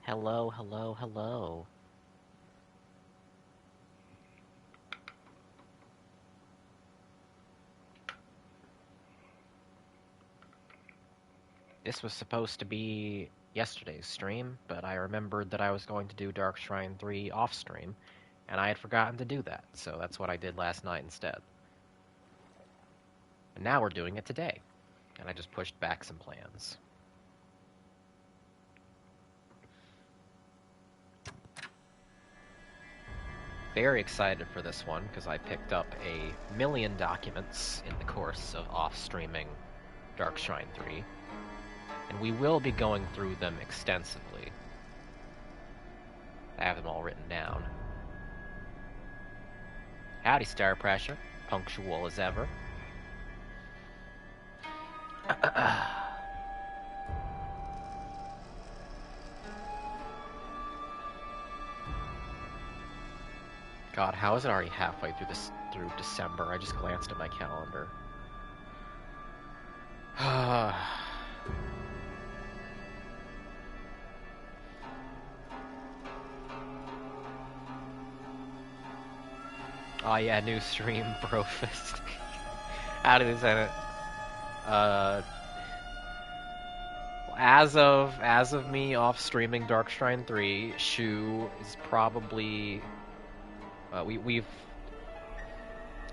Hello, hello, hello. This was supposed to be yesterday's stream, but I remembered that I was going to do Dark Shrine 3 off stream, and I had forgotten to do that, so that's what I did last night instead. And now we're doing it today, and I just pushed back some plans. Very excited for this one, because I picked up a million documents in the course of off-streaming Dark Shrine 3, and we will be going through them extensively. I have them all written down. Howdy, Star Pressure. Punctual as ever. God, how is it already halfway through December? I just glanced at my calendar. Oh yeah, new stream, Brofist. How did this end? As of me off streaming Dark Shrine 3, Shuub is probably we've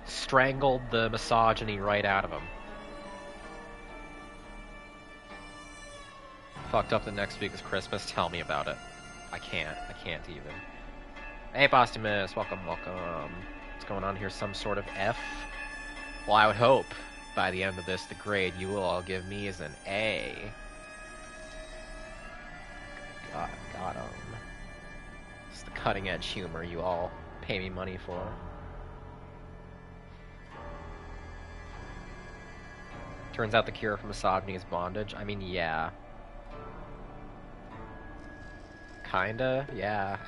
strangled the misogyny right out of him. Fucked up that next week is Christmas. Tell me about it. I can't even. Hey, Postumus, welcome. What's going on here? Some sort of F? Well, I would hope by the end of this, the grade you will all give me is an A. God, it's the cutting edge humor you all pay me money for. Turns out the cure for misogyny is bondage. I mean, yeah. Kinda, yeah.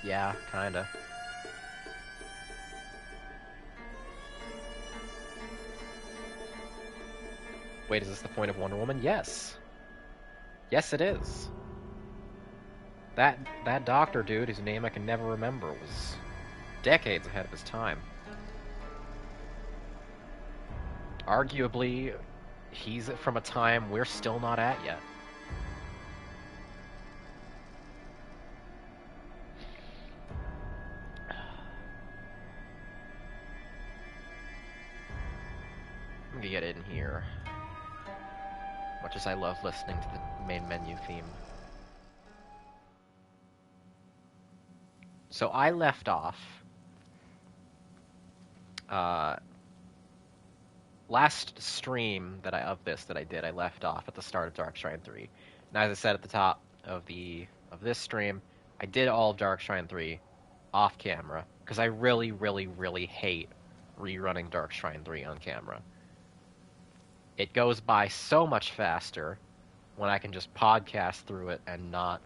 Yeah, kinda. Wait, is this the point of Wonder Woman? Yes. Yes, it is. That doctor dude, whose name I can never remember, was decades ahead of his time. Arguably, he's from a time we're still not at yet. I'm gonna get in here. Much as I love listening to the main menu theme. So I left off last stream that I did, I left off at the start of Dark Shrine 3. And as I said at the top of this stream, I did all of Dark Shrine 3 off camera because I really, really, really hate rerunning Dark Shrine 3 on camera. It goes by so much faster when I can just podcast through it and not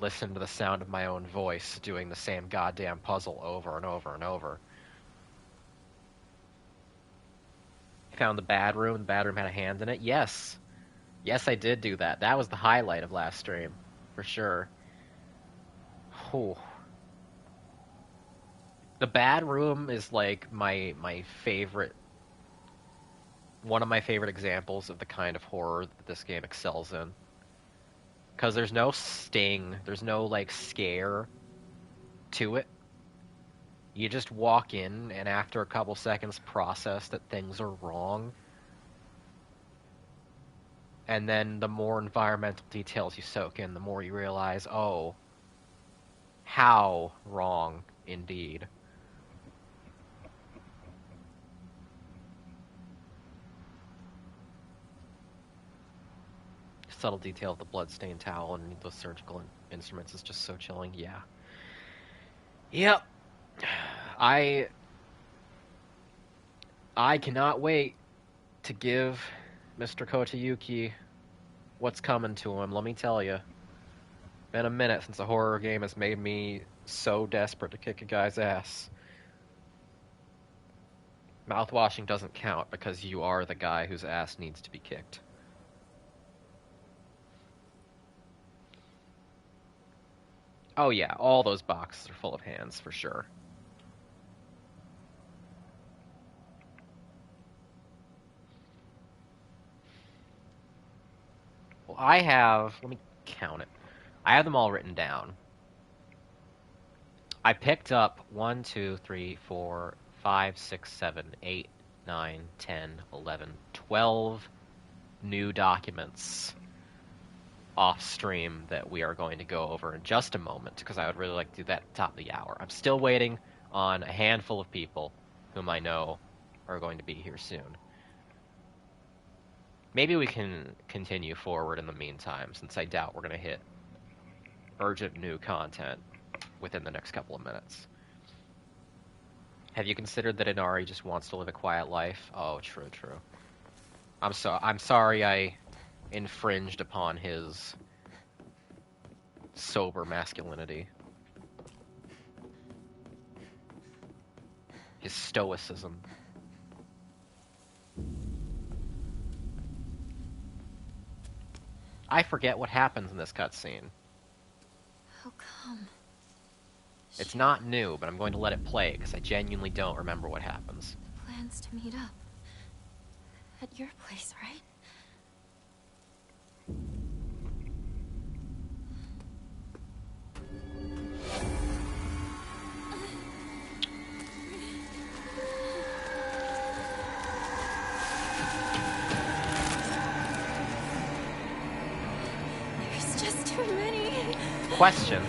listen to the sound of my own voice doing the same goddamn puzzle over and over and over. Found the bad room. The bad room had a hand in it. Yes, I did do that. That was the highlight of last stream, for sure. Oh. The bad room is like my favorite, one of my favorite examples of the kind of horror that this game excels in. Because there's no sting, there's no, like, scare to it. You just walk in, and after a couple seconds process that things are wrong. And then the more environmental details you soak in, the more you realize, oh, how wrong indeed. Subtle detail of the bloodstained towel and those surgical instruments is just so chilling. Yeah. Yep. I cannot wait to give Mr. Kotayuki what's coming to him, let me tell you. Been a minute since a horror game has made me so desperate to kick a guy's ass. Mouthwashing doesn't count because you are the guy whose ass needs to be kicked. Oh yeah, all those boxes are full of hands, for sure. Well, I have... Let me count it. I have them all written down. I picked up 1, 2, 3, 4, 5, 6, 7, 8, 9, 10, 11, 12 new documents off stream that we are going to go over in just a moment, because I would really like to do that at the top of the hour. I'm still waiting on a handful of people whom I know are going to be here soon. Maybe we can continue forward in the meantime, since I doubt we're going to hit urgent new content within the next couple of minutes. Have you considered that Inari just wants to live a quiet life? Oh, true, true. I'm sorry I infringed upon his sober masculinity. His stoicism. I forget what happens in this cutscene. How come? It's not new, but I'm going to let it play, because I genuinely don't remember what happens. Plans to meet up. At your place, right? There's just too many. Question.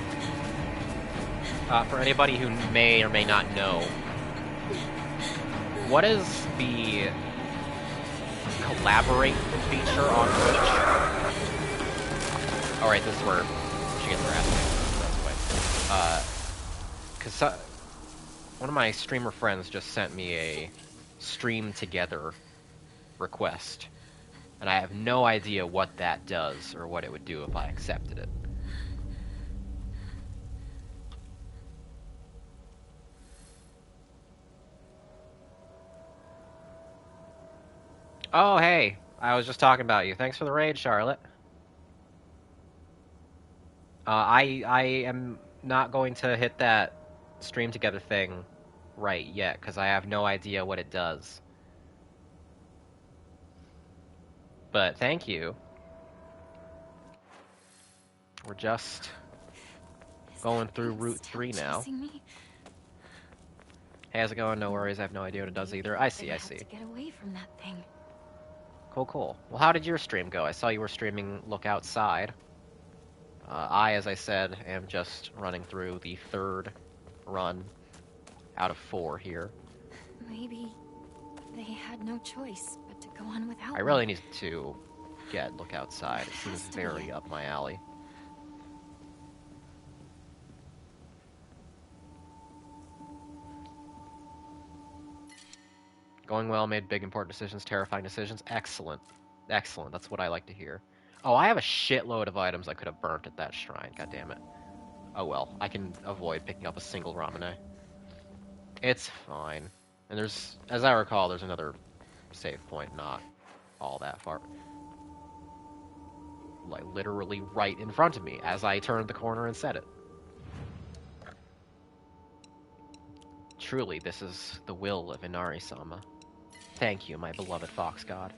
For anybody who may or may not know, what is the collaborate feature on Twitch? Alright, this is where she gets her ass kicked. Because one of my streamer friends just sent me a stream together request, and I have no idea what that does or what it would do if I accepted it. Oh, hey, I was just talking about you. Thanks for the raid, Charlotte. I am not going to hit that stream together thing right yet, because I have no idea what it does. But thank you. We're just going through Route 3 now. Hey, how's it going? No worries, I have no idea what it does either. I see. To get away from that thing. Cool. Well, how did your stream go? I saw you were streaming Look Outside. As I said, am just running through the third run out of 4 here. Maybe they had no choice but to go on without I really need to get Look Outside. It seems very up my alley. Going well, made big important decisions, terrifying decisions. Excellent. That's what I like to hear. Oh, I have a shitload of items I could have burnt at that shrine. God damn it. Oh well, I can avoid picking up a single ramune. It's fine. And there's, as I recall, there's another save point not all that far. Like, literally right in front of me as I turned the corner and said it. Truly, this is the will of Inari-sama. Thank you, my beloved fox god.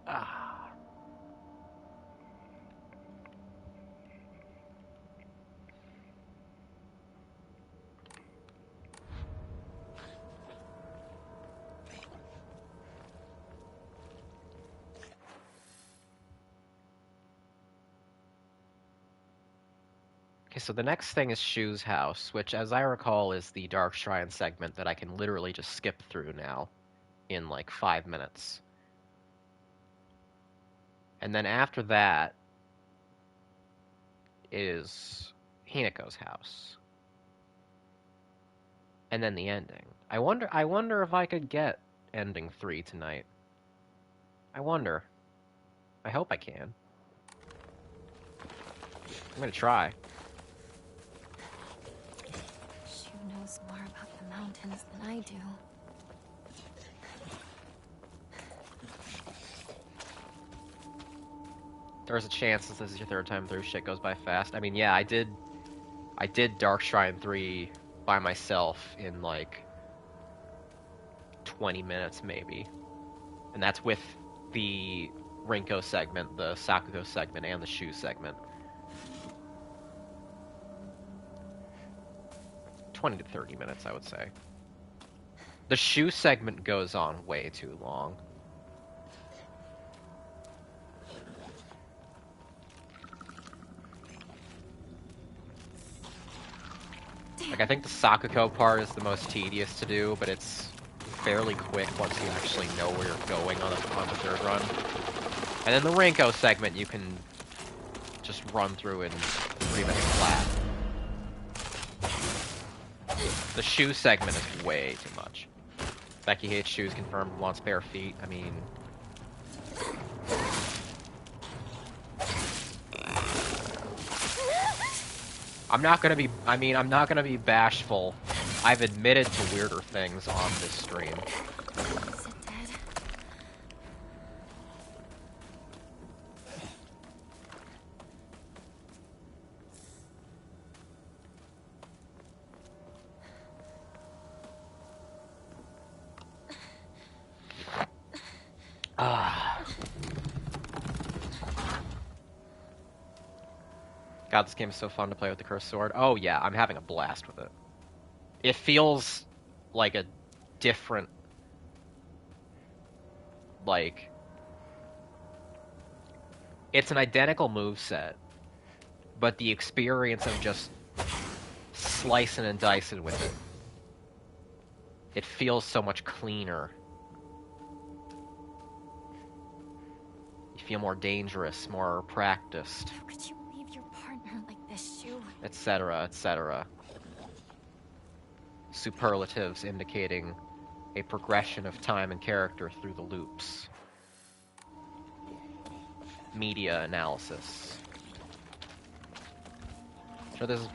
Ah. Okay, so the next thing is Shu's house, which, as I recall, is the Dark Shrine segment that I can literally just skip through now in like 5 minutes. And then after that is Hinako's house. And then the ending. I wonder if I could get ending 3 tonight. I wonder. I hope I can. I'm gonna try. Shu knows more about the mountains than I do. There's a chance since this is your third time through, shit goes by fast. I mean, yeah, I did Dark Shrine 3 by myself in like 20 minutes maybe. And that's with the Rinko segment, the Sakuko segment, and the Shu segment. 20 to 30 minutes, I would say. The Shu segment goes on way too long. Like, I think the Sakuko part is the most tedious to do, but it's fairly quick once you actually know where you're going on the third run. And then the Rinko segment you can just run through in pretty much flat. The Shu segment is way too much. Becky hates shoes, confirmed, wants bare feet. I mean... I'm not gonna be bashful. I've admitted to weirder things on this stream. Is it dead? God, this game is so fun to play with the cursed sword. Oh yeah, I'm having a blast with it. It feels like a different, like... It's an identical moveset, but the experience of just slicing and dicing with it, it feels so much cleaner. You feel more dangerous, more practiced. How could you leave your partner like this, Shuub? Etc., etc. Superlatives indicating a progression of time and character through the loops. Media analysis. I'm sure this has been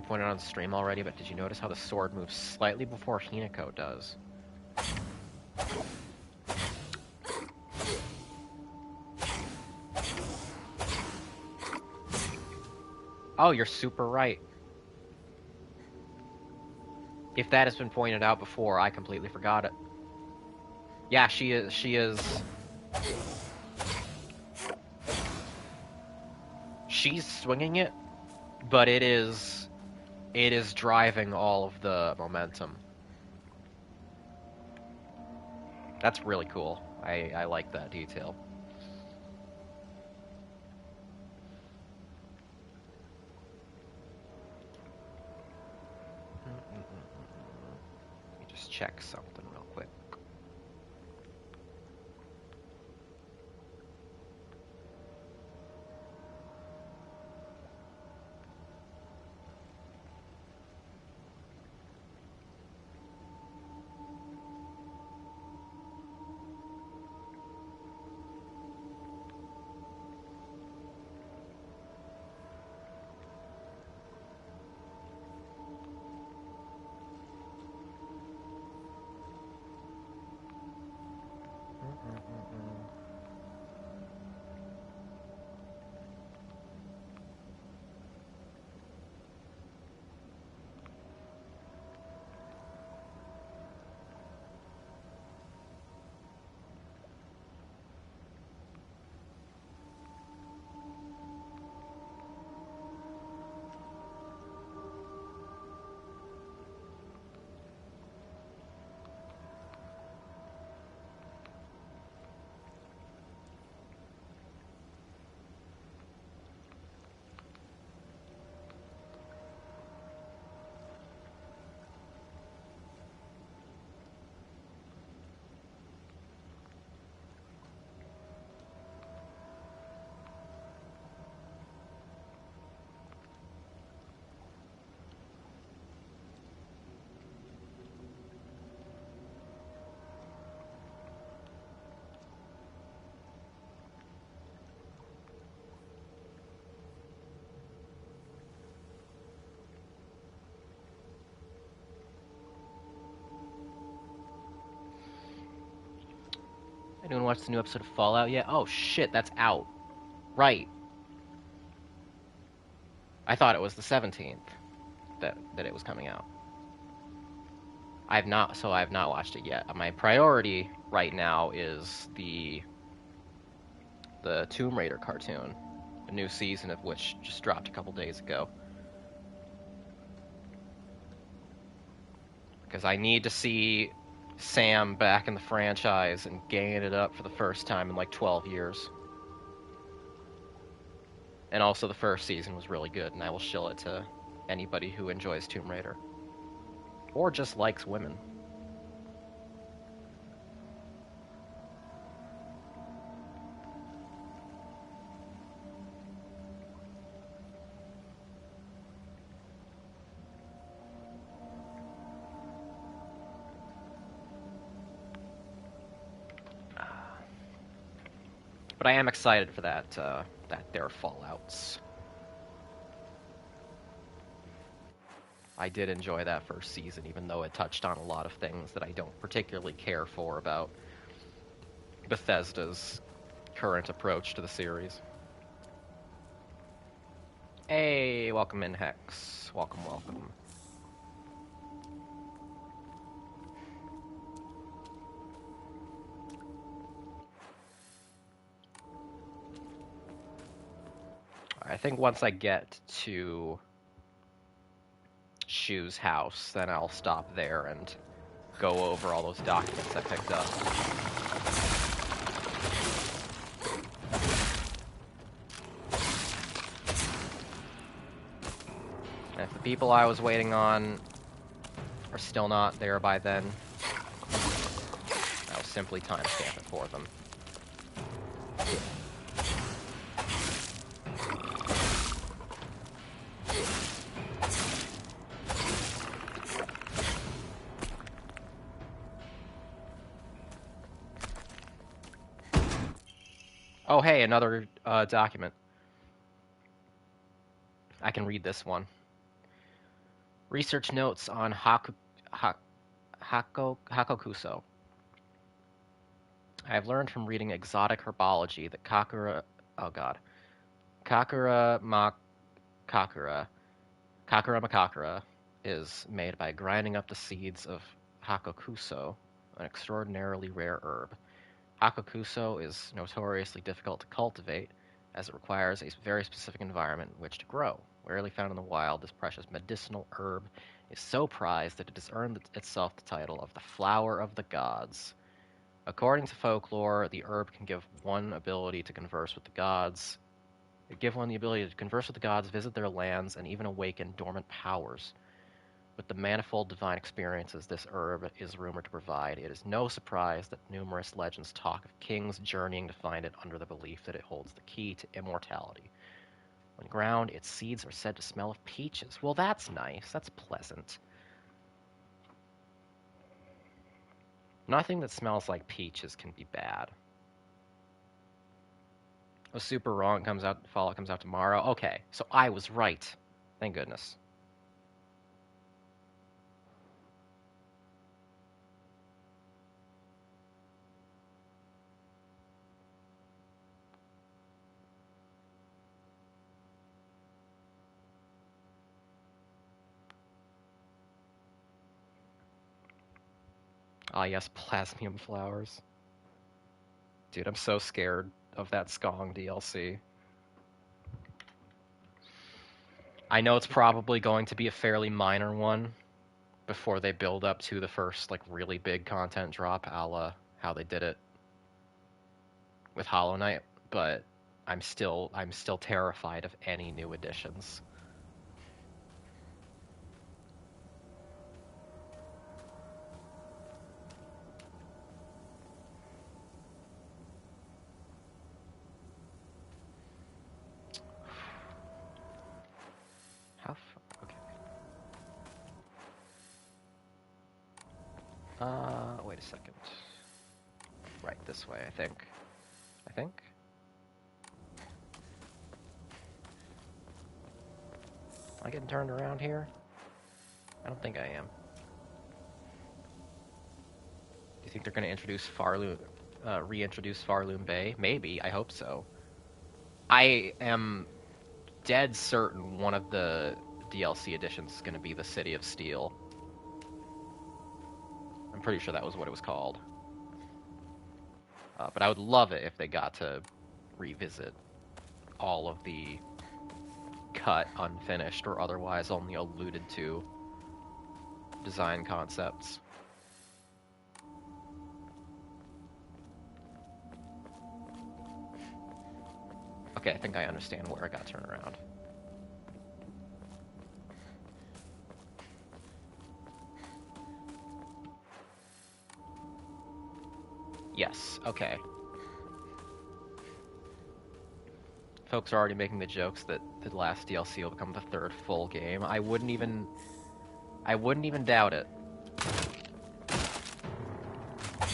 pointed out on stream already, but did you notice how the sword moves slightly before Hinako does? Oh, you're super right. If that has been pointed out before, I completely forgot it. Yeah, she is... She's swinging it, but it is driving all of the momentum. That's really cool. I like that detail. Let me just check something real quick. Anyone watched the new episode of Fallout yet? Oh shit, that's out. Right. I thought it was the 17th that it was coming out. I have not watched it yet. My priority right now is the Tomb Raider cartoon, a new season of which just dropped a couple days ago. Because I need to see Sam back in the franchise and gaining it up for the first time in like 12 years. And also the first season was really good, and I will shill it to anybody who enjoys Tomb Raider. Or just likes women. But I am excited for that their Fallouts. I did enjoy that first season, even though it touched on a lot of things that I don't particularly care for about Bethesda's current approach to the series. Hey, welcome in, Hex. Welcome, welcome. I think once I get to Shuub's house, then I'll stop there and go over all those documents I picked up. And if the people I was waiting on are still not there by then, I'll simply timestamp it for them. Oh, hey, another document. I can read this one. Research notes on Hakokuso. I have learned from reading exotic herbology that Kakura makakura is made by grinding up the seeds of Hakokuso, an extraordinarily rare herb. Hakokuso is notoriously difficult to cultivate, as it requires a very specific environment in which to grow. Rarely found in the wild, this precious medicinal herb is so prized that it has earned itself the title of the Flower of the Gods. According to folklore, the herb can give one the ability to converse with the gods, visit their lands, and even awaken dormant powers. With the manifold divine experiences this herb is rumored to provide, it is no surprise that numerous legends talk of kings journeying to find it under the belief that it holds the key to immortality. When ground, its seeds are said to smell of peaches. Well, that's nice. That's pleasant. Nothing that smells like peaches can be bad. Oh, super wrong. Fallout comes out tomorrow. Okay, so I was right. Thank goodness. Ah, yes, plasmium flowers. Dude, I'm so scared of that Skong DLC. I know it's probably going to be a fairly minor one before they build up to the first, like, really big content drop, a la how they did it with Hollow Knight, but I'm still terrified of any new additions. How okay. Wait a second. Right, this way, I think. Am I getting turned around here? I don't think I am. Do you think they're going to introduce reintroduce Farloom Bay? Maybe. I hope so. I am dead certain one of the DLC editions is going to be the City of Steel. I'm pretty sure that was what it was called. But I would love it if they got to revisit all of the cut, unfinished, or otherwise only alluded to design concepts. Okay, I think I understand where I got turned around. Yes, okay. Folks are already making the jokes that the last DLC will become the third full game. I wouldn't even doubt it.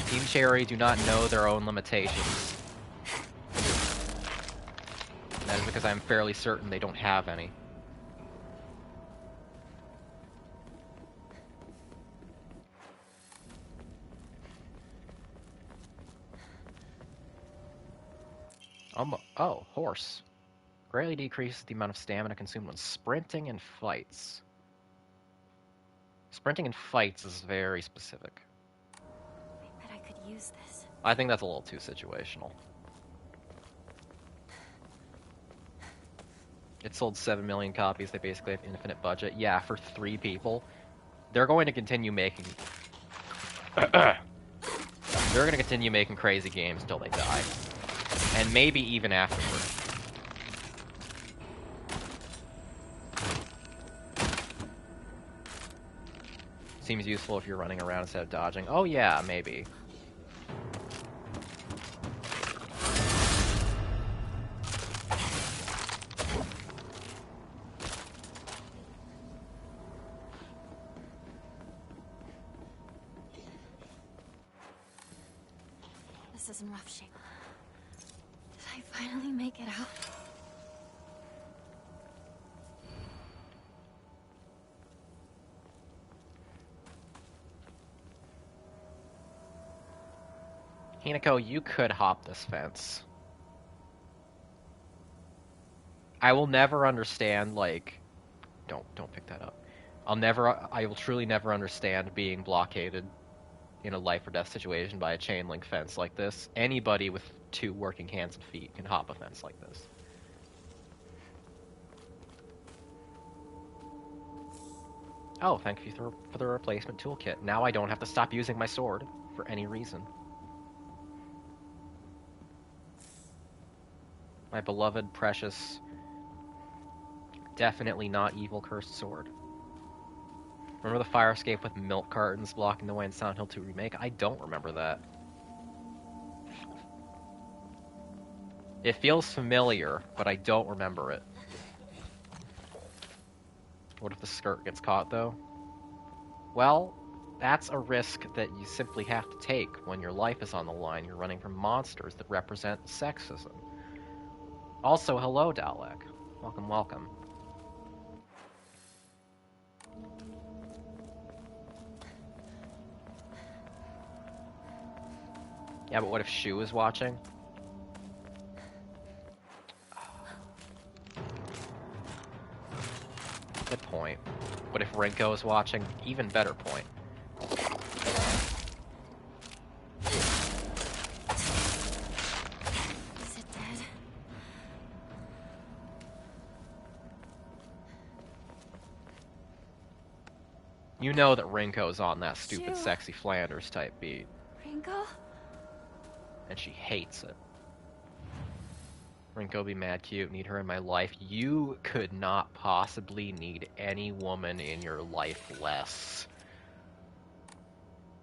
Team Cherry do not know their own limitations. And that is because I'm fairly certain they don't have any. Oh, horse. Greatly decreases the amount of stamina consumed when sprinting in fights. Sprinting in fights is very specific. I bet I could use this. I think that's a little too situational. It sold 7 million copies. They basically have infinite budget. Yeah, for 3 people. They're going to continue making... They're going to continue making crazy games until they die. And maybe even afterward. Seems useful if you're running around instead of dodging. Oh yeah, maybe. This is in rough shape. Did I finally make it out? Hinako, you could hop this fence. I will never understand, like... Don't pick that up. I will truly never understand being blockaded in a life or death situation by a chain link fence like this. Anybody with 2 working hands and feet can hop a fence like this. Oh, thank you for the replacement toolkit. Now I don't have to stop using my sword for any reason. My beloved, precious, definitely not evil cursed sword. Remember the fire escape with milk cartons blocking the way in Silent Hill 2 Remake? I don't remember that. It feels familiar, but I don't remember it. What if the skirt gets caught, though? Well, that's a risk that you simply have to take when your life is on the line. You're running from monsters that represent sexism. Also, hello, Dalek. Welcome, welcome. Yeah, but what if Shuub is watching? Good point. What if Rinko is watching? Even better point. Is it dead? You know that Rinko's on that stupid, Shuub. sexy Flanders type beat. Ringo? And she hates it. Rinko be mad cute, need her in my life. You could not possibly need any woman in your life less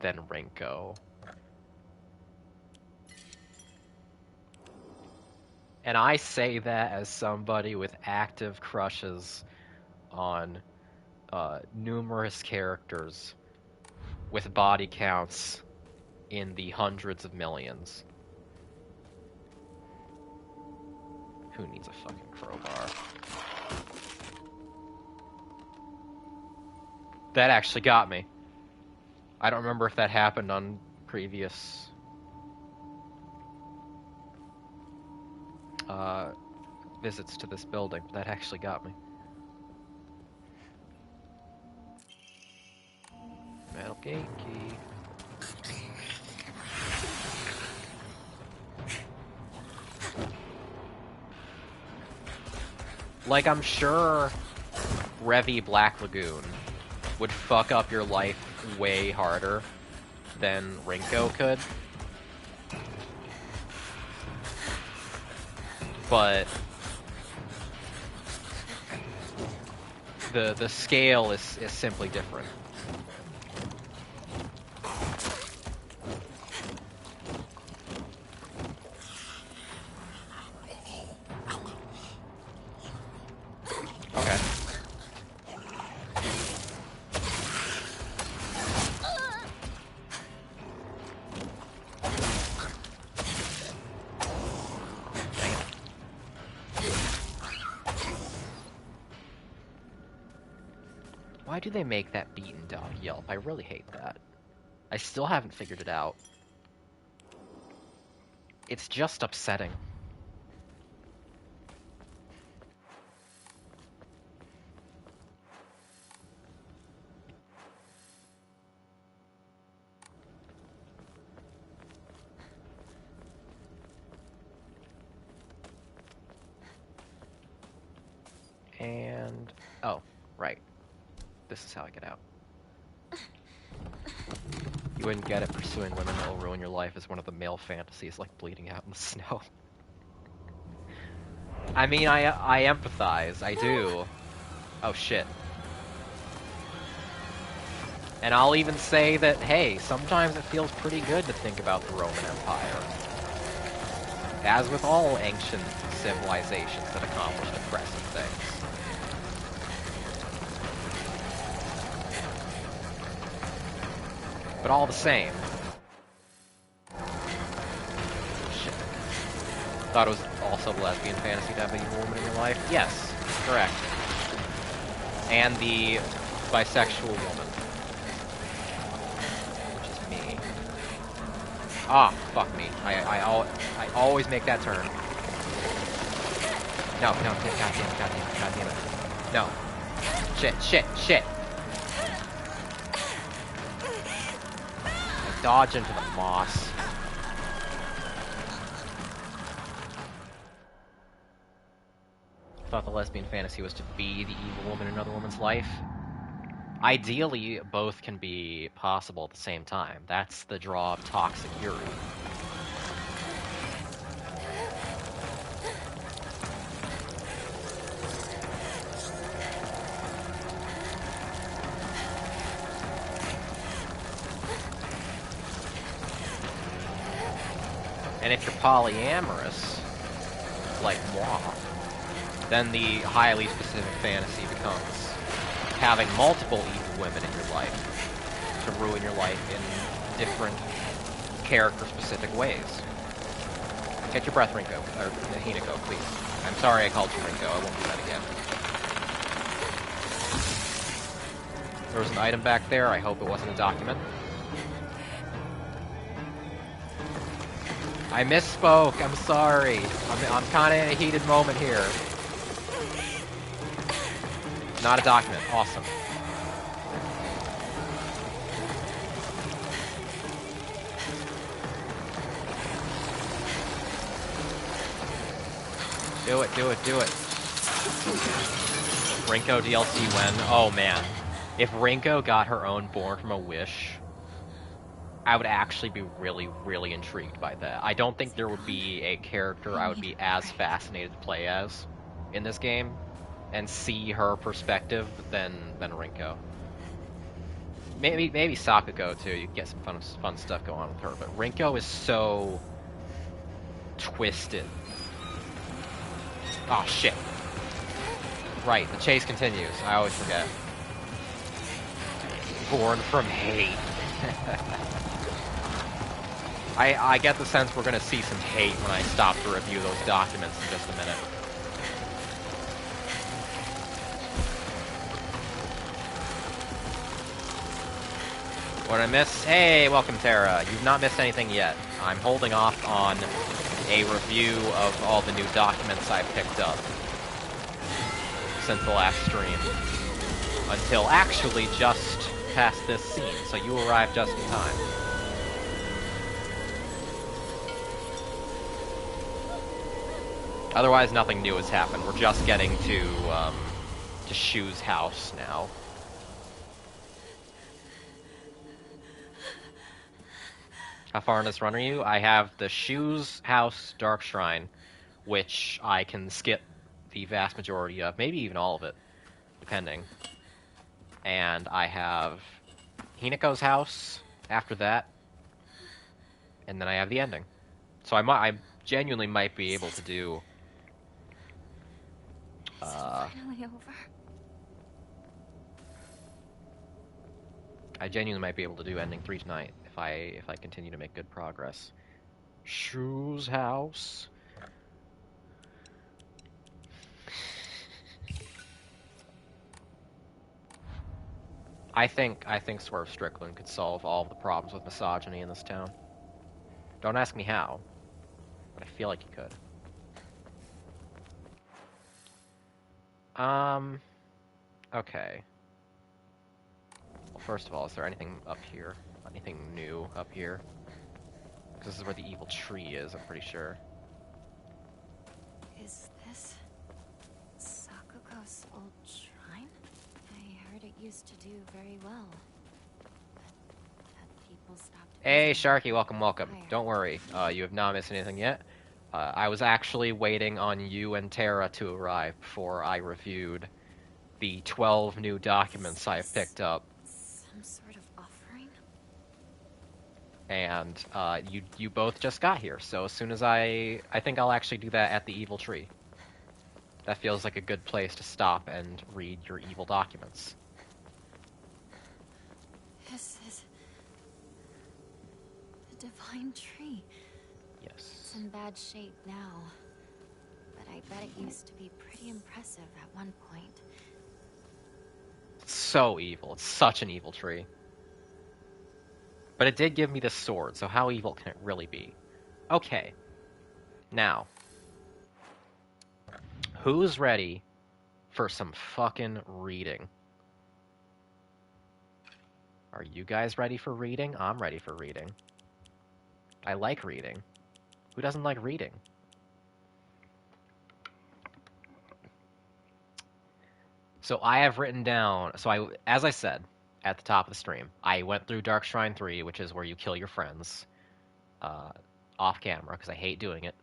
than Rinko. And I say that as somebody with active crushes on numerous characters with body counts in the hundreds of millions. Who needs a fucking crowbar? That actually got me. I don't remember if that happened on previous visits to this building. That actually got me. Metal gate key. Like, I'm sure Revy Black Lagoon would fuck up your life way harder than Rinko could. But the scale is simply different. Okay. Why do they make that beaten dog yelp? I really hate that. I still haven't figured it out. It's just upsetting. And... oh, right. This is how I get out. You wouldn't get it. Pursuing women that will ruin your life is one of the male fantasies, like bleeding out in the snow. I mean, I empathize. I do. Oh, shit. And I'll even say that, hey, sometimes it feels pretty good to think about the Roman Empire. As with all ancient civilizations that accomplished impressive things. But all the same. Shit. Thought it was also a lesbian fantasy to have a evil woman in your life? Yes, correct. And the bisexual woman. Which is me. Ah, fuck me. I always make that turn. No, god damn it. No. Shit. Dodge into the moss. Thought the lesbian fantasy was to be the evil woman in another woman's life. Ideally, both can be possible at the same time. That's the draw of toxic Yuri. And if you're polyamorous, like moi, then the highly specific fantasy becomes having multiple evil women in your life to ruin your life in different character-specific ways. Get your breath, Rinko, or Hinako, please. I'm sorry I called you Rinko, I won't do that again. There was an item back there, I hope it wasn't a document. I misspoke, I'm sorry. I'm kinda in a heated moment here. Not a document, awesome. Do it. Rinko DLC when? Oh man. If Rinko got her own Born from a Wish, I would actually be really, really intrigued by that. I don't think there would be a character I would be as fascinated to play as in this game and see her perspective than Rinko. Maybe Sakuko too. You get some fun stuff going on with her, but Rinko is so twisted. Oh shit. Right, the chase continues. I always forget. Born from hate. I get the sense we're gonna see some hate when I stop to review those documents in just a minute. What did I miss? Hey, welcome Tara. You've not missed anything yet. I'm holding off on a review of all the new documents I picked up since the last stream, until actually just past this scene, so you arrived just in time. Otherwise, nothing new has happened. We're just getting to Shuub's house now. How far in this run are you? I have the Shuub's house Dark Shrine, which I can skip the vast majority of, maybe even all of it, depending. And I have Hinako's house after that, and then I have the ending. So I genuinely might be able to do. Is it finally over? I genuinely might be able to do ending 3 tonight if I continue to make good progress. Shuub's house. I think Swerve Strickland could solve all of the problems with misogyny in this town. Don't ask me how, but I feel like he could. Okay. Well, first of all, is there anything up here? Anything new up here? Because this is where the evil tree is, I'm pretty sure. Is this Sakuko's old shrine? I heard it used to do very well. But had people stopped Hey, visiting Sharky, welcome. fire? Don't worry, you have not missed anything yet. I was actually waiting on you and Tara to arrive before I reviewed the 12 new documents I've picked up. Some sort of offering? And you both just got here, so as soon as I think I'll actually do that at the evil tree. That feels like a good place to stop and read your evil documents. This is the divine tree. Yes. It's in bad shape now, but I bet it used to be pretty impressive at one point. It's so evil. It's such an evil tree. But it did give me the sword, so how evil can it really be? Okay. Now, who's ready for some fucking reading? Are you guys ready for reading? I'm ready for reading. I like reading. Who doesn't like reading? So I have written down, as I said at the top of the stream, I went through Dark Shrine 3, which is where you kill your friends, off camera, because I hate doing it,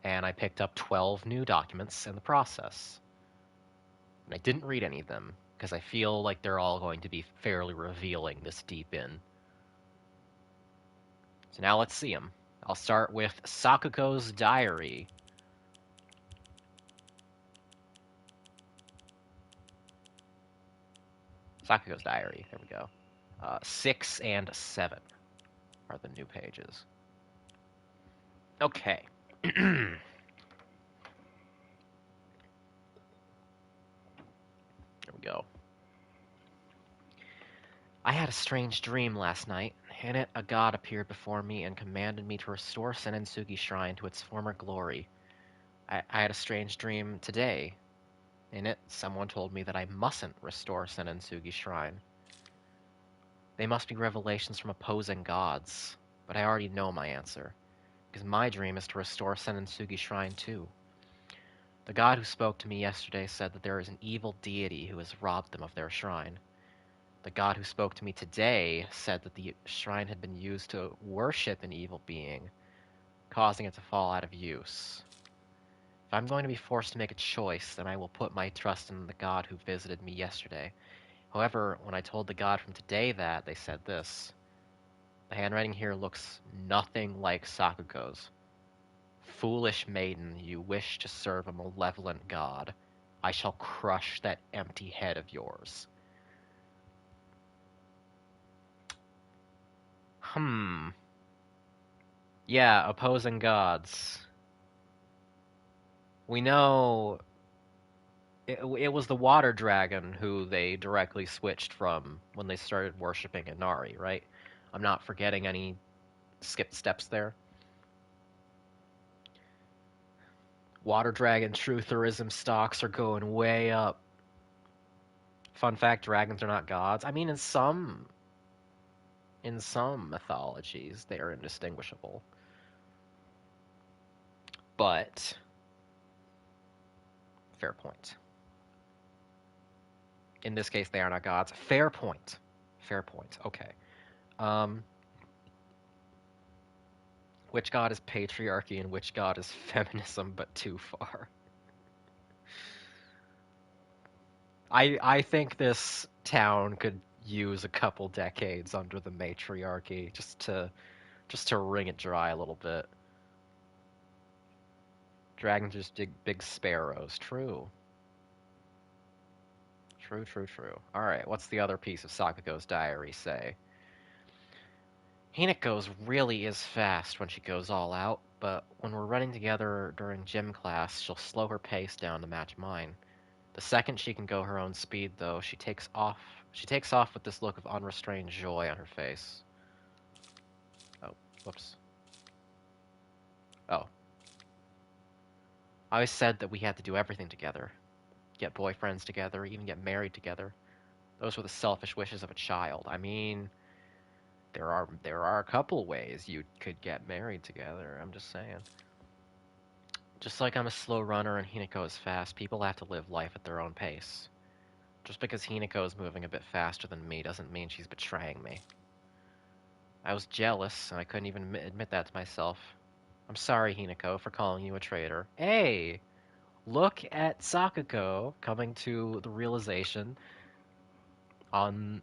and I picked up 12 new documents in the process. And I didn't read any of them, because I feel like they're all going to be fairly revealing this deep in. So now let's see them. I'll start with Sakuko's diary. Sakuko's diary, there we go. 6 and 7 are the new pages. Okay. There we go. I had a strange dream last night. In it, a god appeared before me and commanded me to restore Senensugi Shrine to its former glory. I had a strange dream today. In it, someone told me that I mustn't restore Senensugi Shrine. They must be revelations from opposing gods, but I already know my answer, because my dream is to restore Senensugi Shrine too. The god who spoke to me yesterday said that there is an evil deity who has robbed them of their shrine. The god who spoke to me today said that the shrine had been used to worship an evil being, causing it to fall out of use. If I'm going to be forced to make a choice, then I will put my trust in the god who visited me yesterday. However, when I told the god from today that, they said this. The handwriting here looks nothing like Sakuko's. Foolish maiden, you wish to serve a malevolent god. I shall crush that empty head of yours. Yeah, opposing gods. We know it was the water dragon who they directly switched from when they started worshipping Inari, right? I'm not forgetting any skipped steps there. Water dragon trutherism stocks are going way up. Fun fact, dragons are not gods. I mean, in some mythologies, they are indistinguishable. But fair point. In this case, they are not gods. Fair point. Fair point. Okay. Um, which god is patriarchy and which god is feminism, but too far? I think this town could use a couple decades under the matriarchy just to wring it dry a little bit. Dragons just dig big sparrows. True. True, true, true. Alright, what's the other piece of Sakako's diary say? Hinako's really is fast when she goes all out, but when we're running together during gym class, she'll slow her pace down to match mine. The second she can go her own speed, though, she takes off. She takes off with this look of unrestrained joy on her face. Oh, whoops. Oh. I always said that we had to do everything together. Get boyfriends together, even get married together. Those were the selfish wishes of a child. I mean, there are a couple ways you could get married together. I'm just saying. Just like I'm a slow runner and Hinako is fast, people have to live life at their own pace. Just because Hinako is moving a bit faster than me doesn't mean she's betraying me. I was jealous, and I couldn't even admit that to myself. I'm sorry, Hinako, for calling you a traitor. Hey! Look at Sakako coming to the realization on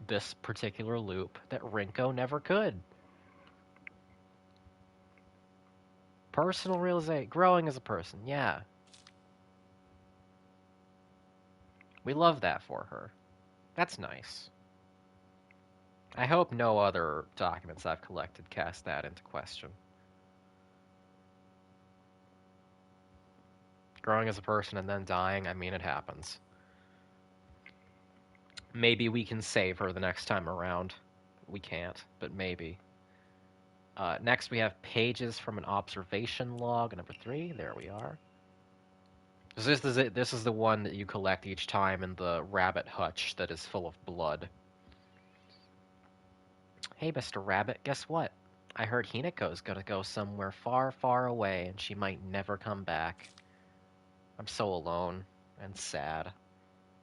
this particular loop that Rinko never could. Personal realization, growing as a person, yeah. We love that for her. That's nice. I hope no other documents I've collected cast that into question. Growing as a person and then dying, I mean, it happens. Maybe we can save her the next time around. We can't, but maybe. Next, we have pages from an observation log, number 3. There we are. This is it. This is the one that you collect each time in the rabbit hutch that is full of blood. Hey, Mr. Rabbit, guess what? I heard Hinako's gonna go somewhere far, far away, and she might never come back. I'm so alone and sad.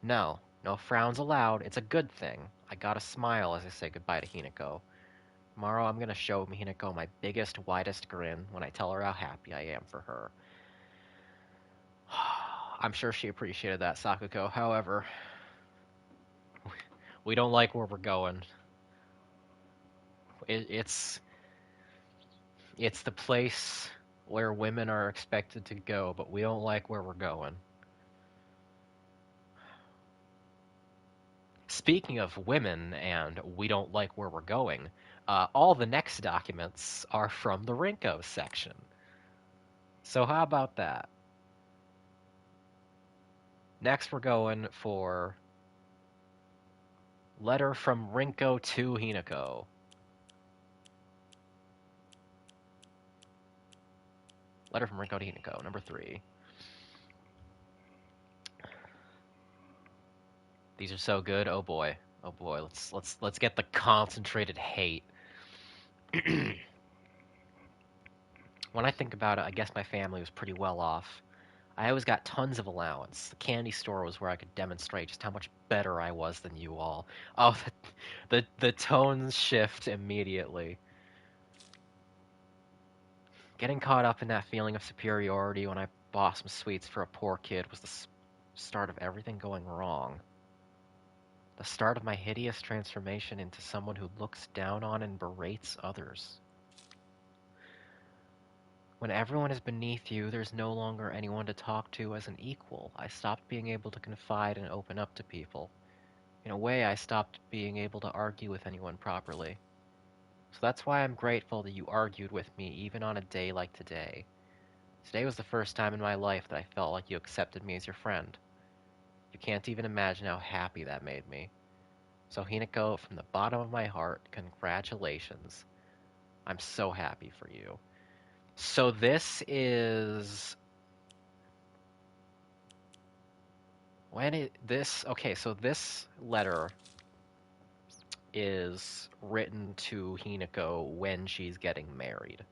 No, no frowns allowed. It's a good thing. I gotta smile as I say goodbye to Hinako. Tomorrow I'm gonna show Hinako my biggest, widest grin when I tell her how happy I am for her. I'm sure she appreciated that, Sakuko. However, we don't like where we're going. It's the place where women are expected to go, but we don't like where we're going. Speaking of women and we don't like where we're going, all the next documents are from the Rinko section. So how about that? Next we're going for letter from Rinko to Hinako. Letter from Rinko to Hinako, number 3. These are so good. Oh boy. Oh boy. Let's get the concentrated hate. When I think about it, I guess my family was pretty well off. I always got tons of allowance. The candy store was where I could demonstrate just how much better I was than you all. Oh, the tones shift immediately. Getting caught up in that feeling of superiority when I bought some sweets for a poor kid was the start of everything going wrong. The start of my hideous transformation into someone who looks down on and berates others. When everyone is beneath you, there's no longer anyone to talk to as an equal. I stopped being able to confide and open up to people. In a way, I stopped being able to argue with anyone properly. So that's why I'm grateful that you argued with me even on a day like today. Today was the first time in my life that I felt like you accepted me as your friend. You can't even imagine how happy that made me. So Hinako, from the bottom of my heart, congratulations. I'm so happy for you. So this is Okay, so this letter is written to Hinako when she's getting married.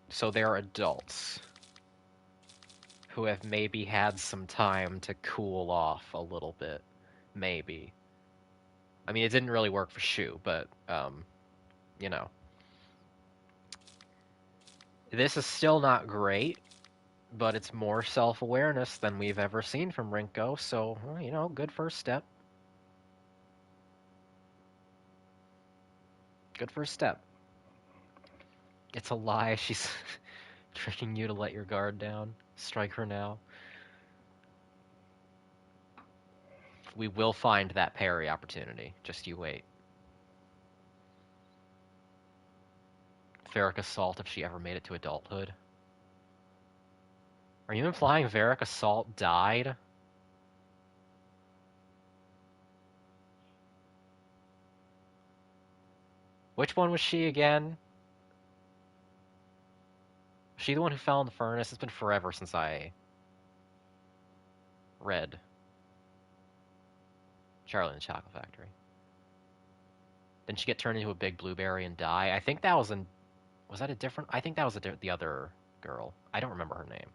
So they're adults who have maybe had some time to cool off a little bit. Maybe. I mean, it didn't really work for Shu, but, you know. This is still not great, but it's more self-awareness than we've ever seen from Rinko, so, well, you know, good first step. Good first step. It's a lie. She's tricking you to let your guard down. Strike her now. We will find that parry opportunity. Just you wait. Varric Assault if she ever made it to adulthood. Are you implying Varric Assault died? Which one was she again? Was she the one who fell in the furnace? It's been forever since I read Charlie and the Chocolate Factory. Didn't she get turned into a big blueberry and die? I think that was in... Was that a different... I think that was the other girl. I don't remember her name.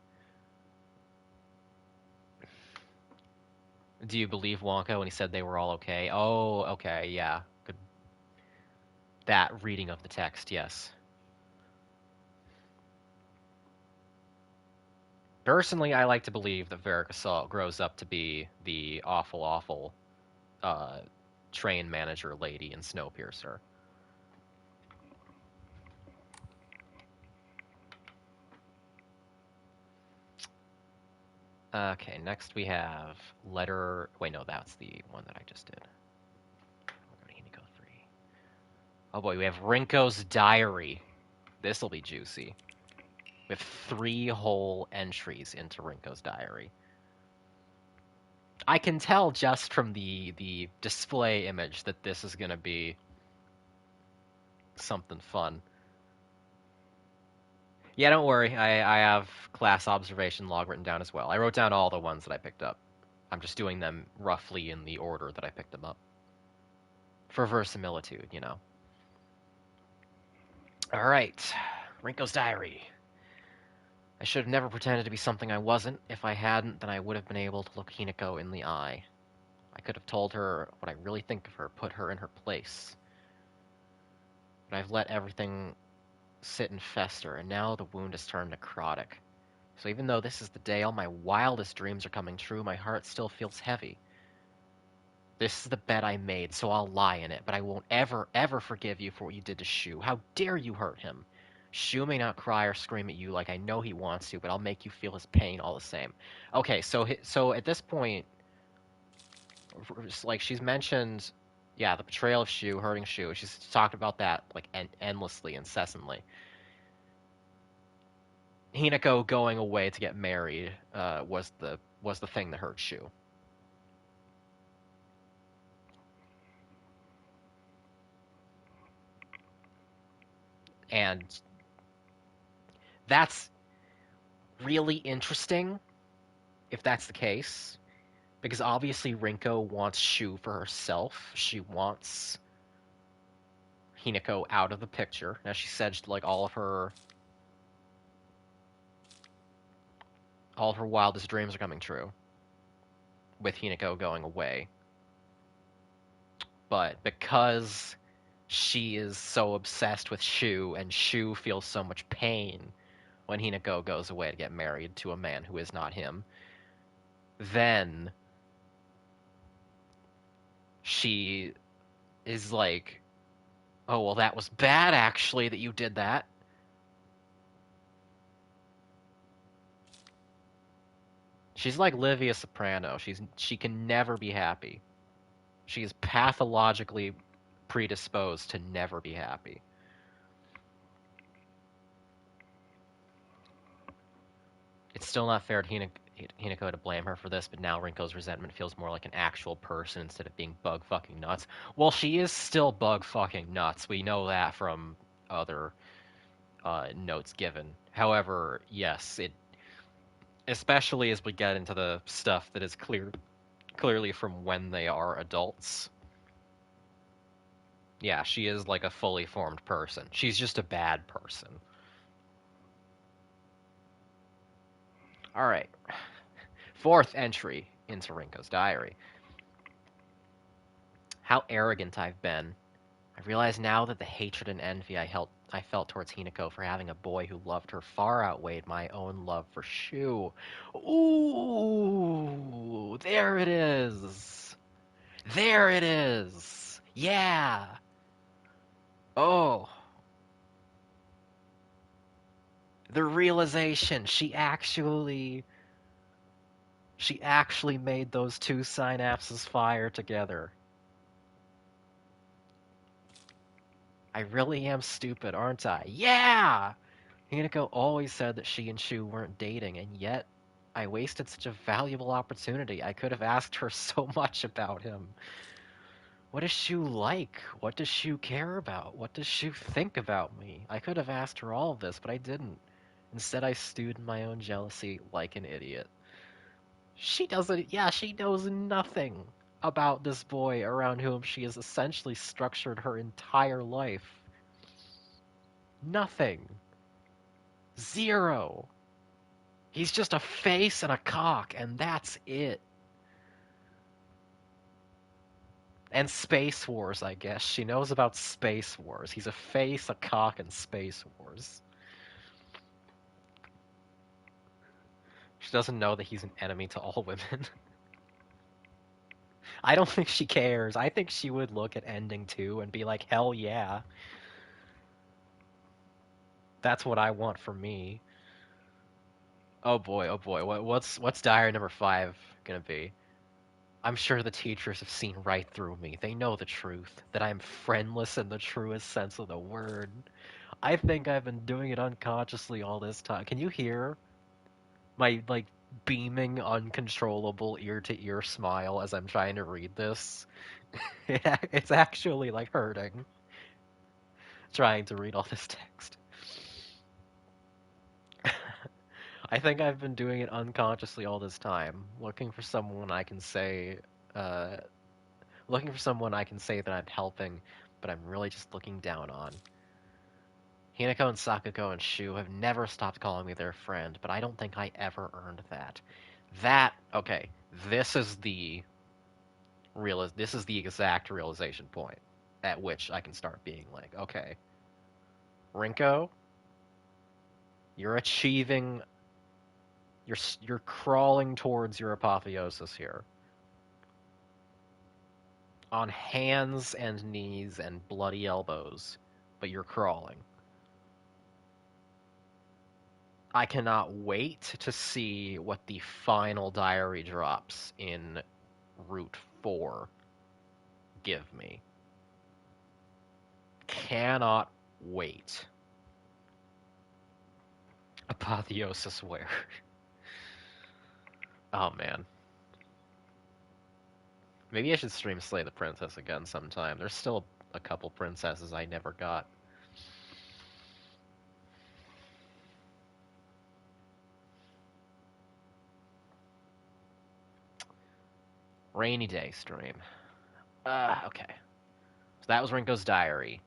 Do you believe Wonka when he said they were all okay? Oh, okay, yeah. Good. That reading of the text, yes. Personally, I like to believe that Varric Assault grows up to be the awful, awful uh, train manager lady in Snowpiercer. Okay, next we have letter... Wait, no, that's the one that I just did. We're going to Hiniko 3. Oh boy, we have Rinko's diary. This'll be juicy. We have 3 whole entries into Rinko's diary. I can tell just from the display image that this is going to be something fun. Yeah, don't worry. I have class observation log written down as well. I wrote down all the ones that I picked up. I'm just doing them roughly in the order that I picked them up. For verisimilitude, you know. Alright. Rinko's diary. I should have never pretended to be something I wasn't. If I hadn't, then I would have been able to look Hinako in the eye. I could have told her what I really think of her, put her in her place. But I've let everything sit and fester, and now the wound has turned necrotic. So even though this is the day all my wildest dreams are coming true, my heart still feels heavy. This is the bed I made, so I'll lie in it, but I won't ever, ever forgive you for what you did to Shu. How dare you hurt him? Shu may not cry or scream at you like I know he wants to, but I'll make you feel his pain all the same. Okay, so at this point, like she's mentioned, yeah, the betrayal of Shu, hurting Shu. She's talked about that like endlessly, incessantly. Hinako going away to get married was the thing that hurt Shu. And that's really interesting if that's the case, because obviously Rinko wants Shu for herself. She wants Hinako out of the picture. As she said, like all of her wildest dreams are coming true with Hinako going away. But because she is so obsessed with Shu, and Shu feels so much pain when Hinako goes away to get married to a man who is not him, then she is like, oh, well, that was bad, actually, that you did that. She's like Livia Soprano. She can never be happy. She is pathologically predisposed to never be happy. It's still not fair to Hinako to blame her for this, but now Rinko's resentment feels more like an actual person instead of being bug fucking nuts. Well, she is still bug fucking nuts. We know that from other notes given. However, yes, it especially as we get into the stuff that is clearly from when they are adults. Yeah, she is like a fully formed person. She's just a bad person. All right. Fourth entry into Rinko's diary. How arrogant I've been. I realize now that the hatred and envy I felt towards Hinako for having a boy who loved her far outweighed my own love for Shu. Ooh, there it is. There it is. Yeah. Oh, the realization she actually made those two synapses fire together. I really am stupid, aren't I? Yeah! Hinako always said that she and Shu weren't dating, and yet I wasted such a valuable opportunity. I could have asked her so much about him. What is Shu like? What does Shu care about? What does Shu think about me? I could have asked her all of this, but I didn't. Instead, I stewed in my own jealousy like an idiot. She knows nothing about this boy around whom she has essentially structured her entire life. Nothing. Zero. He's just a face and a cock, and that's it. And Space Wars, I guess. She knows about Space Wars. He's a face, a cock, and Space Wars. She doesn't know that he's an enemy to all women. I don't think she cares. I think she would look at ending 2 and be like, hell yeah. That's what I want for me. Oh boy, oh boy. What's diary number 5 gonna be? I'm sure the teachers have seen right through me. They know the truth, that I'm friendless in the truest sense of the word. I think I've been doing it unconsciously all this time. Can you hear my like beaming, uncontrollable ear-to-ear smile as I'm trying to read this? It's actually like hurting trying to read all this text. I think I've been doing it unconsciously all this time, uh, looking for someone I can say that I'm helping, but I'm really just looking down on. Hinako and Sakuko and Shu have never stopped calling me their friend, but I don't think I ever earned that. Okay, this is the this is the exact realization point at which I can start being like, okay, Rinko, you're achieving, you're crawling towards your apotheosis here. On hands and knees and bloody elbows, but you're crawling. I cannot wait to see what the final diary drops in Route 4 give me. Cannot wait. Apotheosis where? Oh man. Maybe I should stream Slay the Princess again sometime. There's still a couple princesses I never got. Rainy day stream. Okay. So that was Rinko's diary.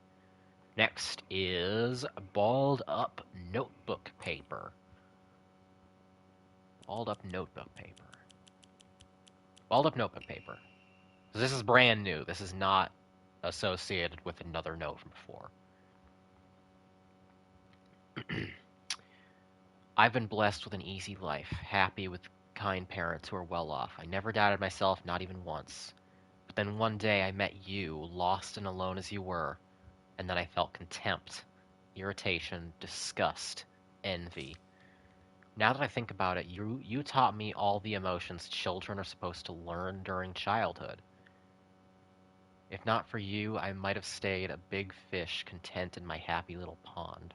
Next is balled up notebook paper. Balled up notebook paper. Balled up notebook paper. So this is brand new. This is not associated with another note from before. I've been blessed with an easy life, happy with kind parents who are well off. I never doubted myself, not even once. But then one day I met you, lost and alone as you were, and then I felt contempt, irritation, disgust, envy. Now that I think about it, you taught me all the emotions children are supposed to learn during childhood. If not for you, I might have stayed a big fish content in my happy little pond.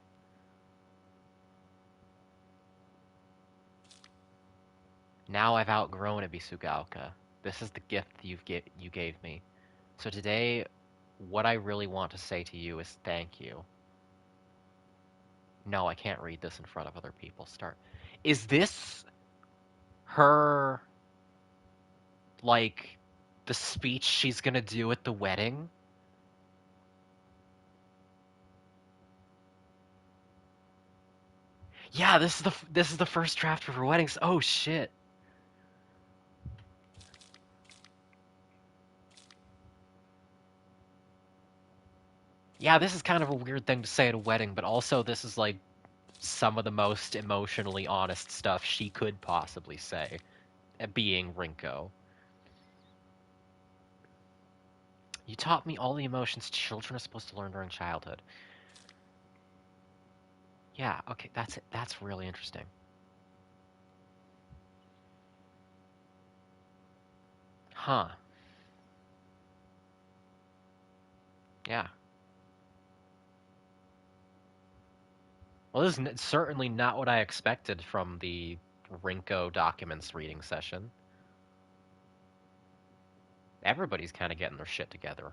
Now I've outgrown Ibisugaoka. This is the gift you gave me. So today, what I really want to say to you is thank you. No, I can't read this in front of other people. Start. Is this her, like, the speech she's gonna do at the wedding? Yeah, this is the first draft of her weddings. Oh shit. Yeah, this is kind of a weird thing to say at a wedding, but also this is like some of the most emotionally honest stuff she could possibly say, being Rinko. You taught me all the emotions children are supposed to learn during childhood. Yeah, okay, that's it. That's really interesting. Huh. Yeah. Well, this is certainly not what I expected from the Rinko documents reading session. Everybody's kind of getting their shit together.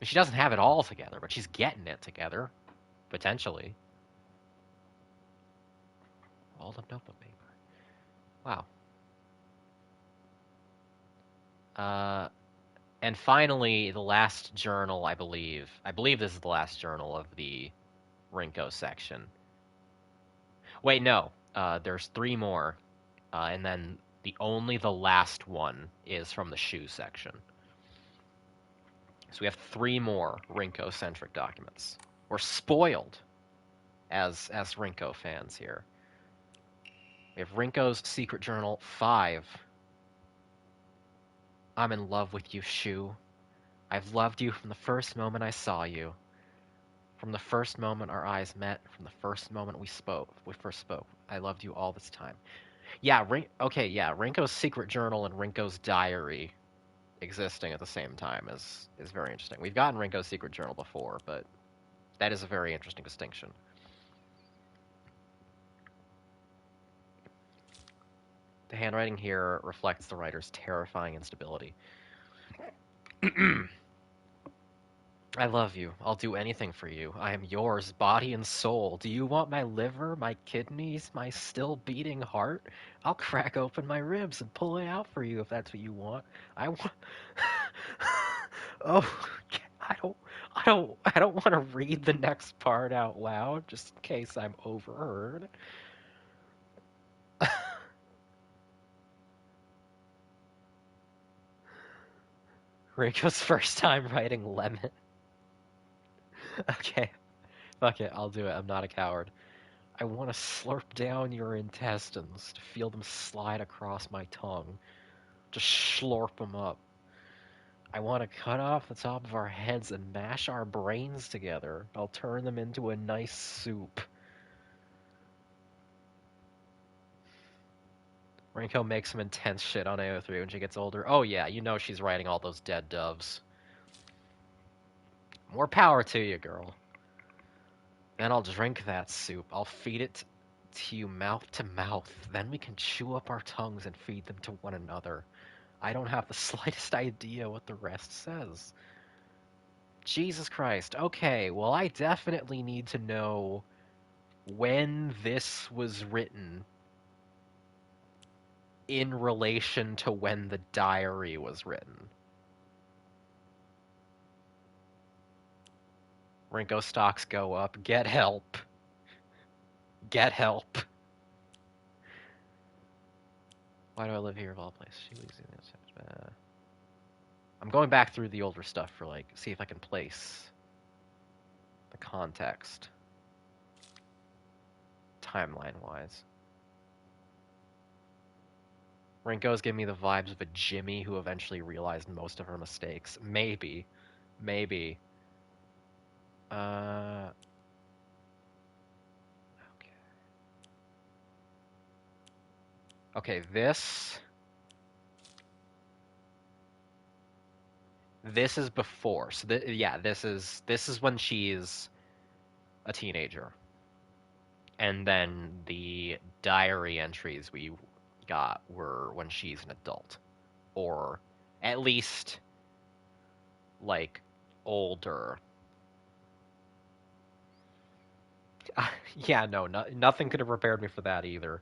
She doesn't have it all together, but she's getting it together, potentially. All the notebook paper. Wow. Uh, and finally, the last journal, I believe. I believe this is the last journal of the Rinko section. Wait, no. There's three more, and then the last one is from the shoe section. So we have three more Rinko-centric documents. We're spoiled as Rinko fans here. We have Rinko's secret journal 5. I'm in love with you, Shu. I've loved you from the first moment I saw you. From the first moment our eyes met, from the first moment we first spoke. I loved you all this time. Yeah, okay, yeah, Rinko's secret journal and Rinko's diary existing at the same time is very interesting. We've gotten Rinko's secret journal before, but that is a very interesting distinction. The handwriting here reflects the writer's terrifying instability. I love you. I'll do anything for you. I am yours, body and soul. Do you want my liver, my kidneys, my still beating heart? I'll crack open my ribs and pull it out for you if that's what you want. I want. Oh, I don't want to read the next part out loud just in case I'm overheard. Rachel's first time writing lemon. Okay, fuck it, I'll do it. I'm not a coward. I want to slurp down your intestines, to feel them slide across my tongue, to slurp them up. I want to cut off the top of our heads and mash our brains together. I'll turn them into a nice soup. Rinko makes some intense shit on AO3 when she gets older. Oh yeah, you know she's writing all those dead doves. More power to you, girl. Then I'll drink that soup. I'll feed it to you mouth to mouth. Then we can chew up our tongues and feed them to one another. I don't have the slightest idea what the rest says. Jesus Christ. Okay, well, I definitely need to know when this was written in relation to when the diary was written. Rinko stocks go up. Get help. Get help. Why do I live here of all places? I'm going back through the older stuff for, like, see if I can place the context timeline-wise. Rinko's giving me the vibes of a Jimmy who eventually realized most of her mistakes. Maybe. Maybe. Okay. Okay, this is before. So yeah, this is when she's a teenager. And then the diary entries we got were when she's an adult, or at least like older. Yeah, no, nothing could have prepared me for that either.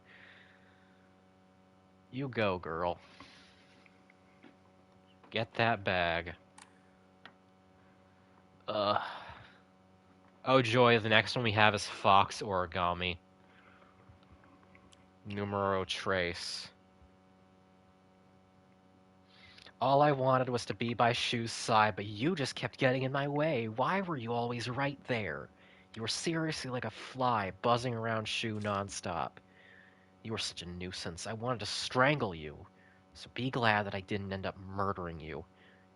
You go, girl. Get that bag. Ugh. Oh joy, the next one we have is Fox Origami. Numero Trace. All I wanted was to be by Shu's side, but you just kept getting in my way. Why were you always right there? You were seriously like a fly buzzing around Shu nonstop. You were such a nuisance. I wanted to strangle you. So be glad that I didn't end up murdering you.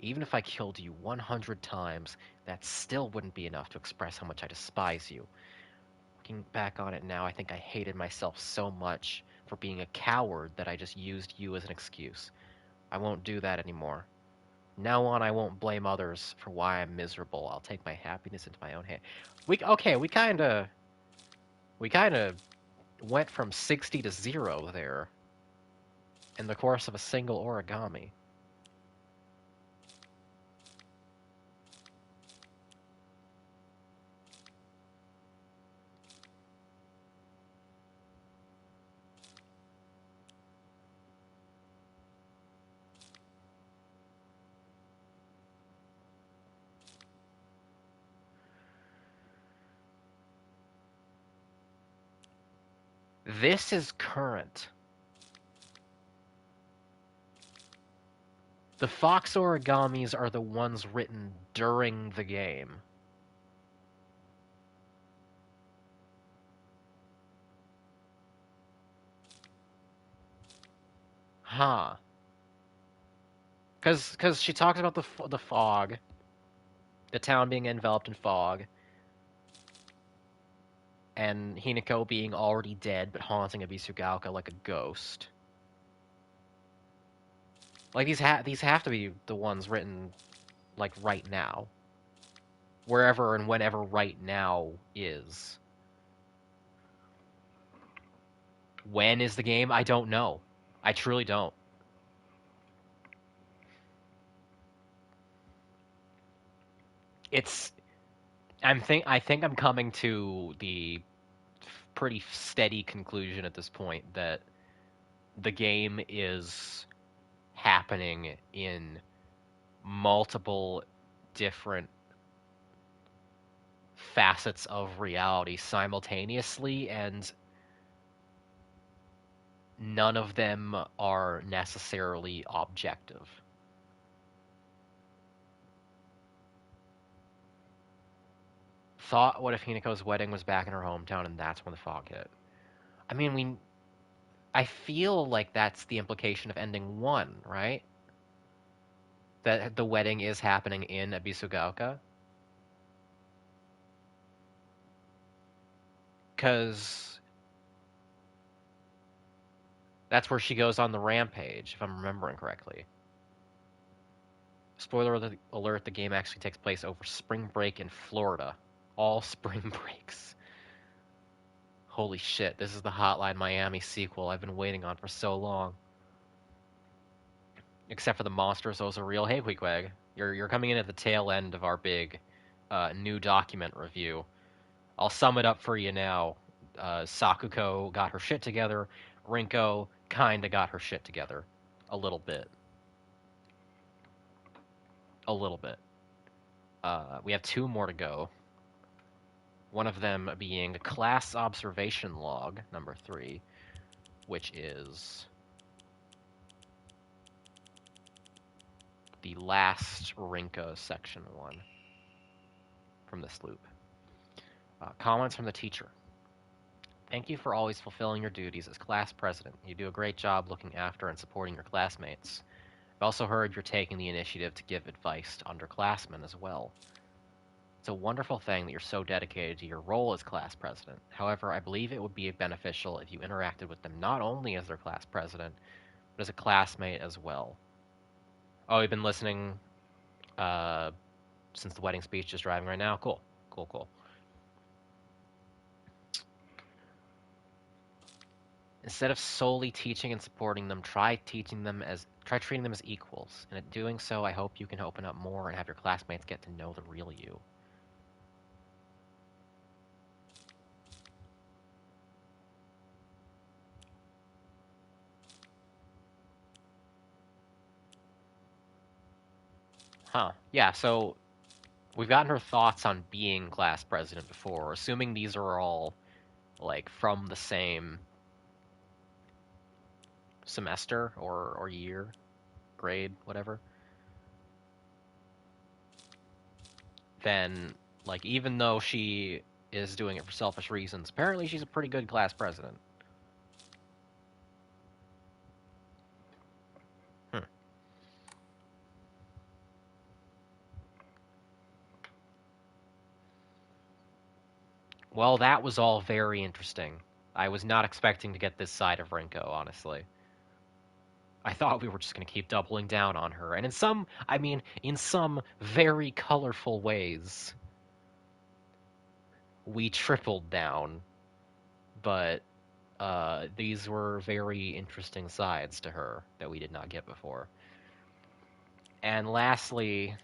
Even if I killed you 100 times, that still wouldn't be enough to express how much I despise you. Looking back on it now, I think I hated myself so much for being a coward that I just used you as an excuse. I won't do that anymore. Now on, I won't blame others for why I'm miserable. I'll take my happiness into my own hand. We kind of went from 60 to 0 there in the course of a single origami. This is current. The Fox origamis are the ones written during the game. Huh. Because she talks about the fog, the town being enveloped in fog, and Hinako being already dead but haunting Abisugaoka like a ghost. Like these have to be the ones written like right now, wherever and whenever right now is. When is the game? I don't know. I truly don't. It's I think I'm coming to the pretty steady conclusion at this point that the game is happening in multiple different facets of reality simultaneously, and none of them are necessarily objective. Thought, what if Hinako's wedding was back in her hometown and that's when the fog hit? I mean, I feel like that's the implication of ending one, right? That the wedding is happening in Abisugaoka. Because that's where she goes on the rampage, if I'm remembering correctly. Spoiler alert, the game actually takes place over spring break in Florida. All spring breaks. Holy shit, this is the Hotline Miami sequel I've been waiting on for so long. Except for the monsters, those are real. Hey, Queequeg, you're coming in at the tail end of our big new document review. I'll sum it up for you now. Sakuko got her shit together. Rinko kinda got her shit together. A little bit. A little bit. We have two more to go. One of them being class observation log number 3, which is the last Rinko section 1 from this loop. Comments from the teacher. Thank you for always fulfilling your duties as class president. You do a great job looking after and supporting your classmates. I've also heard you're taking the initiative to give advice to underclassmen as well. It's a wonderful thing that you're so dedicated to your role as class president. However, I believe it would be beneficial if you interacted with them not only as their class president, but as a classmate as well. Oh, you've been listening since the wedding speech, just driving right now? Cool. Cool, cool. Instead of solely teaching and supporting them, try treating them as equals. And in doing so, I hope you can open up more and have your classmates get to know the real you. Huh. Yeah, so we've gotten her thoughts on being class president before, assuming these are all, like, from the same semester or year, grade, whatever. Then, like, even though she is doing it for selfish reasons, apparently she's a pretty good class president. Hmm. Well, that was all very interesting. I was not expecting to get this side of Rinko, honestly. I thought we were just going to keep doubling down on her, and in some very colorful ways, we tripled down, but these were very interesting sides to her that we did not get before. And lastly,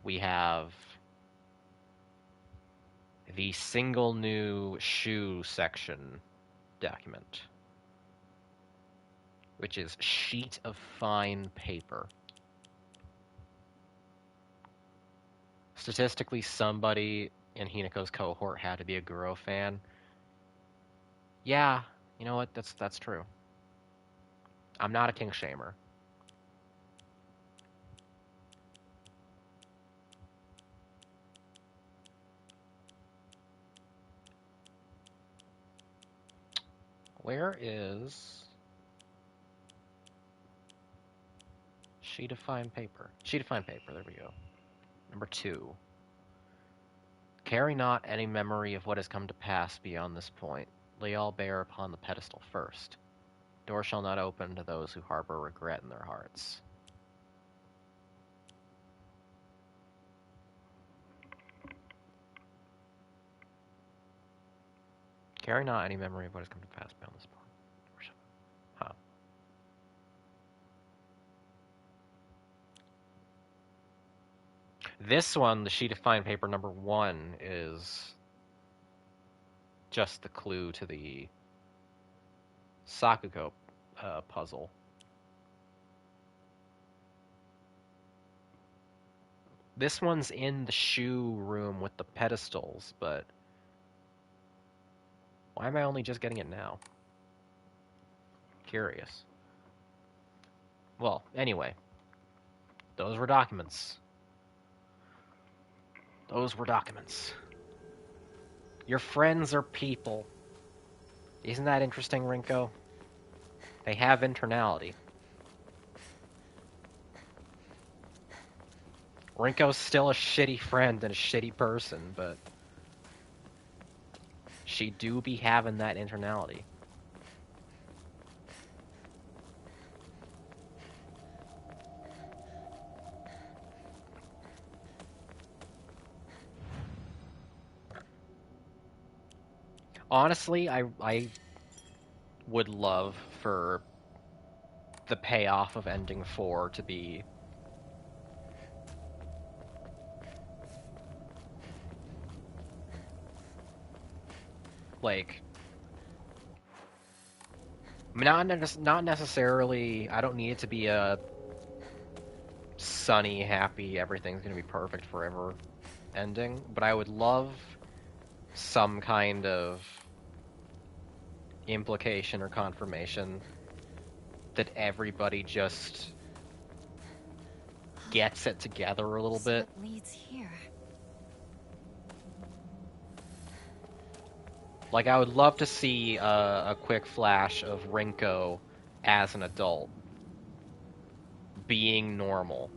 we have the single new shoe section document, which is sheet of fine paper. Statistically, somebody in Hinako's cohort had to be a Guro fan. Yeah, you know what? That's true. I'm not a king shamer. Where is sheet of fine paper? Sheet of fine paper. There we go. Number 2. Carry not any memory of what has come to pass beyond this point. Lay all bare upon the pedestal first. Door shall not open to those who harbor regret in their hearts. Carry not any memory of what has come to pass beyond this point. Huh. This one, the sheet of fine paper number 1, is just the clue to the Sakugo puzzle. This one's in the shoe room with the pedestals, but why am I only just getting it now? Curious. Well, anyway, those were documents. Those were documents. Your friends are people. Isn't that interesting, Rinko? They have internality. Rinko's still a shitty friend and a shitty person, but she do be having that internality. Honestly, I would love for the payoff of ending 4 to be like not necessarily. I don't need it to be a sunny, happy, everything's gonna be perfect forever ending, but I would love some kind of implication or confirmation that everybody just gets it together a little So bit. it leads here. Like, I would love to see a quick flash of Rinko as an adult being normal.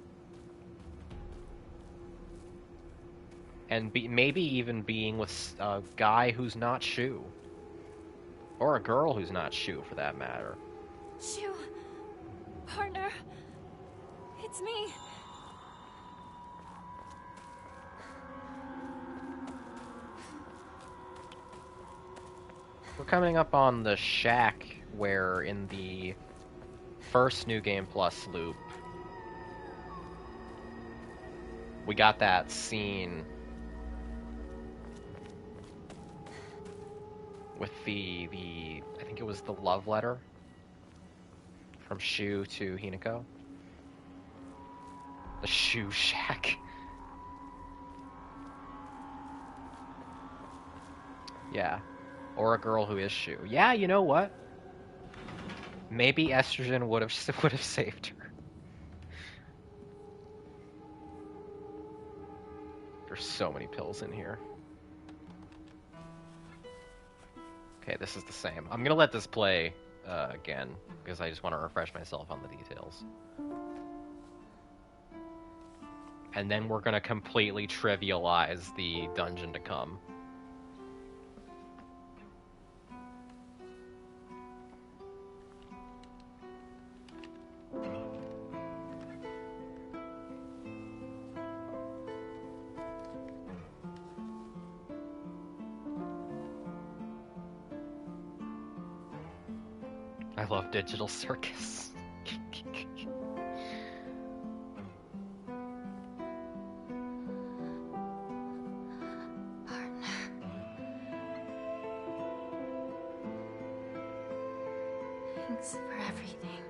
And maybe even being with a guy who's not Shu. Or a girl who's not Shu, for that matter. Shu, partner, it's me. We're coming up on the shack where in the first New Game Plus loop, we got that scene with the I think it was the love letter from Shu to Hinako. The shoe shack. Yeah. Or a girl who is Shuub. Yeah, you know what? Maybe estrogen would have saved her. There's so many pills in here. Okay, this is the same. I'm gonna let this play again because I just want to refresh myself on the details. And then we're gonna completely trivialize the dungeon to come. I love Digital Circus. Partner. Thanks for everything.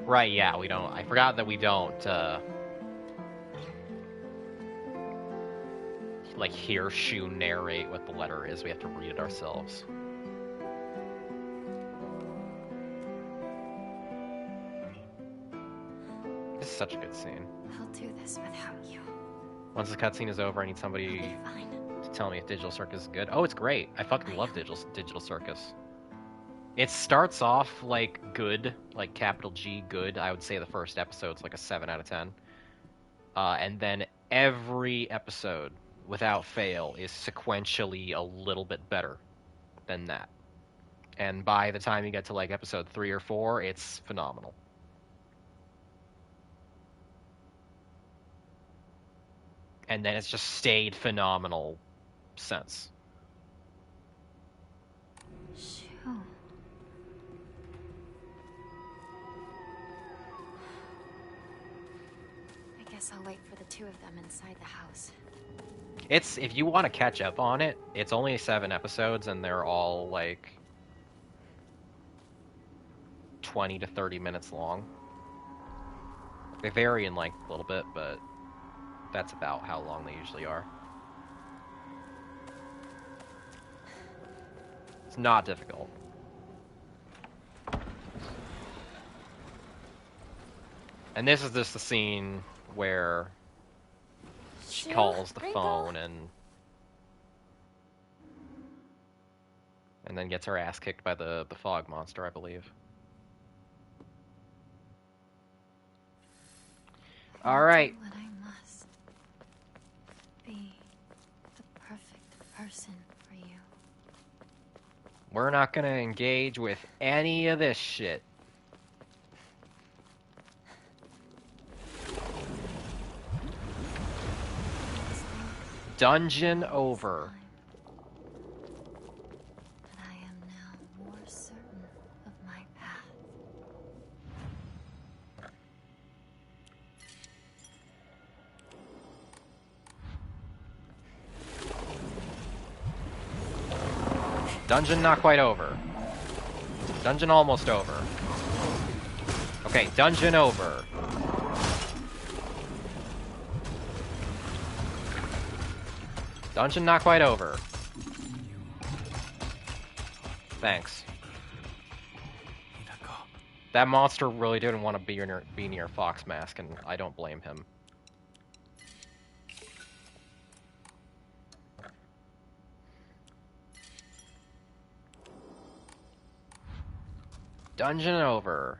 Right, yeah, we don't. I forgot that we don't, like, hear Shu narrate what the letter is. We have to read it ourselves. This is such a good scene. I'll do this without you. Once the cutscene is over, I need somebody to tell me if Digital Circus is good. Oh, it's great. I fucking love Digital Circus. It starts off like good, like capital G good. I would say the first episode's like a 7 out of 10. And then every episode, without fail, is sequentially a little bit better than that. And by the time you get to like episode 3 or 4, it's phenomenal. And then it's just stayed phenomenal since. Shoo. I guess I'll wait for the two of them inside the house. It's, if you want to catch up on it, it's only 7 episodes and they're all like 20 to 30 minutes long. They vary in length a little bit, but that's about how long they usually are. It's not difficult. And this is just the scene where she calls the phone and then gets her ass kicked by the fog monster, I believe. All right. Do what I must. Be the perfect person for you. We're not gonna engage with any of this shit. Dungeon over. But I am now more certain of my path. Dungeon not quite over. Dungeon almost over. Okay, dungeon over. Dungeon not quite over. Thanks. That monster really didn't want to be near Fox Mask, and I don't blame him. Dungeon over.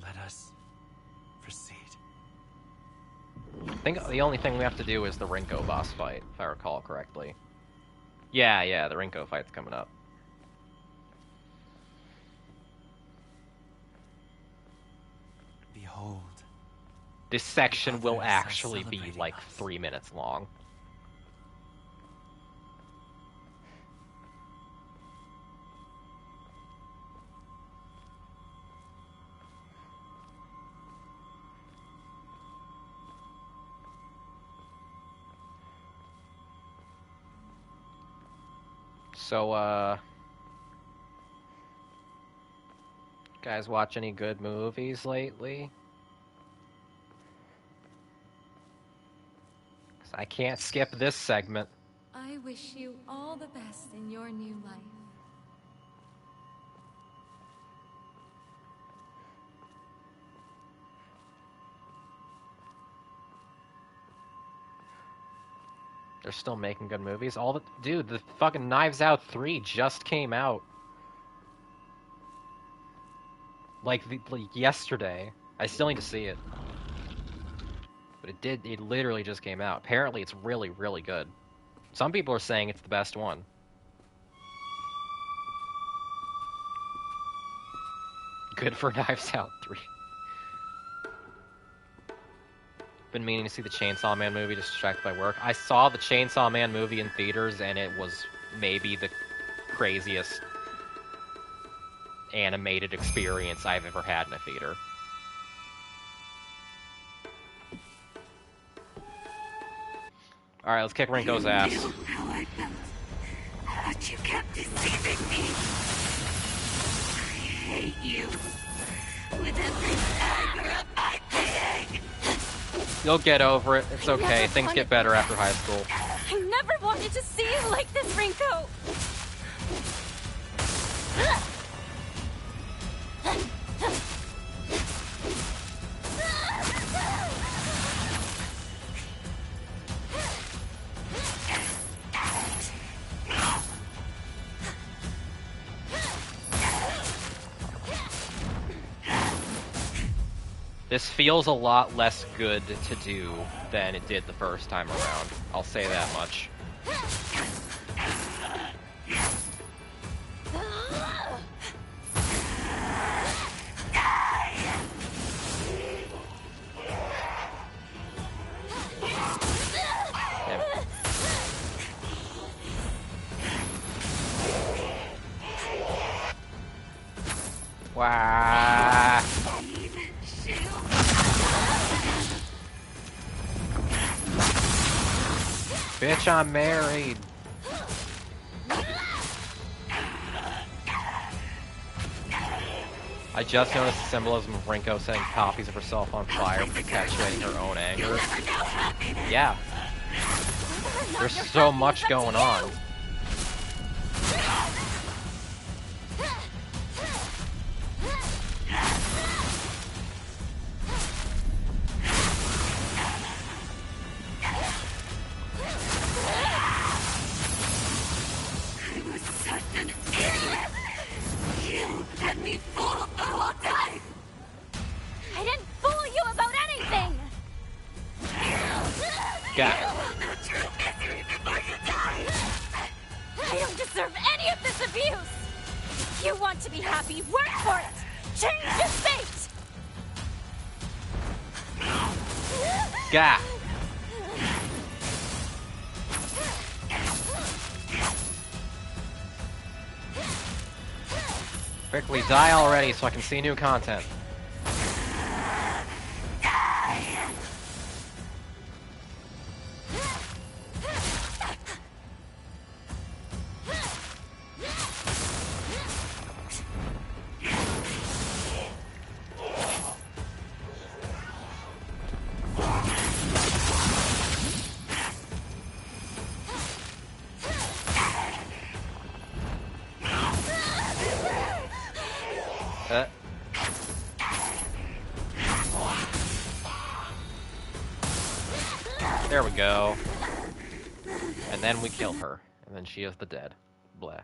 Let us proceed. I think the only thing we have to do is the Rinko boss fight, if I recall correctly. Yeah, the Rinko fight's coming up. Behold. This section will actually be like 3 minutes long. So, Guys watch any good movies lately? 'Cause I can't skip this segment. I wish you all the best in your new life. They're still making good movies. Dude, the fucking Knives Out 3 just came out. Like yesterday. I still need to see it. But it literally just came out. Apparently it's really, really good. Some people are saying it's the best one. Good for Knives Out 3. Been meaning to see the Chainsaw Man movie, just distracted by work. I saw the Chainsaw Man movie in theaters, and it was maybe the craziest animated experience I've ever had in a theater. Alright, let's kick Rinko's ass. You knew how I felt, but you kept deceiving me. I hate you with every fiber of my being. You'll get over it. It's okay. Things get better after high school. I never wanted to see you like this, Rinko! This feels a lot less good to do than it did the first time around. I'll say that much. Wow. Bitch, I'm married. I just noticed the symbolism of Rinko setting copies of herself on fire, perpetuating her own anger. Yeah. There's so much going on. I don't deserve any of this abuse! If you want to be happy, work for it! Change your fate! Gah! Quickly, die already so I can see new content. There we go. And then we kill her. And then she is the dead. Blah.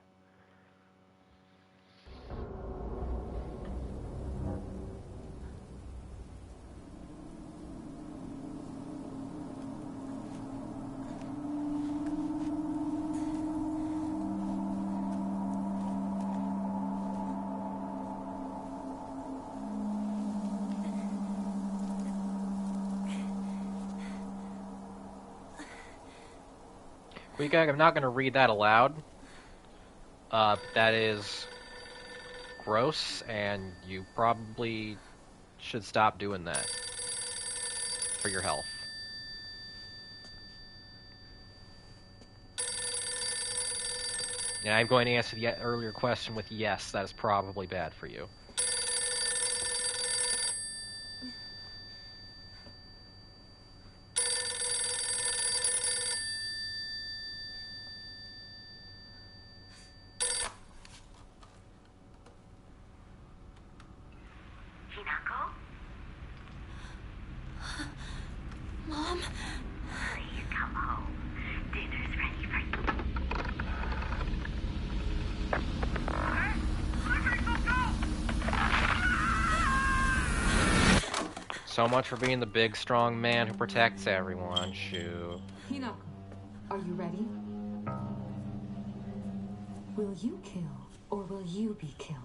I'm not going to read that aloud. That is gross, and you probably should stop doing that for your health. And I'm going to answer the earlier question with yes, that is probably bad for you. So much for being the big, strong man who protects everyone, Shuub. Hinako, are you ready? Will you kill, or will you be killed?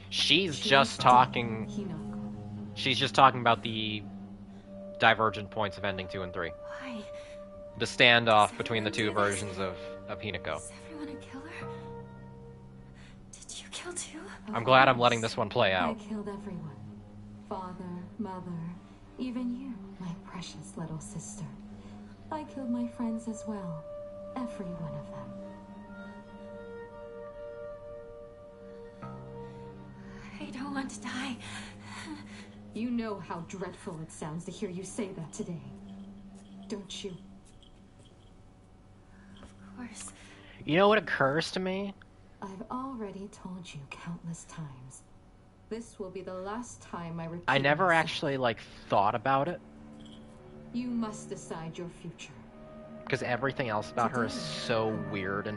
She's just talking... Hinako. She's just talking about the divergent points of ending 2 and 3. Why? The standoff between the two versions of Hinako. Is everyone a killer? Did you kill too? I'm glad I'm letting this one play out. I killed everyone. Father, mother, even you, my precious little sister. I killed my friends as well. Every one of them. I don't want to die. You know how dreadful it sounds to hear you say that today. Don't you? Of course. You know what occurs to me? I've already told you countless times. This will be the last time I repeat I never myself. actually, like, thought about it. You must decide your future. Because everything else about her is so weird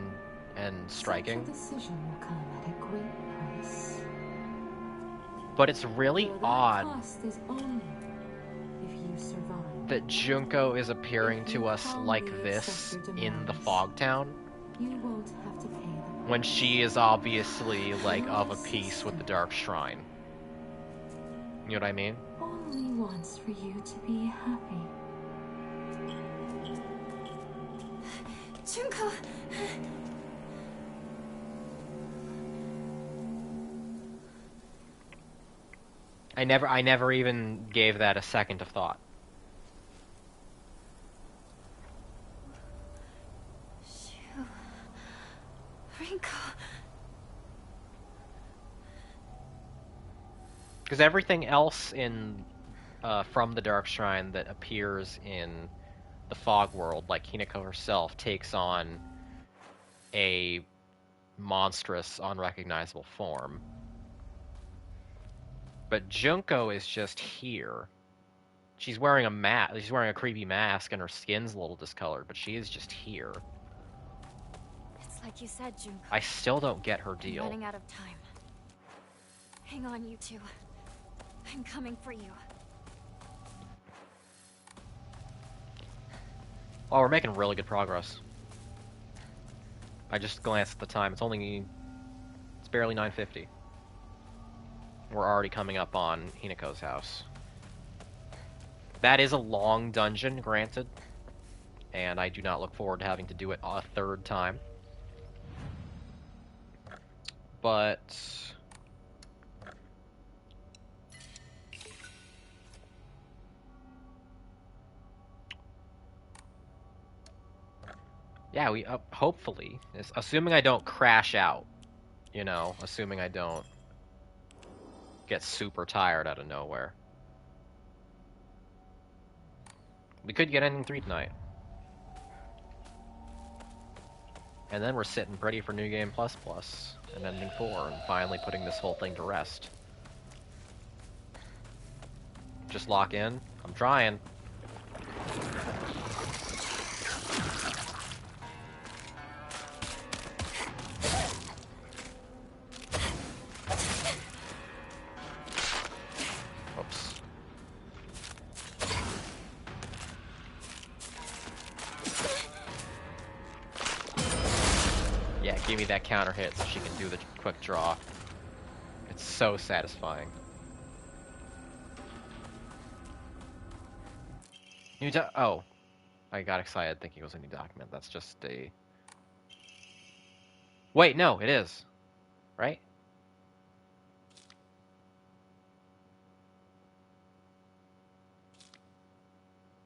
and striking. Such a decision will come at a great price. But it's really Though that odd cost is only if you survive. that Junko is appearing to us like this in the Fog Town, You won't have to pay them. when she is obviously, like, of a piece with the Dark Shrine. You know what I mean? Only wants for you to be happy. Junko! I never even gave that a second of thought. Shuub. Rinko. Because everything else in from the Dark Shrine that appears in the Fog World, like Hinako herself, takes on a monstrous, unrecognizable form. But Junko is just here. She's wearing a mask. She's wearing a creepy mask, and her skin's a little discolored, but she is just here. It's like you said, Junko. I still don't get her I'm deal. running out of time. Hang on, you two. I'm coming for you. Oh, we're making really good progress. I just glanced at the time. It's barely 9:50. We're already coming up on Hinako's house. That is a long dungeon, granted, and I do not look forward to having to do it a third time. But yeah, we hopefully, assuming I don't crash out, you know, assuming I don't get super tired out of nowhere. We could get ending 3 tonight. And then we're sitting pretty for New Game Plus Plus and ending 4 and finally putting this whole thing to rest. Just lock in. I'm trying. Oops. Yeah, give me that counter hit so she can do the quick draw. It's so satisfying. Oh. I got excited thinking it was a new document. That's just a... Wait, no, it is. Right?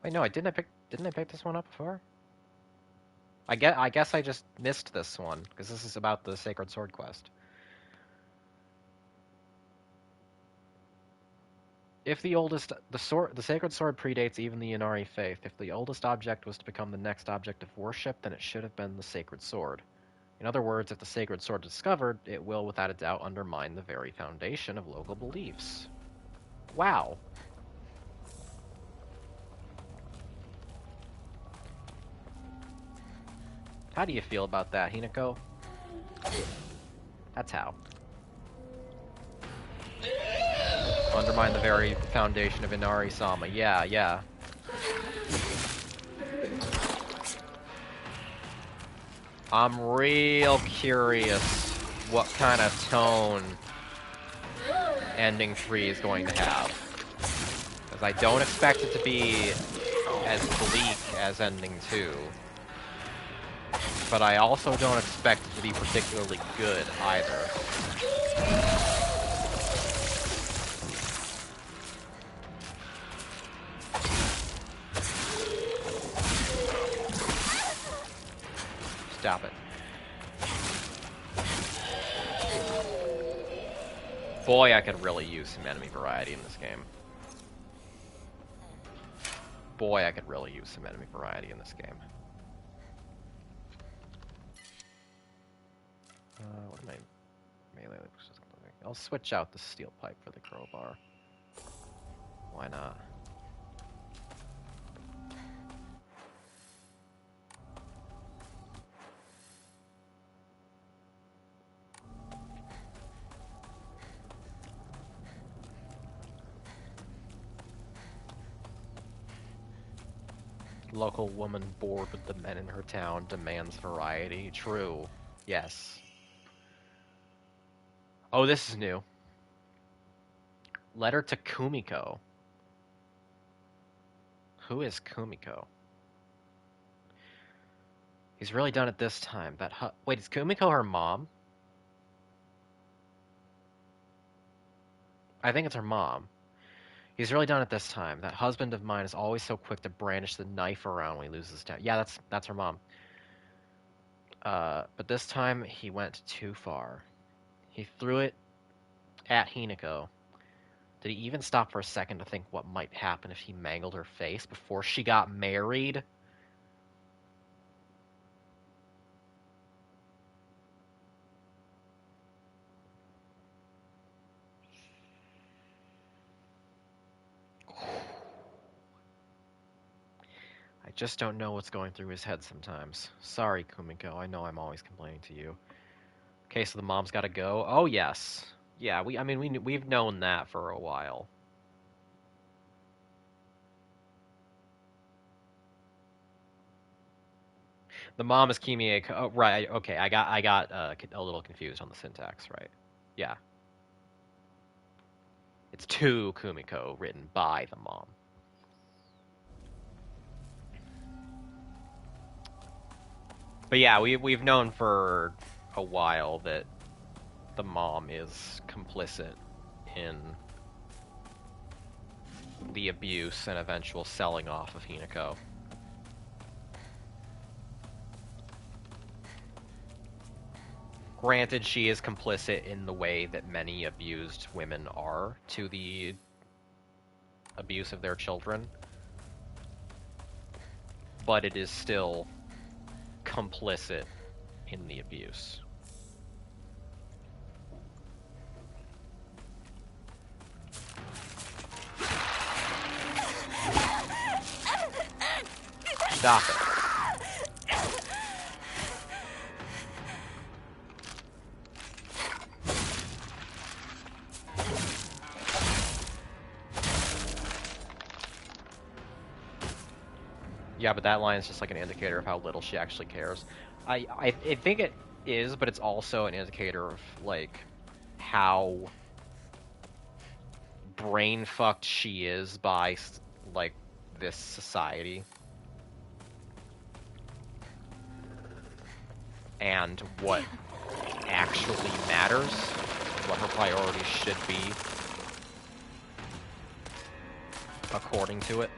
Wait, no, didn't I pick this one up before? I guess I just missed this one, because this is about the Sacred Sword quest. If the Sacred Sword predates even the Inari faith. If the oldest object was to become the next object of worship, then it should have been the Sacred Sword. In other words, if the Sacred Sword is discovered, it will without a doubt undermine the very foundation of local beliefs. Wow. How do you feel about that, Hinako? That's how. Undermine the very foundation of Inari-sama. Yeah, yeah. I'm real curious what kind of tone ending 3 is going to have. Because I don't expect it to be as bleak as ending 2. But I also don't expect it to be particularly good either. Stop it. Boy, I could really use some enemy variety in this game. Boy, I could really use some enemy variety in this game. What am I... Melee... I'll switch out the steel pipe for the crowbar. Why not? Local woman bored with the men in her town demands variety. True. Yes. Oh, this is new. Letter to Kumiko. Who is Kumiko? He's really done it this time. Wait, is Kumiko her mom? I think it's her mom. He's really done it this time. That husband of mine is always so quick to brandish the knife around when he loses down. Yeah, that's her mom. But this time he went too far. He threw it at Hinako. Did he even stop for a second to think what might happen if he mangled her face before she got married? I just don't know what's going through his head sometimes. Sorry, Kumiko. I know I'm always complaining to you. Okay, so the mom's got to go. Oh yes, yeah. We've known that for a while. The mom is Kimie. Oh, right. Okay, I got a little confused on the syntax. Right. Yeah. It's to Kumiko, written by the mom. But yeah, we've known for a while that the mom is complicit in the abuse and eventual selling off of Hinako. Granted, she is complicit in the way that many abused women are to the abuse of their children, but it is still complicit in the abuse. Stop it. Yeah, but that line is just like an indicator of how little she actually cares. I think it is, but it's also an indicator of, like, how brain-fucked she is by, like, this society. And what actually matters, what her priorities should be, according to it.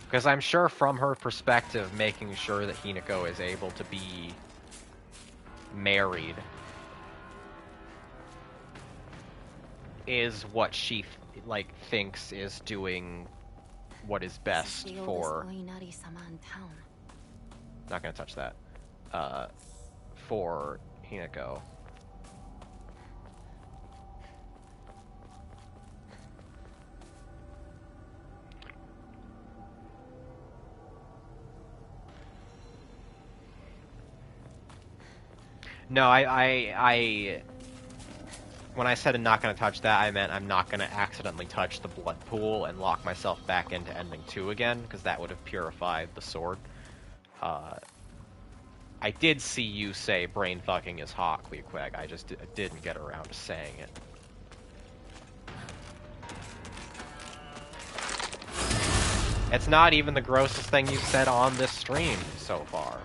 Because I'm sure from her perspective, making sure that Hinako is able to be married is what she, thinks is doing what is best for... Not gonna touch that. For Hinako. No, I when I said I'm not going to touch that, I meant I'm not going to accidentally touch the blood pool and lock myself back into ending 2 again, because that would have purified the sword. I did see you say brain fucking is hot, Queequeg. I just didn't get around to saying it. It's not even the grossest thing you've said on this stream so far.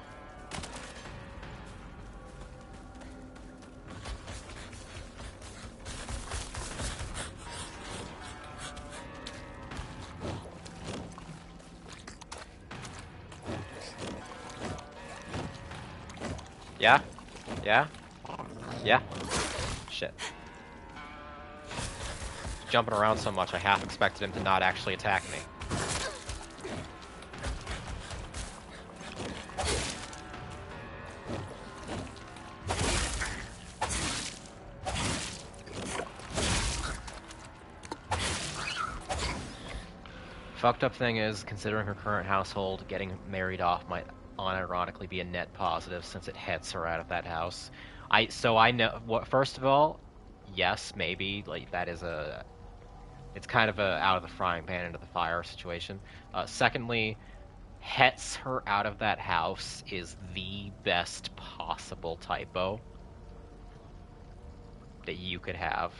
Yeah? Yeah? Yeah? Shit. Jumping around so much, I half expected him to not actually attack me. Fucked up thing is, considering her current household, getting married off might unironically be a net positive since it hets her out of that house. So I know what. First of all, yes, maybe like that is a. It's kind of a out of the frying pan into the fire situation. Secondly, hets her out of that house is the best possible typo that you could have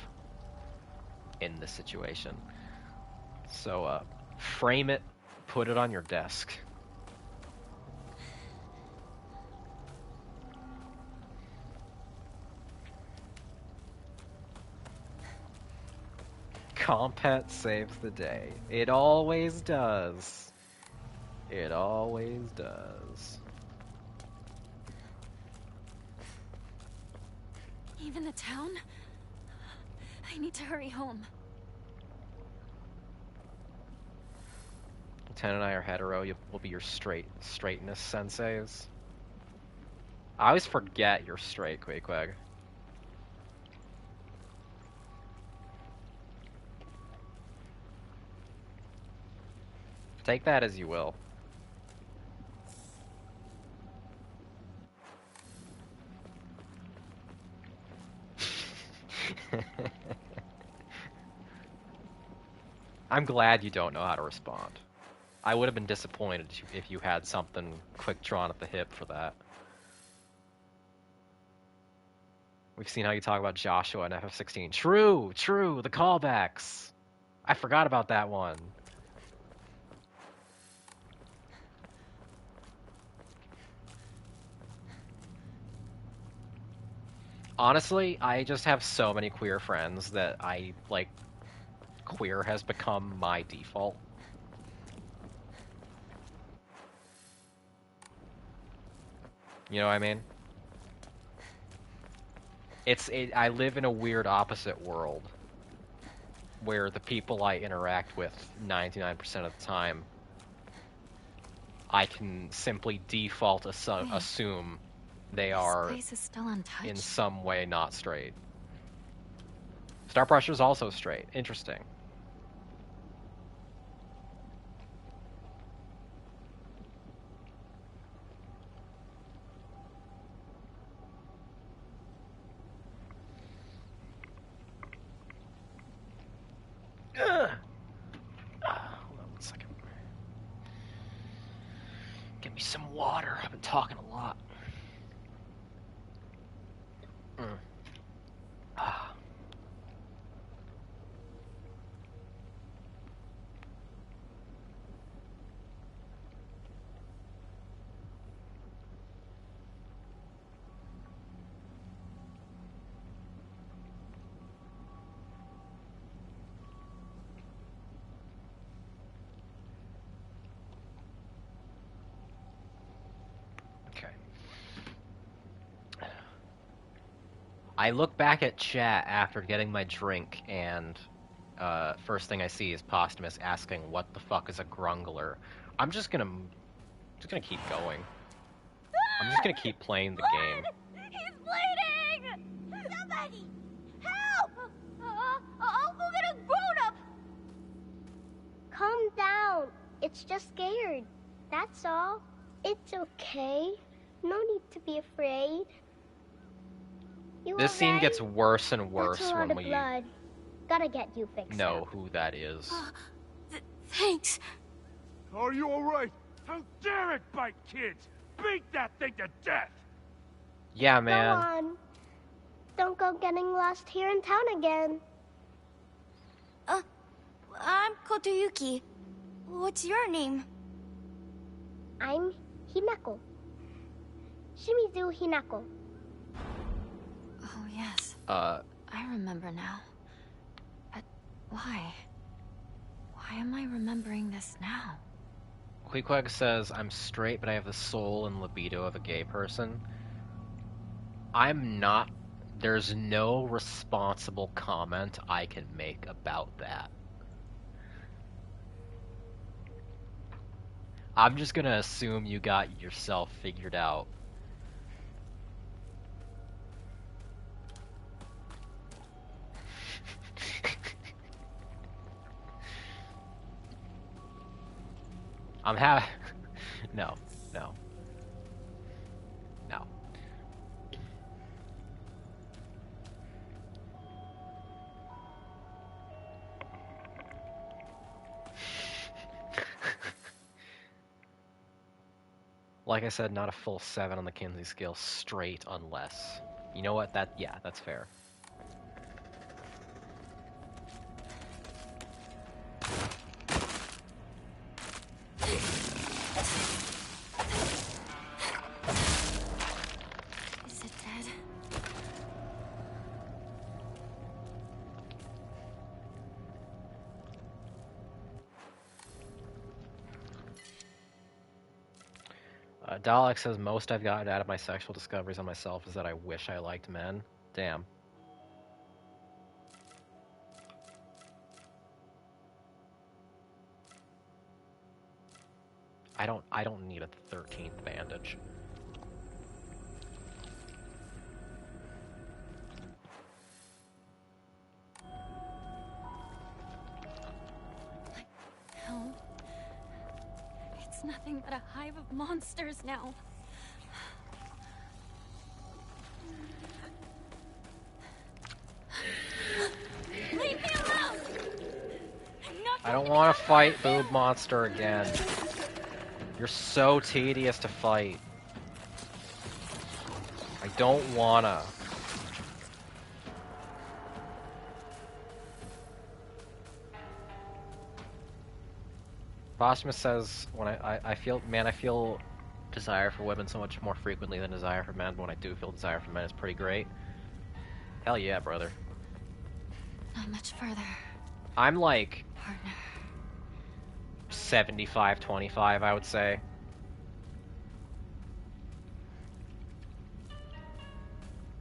in this situation. So frame it, put it on your desk. Compet saves the day. It always does. It always does. Even the town? I need to hurry home. Ten and I are hetero. We'll be your straightness senseis. I always forget you're straight, Queequeg. Take that as you will. I'm glad you don't know how to respond. I would have been disappointed if you had something quick drawn at the hip for that. We've seen how you talk about Joshua and FF16. True, the callbacks. I forgot about that one. Honestly, I just have so many queer friends that queer has become my default. You know what I mean? I live in a weird opposite world where the people I interact with 99% of the time, I can simply default assume they are This place is still untouched. in some way not straight. Star Pressure's also straight. Interesting. Ugh. Hold on one second. Get me some water. I've been talking a lot. Ah. I look back at chat after getting my drink, and first thing I see is Posthumus asking, "What the fuck is a grungler?" I'm just gonna keep going. I'm just gonna keep playing the game. He's bleeding! Somebody! Help! I'll go get a grown-up! Calm down. It's just scared. That's all. It's okay. No need to be afraid. You This scene alright? gets worse and That's worse a lot when of we blood. Gotta get you fixed know up. who that is. Thanks. Are you alright? How dare it bite kids? Beat that thing to death! Yeah, Go man. on. Don't go getting lost here in town again. I'm Kotoyuki. What's your name? I'm Hinako. Shimizu Hinako. Oh, yes. Uh, I remember now. But why? Why am I remembering this now? Queequeg says, I'm straight, but I have the soul and libido of a gay person. I'm not. There's no responsible comment I can make about that. I'm just gonna assume you got yourself figured out. No, no, no. Like I said, not a full 7 on the Kinsey scale, straight unless. You know what? Yeah, that's fair. Is it dead? Dalek says, most I've gotten out of my sexual discoveries on myself is that I wish I liked men. Damn. I don't need a 13th bandage. No. It's nothing but a hive of monsters now. Leave me alone! I'm not I don't want to fight Boob Monster again. You're so tedious to fight. I don't wanna. Bosmus says, when I feel desire for women so much more frequently than desire for men, but when I do feel desire for men, it's pretty great. Hell yeah, brother. Not much further, I'm like partner. 75-25, I would say.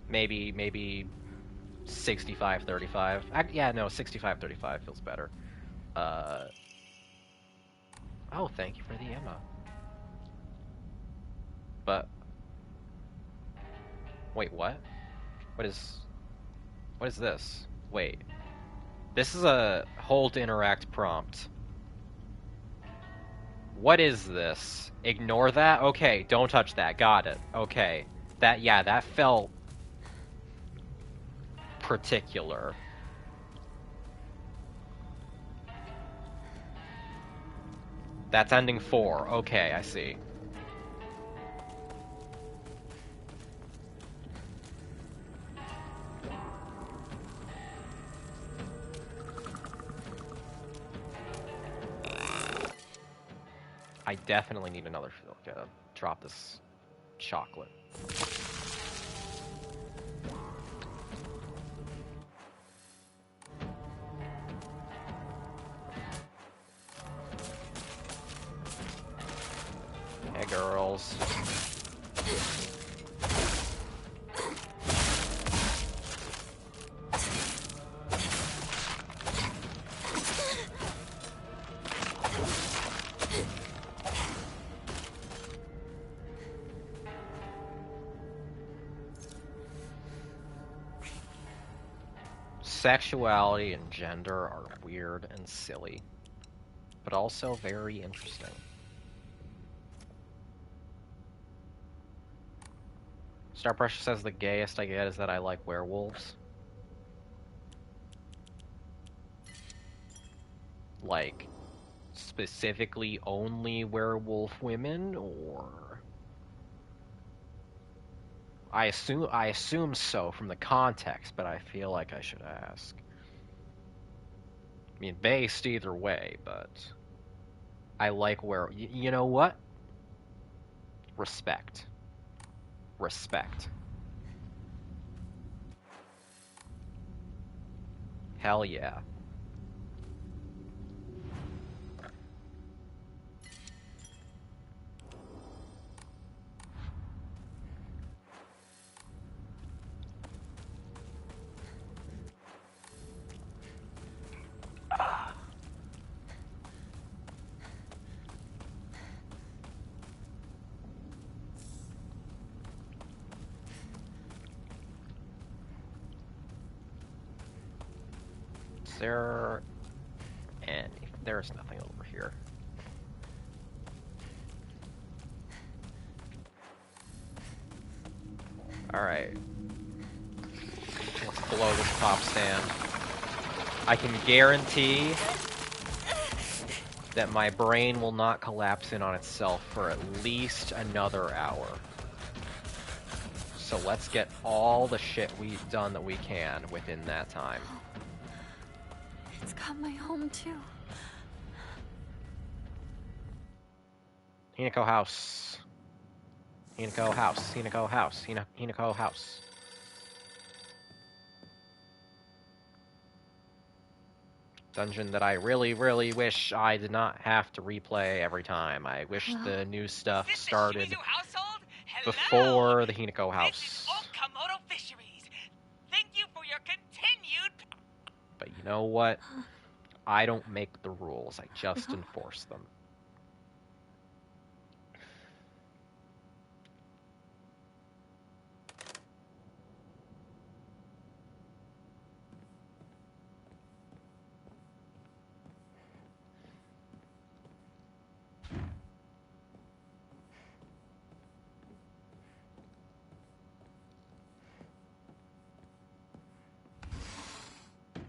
Maybe 65-35. Yeah, no, 65-35 feels better. Oh, thank you for the ammo. But wait, what? What is this? Wait. This is a hold to interact prompt. What is this? Ignore that? Okay, don't touch that. Got it. Okay. That felt particular. That's ending 4. Okay, I see. I definitely need another drop this chocolate. Hey, girls. Sexuality and gender are weird and silly, but also very interesting. Star Pressure says the gayest I get is that I like werewolves. Like, specifically only werewolf women, or... I assume so from the context, but I feel like I should ask. I mean, based either way, but I like you know what? Respect. Respect. Hell yeah. Is there any? There's nothing over here. Alright. Let's blow this top stand. I can guarantee that my brain will not collapse in on itself for at least another hour. So let's get all the shit we've done that we can within that time. It's got my home too. Hinako house. Hinako house. Hinako house. Hinako house. Dungeon that I really, really wish I did not have to replay every time. I wish the new stuff started before the Hinako house. This is Okamoto Fisheries. Thank you for your continued... But you know what? I don't make the rules. I just enforce them.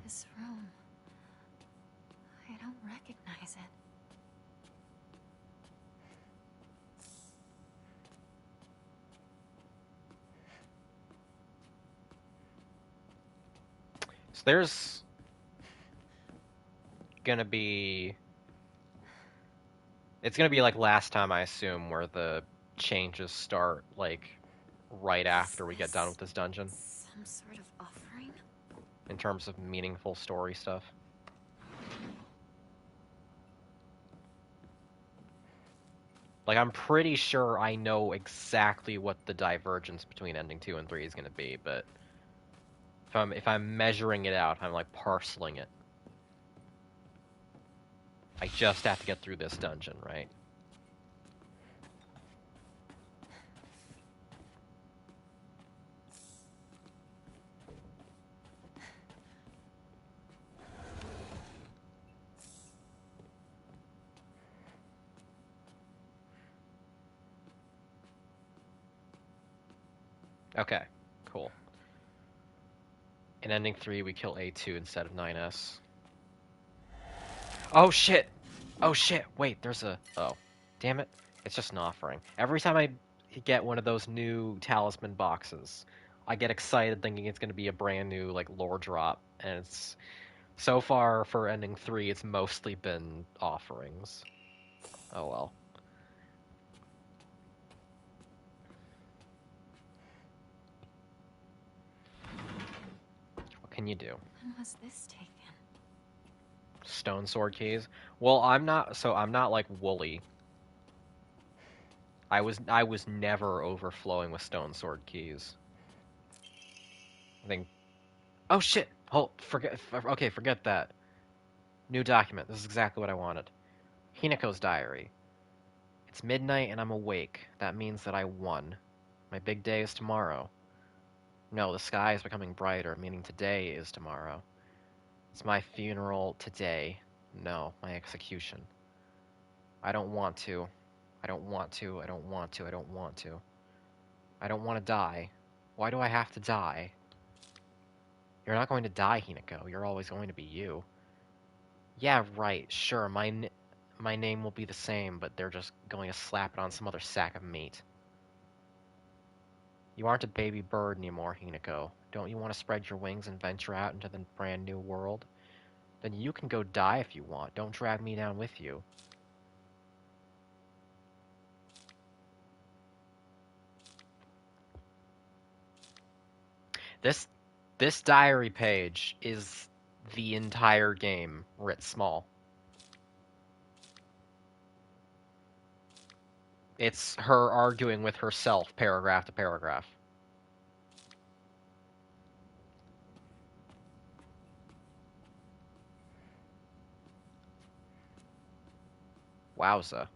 This room. I don't recognize it. So there's gonna be... It's gonna be like last time, I assume, where the changes start, like, right after we get done with this dungeon. Some sort of offering? In terms of meaningful story stuff. Like, I'm pretty sure I know exactly what the divergence between ending 2 and 3 is gonna be, but... If I'm measuring it out, I'm like parceling it. I just have to get through this dungeon, right? Okay, cool. In ending 3, we kill A2 instead of 9S. Oh shit! Oh shit! Wait, there's a... Oh. Damn it. It's just an offering. Every time I get one of those new talisman boxes, I get excited thinking it's going to be a brand new, like, lore drop. And it's... So far, for ending 3, it's mostly been offerings. Oh well. What can you do? When was this taken? Stone sword keys? Well, I'm not like Wooly. I was never overflowing with stone sword keys. I think... Oh shit! Forget that. New document. This is exactly what I wanted. Hinako's diary. It's midnight and I'm awake. That means that I won. My big day is tomorrow. No, the sky is becoming brighter, meaning today is tomorrow. It's my funeral today. No, my execution. I don't want to. I don't want to. I don't want to. I don't want to. I don't want to die. Why do I have to die? You're not going to die, Hinako. You're always going to be you. Yeah, right. Sure, my name will be the same, but they're just going to slap it on some other sack of meat. You aren't a baby bird anymore, Hinako. Don't you want to spread your wings and venture out into the brand new world? Then you can go die if you want. Don't drag me down with you. This diary page is the entire game writ small. It's her arguing with herself, paragraph to paragraph. Wowza.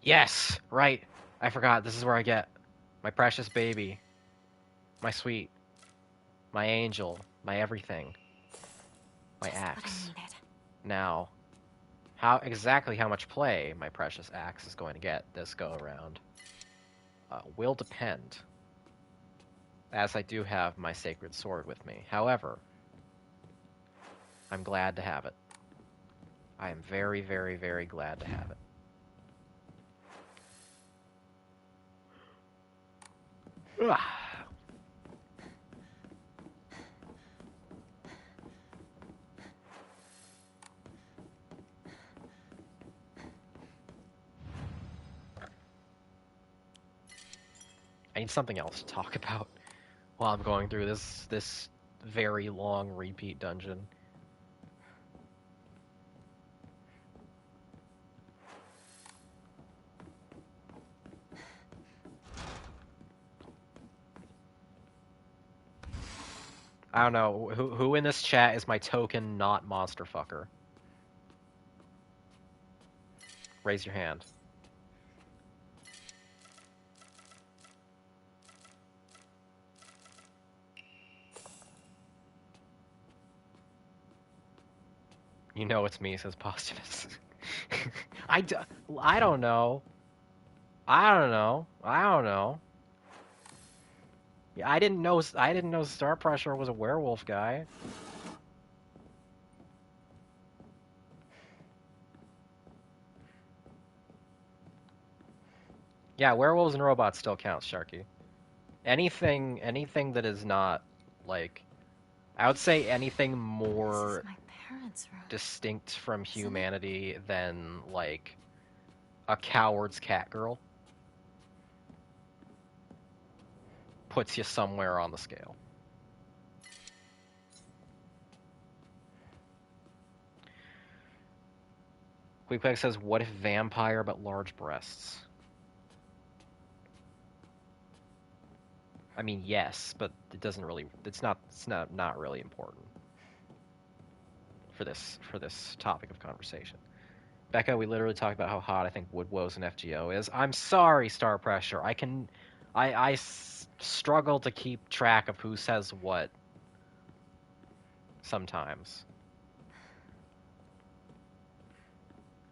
Yes, right. I forgot. This is where I get my precious baby, my sweet, my angel, my everything, my Just what I axe. needed. Now, exactly how much play my precious axe is going to get this go around will depend, as I do have my sacred sword with me. However, I'm glad to have it. I am very, very, very glad to have it. Ugh. I need something else to talk about while I'm going through this very long repeat dungeon. I don't know who in this chat is my token not monster fucker. Raise your hand. You know it's me, says Posthumous. I don't know. I don't know. I don't know. Yeah, I didn't know Star Pressure was a werewolf guy. Yeah, werewolves and robots still count, Sharky. Anything that is not like, I would say anything This more is my parents' room. distinct from Isn't it? humanity than like a coward's cat girl puts you somewhere on the scale. Quickpeg says, "What if vampire but large breasts?" I mean, yes, but it doesn't really. It's not really important for this topic of conversation. Becca, we literally talked about how hot I think Wood Woes and FGO is. I'm sorry, Star Pressure. I struggle to keep track of who says what sometimes.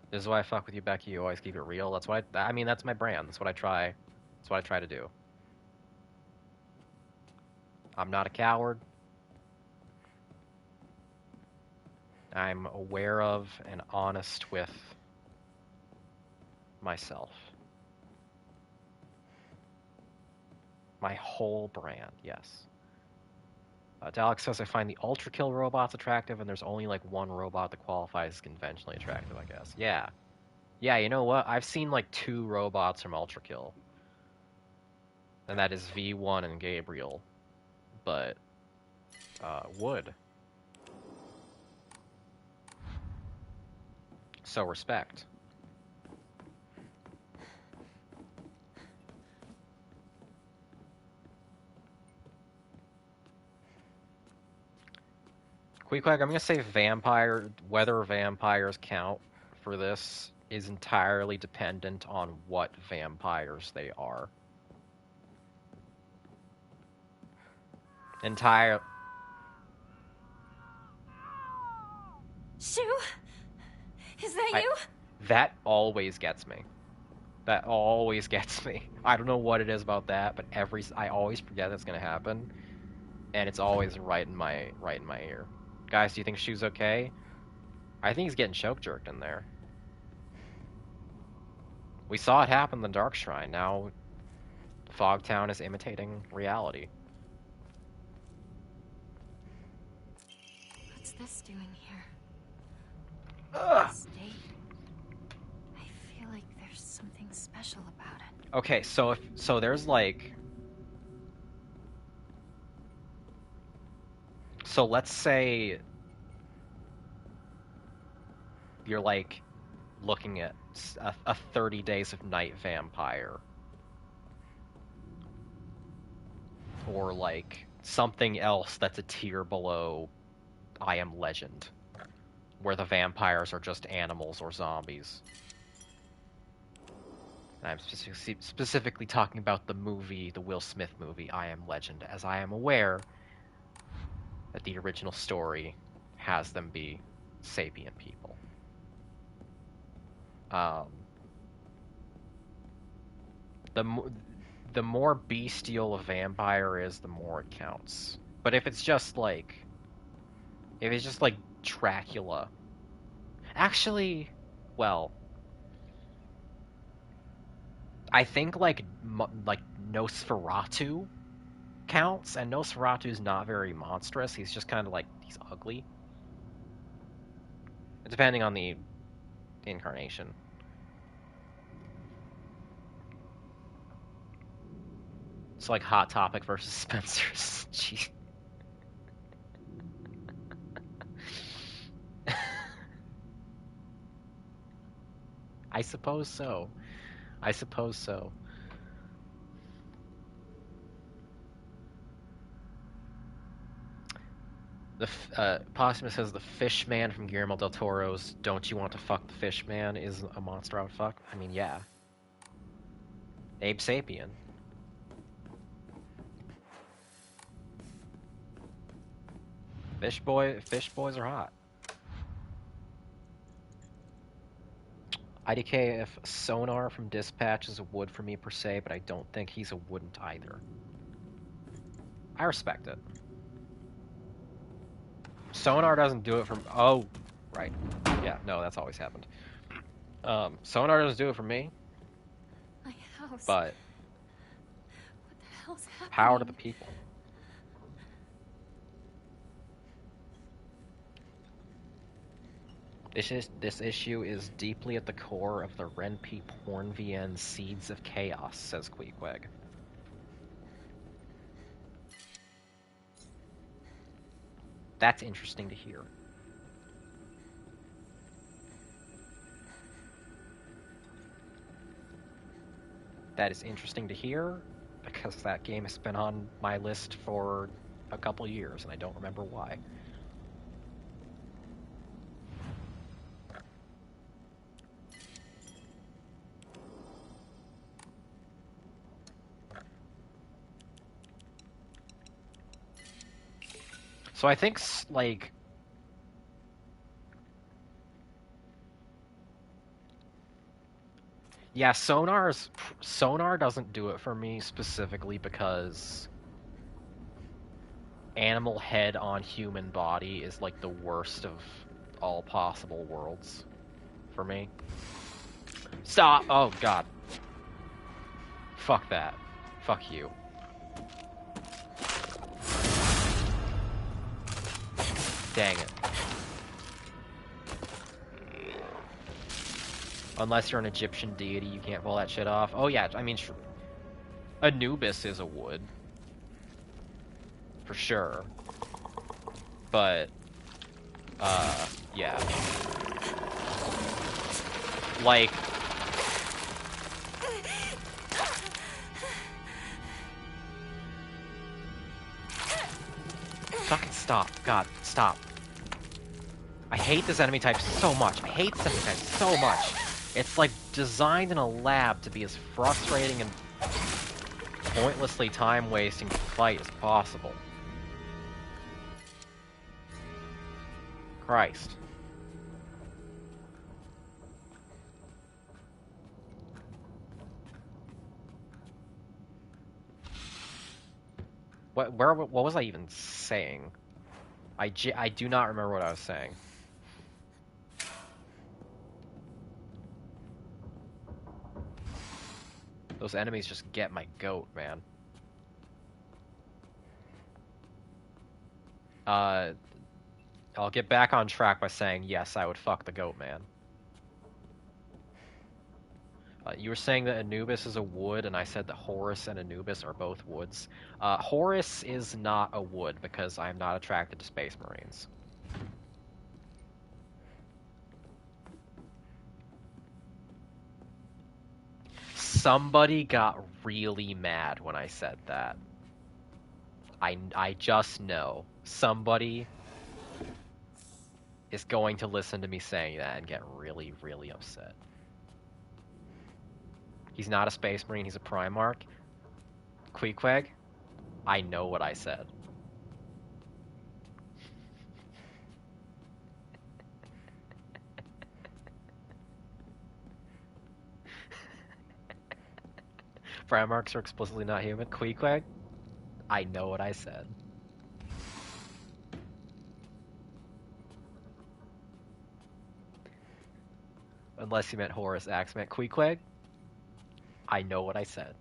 This is why I fuck with you, Becky. You always keep it real. That's what I mean, that's my brand. That's what I try. That's what I try to do. I'm not a coward. I'm aware of and honest with myself. My whole brand, yes. Dalek says, I find the Ultra Kill robots attractive, and there's only like one robot that qualifies as conventionally attractive, I guess. Yeah. Yeah, you know what? I've seen like 2 robots from Ultra Kill. And that is V1 and Gabriel. But, Wood. So respect. Queequeg, I'm gonna say whether vampires count for this is entirely dependent on what vampires they are. Shu? Is that you? That always gets me. That always gets me. I don't know what it is about that, but I always forget it's gonna happen, and it's always right in my ear. Guys, do you think Shu's okay? I think he's getting choke jerked in there. We saw it happen in the Dark Shrine. Now, Fogtown is imitating reality. What's this doing here? Ugh. State? I feel like there's something special about it. Okay, so there's like, so let's say you're like looking at a 30 Days of Night vampire, or like something else that's a tier below I Am Legend, where the vampires are just animals or zombies. And I'm specifically talking about the movie, the Will Smith movie, I Am Legend, as I am aware that the original story has them be sapient people. The more bestial a vampire is, the more it counts. But if it's just like Dracula, actually, well, I think like Nosferatu counts, and Nosferatu's not very monstrous. He's just kind of like, he's ugly. Depending on the incarnation. It's like Hot Topic versus Spencer's. Jeez. I suppose so. I suppose so. Posthumous says the fish man from Guillermo del Toro's Don't You Want to Fuck the Fish Man is a monster I would fuck. I mean, yeah. Abe Sapien. Fish boys are hot. IDK, if Sonar from Dispatch is a wood for me per se, but I don't think he's a wouldn't either. I respect it. Sonar doesn't do it for... Oh, right. Yeah, no, that's always happened. Sonar doesn't do it for me. My house. But... What the hell's happening? Power to the people. This issue is deeply at the core of the Ren'Py porn VN Seeds of Chaos, says Queequeg. That's interesting to hear. That is interesting to hear, because that game has been on my list for a couple years, and I don't remember why. So I think, like... Yeah, Sonar doesn't do it for me specifically because animal head on human body is like the worst of all possible worlds for me. Stop! Oh, God. Fuck that. Fuck you. Dang it. Unless you're an Egyptian deity, you can't pull that shit off. Oh yeah, I mean, Anubis is a wood. For sure. But, yeah. Like... Fucking stop. God, stop. I hate this enemy type so much. I hate this enemy type so much. It's like designed in a lab to be as frustrating and pointlessly time-wasting to fight as possible. Christ. What was I even saying? I do not remember what I was saying. Those enemies just get my goat, man. I'll get back on track by saying, yes, I would fuck the goat man. You were saying that Anubis is a wood, and I said that Horus and Anubis are both woods. Horus is not a wood, because I'm not attracted to Space Marines. Somebody got really mad when I said that. I just know. Somebody is going to listen to me saying that and get really, really upset. He's not a Space Marine, he's a Primarch. Queequeg, I know what I said. Primarchs are explicitly not human. Queequeg, I know what I said. Unless you meant Horus Axeman. Queequeg, I know what I said.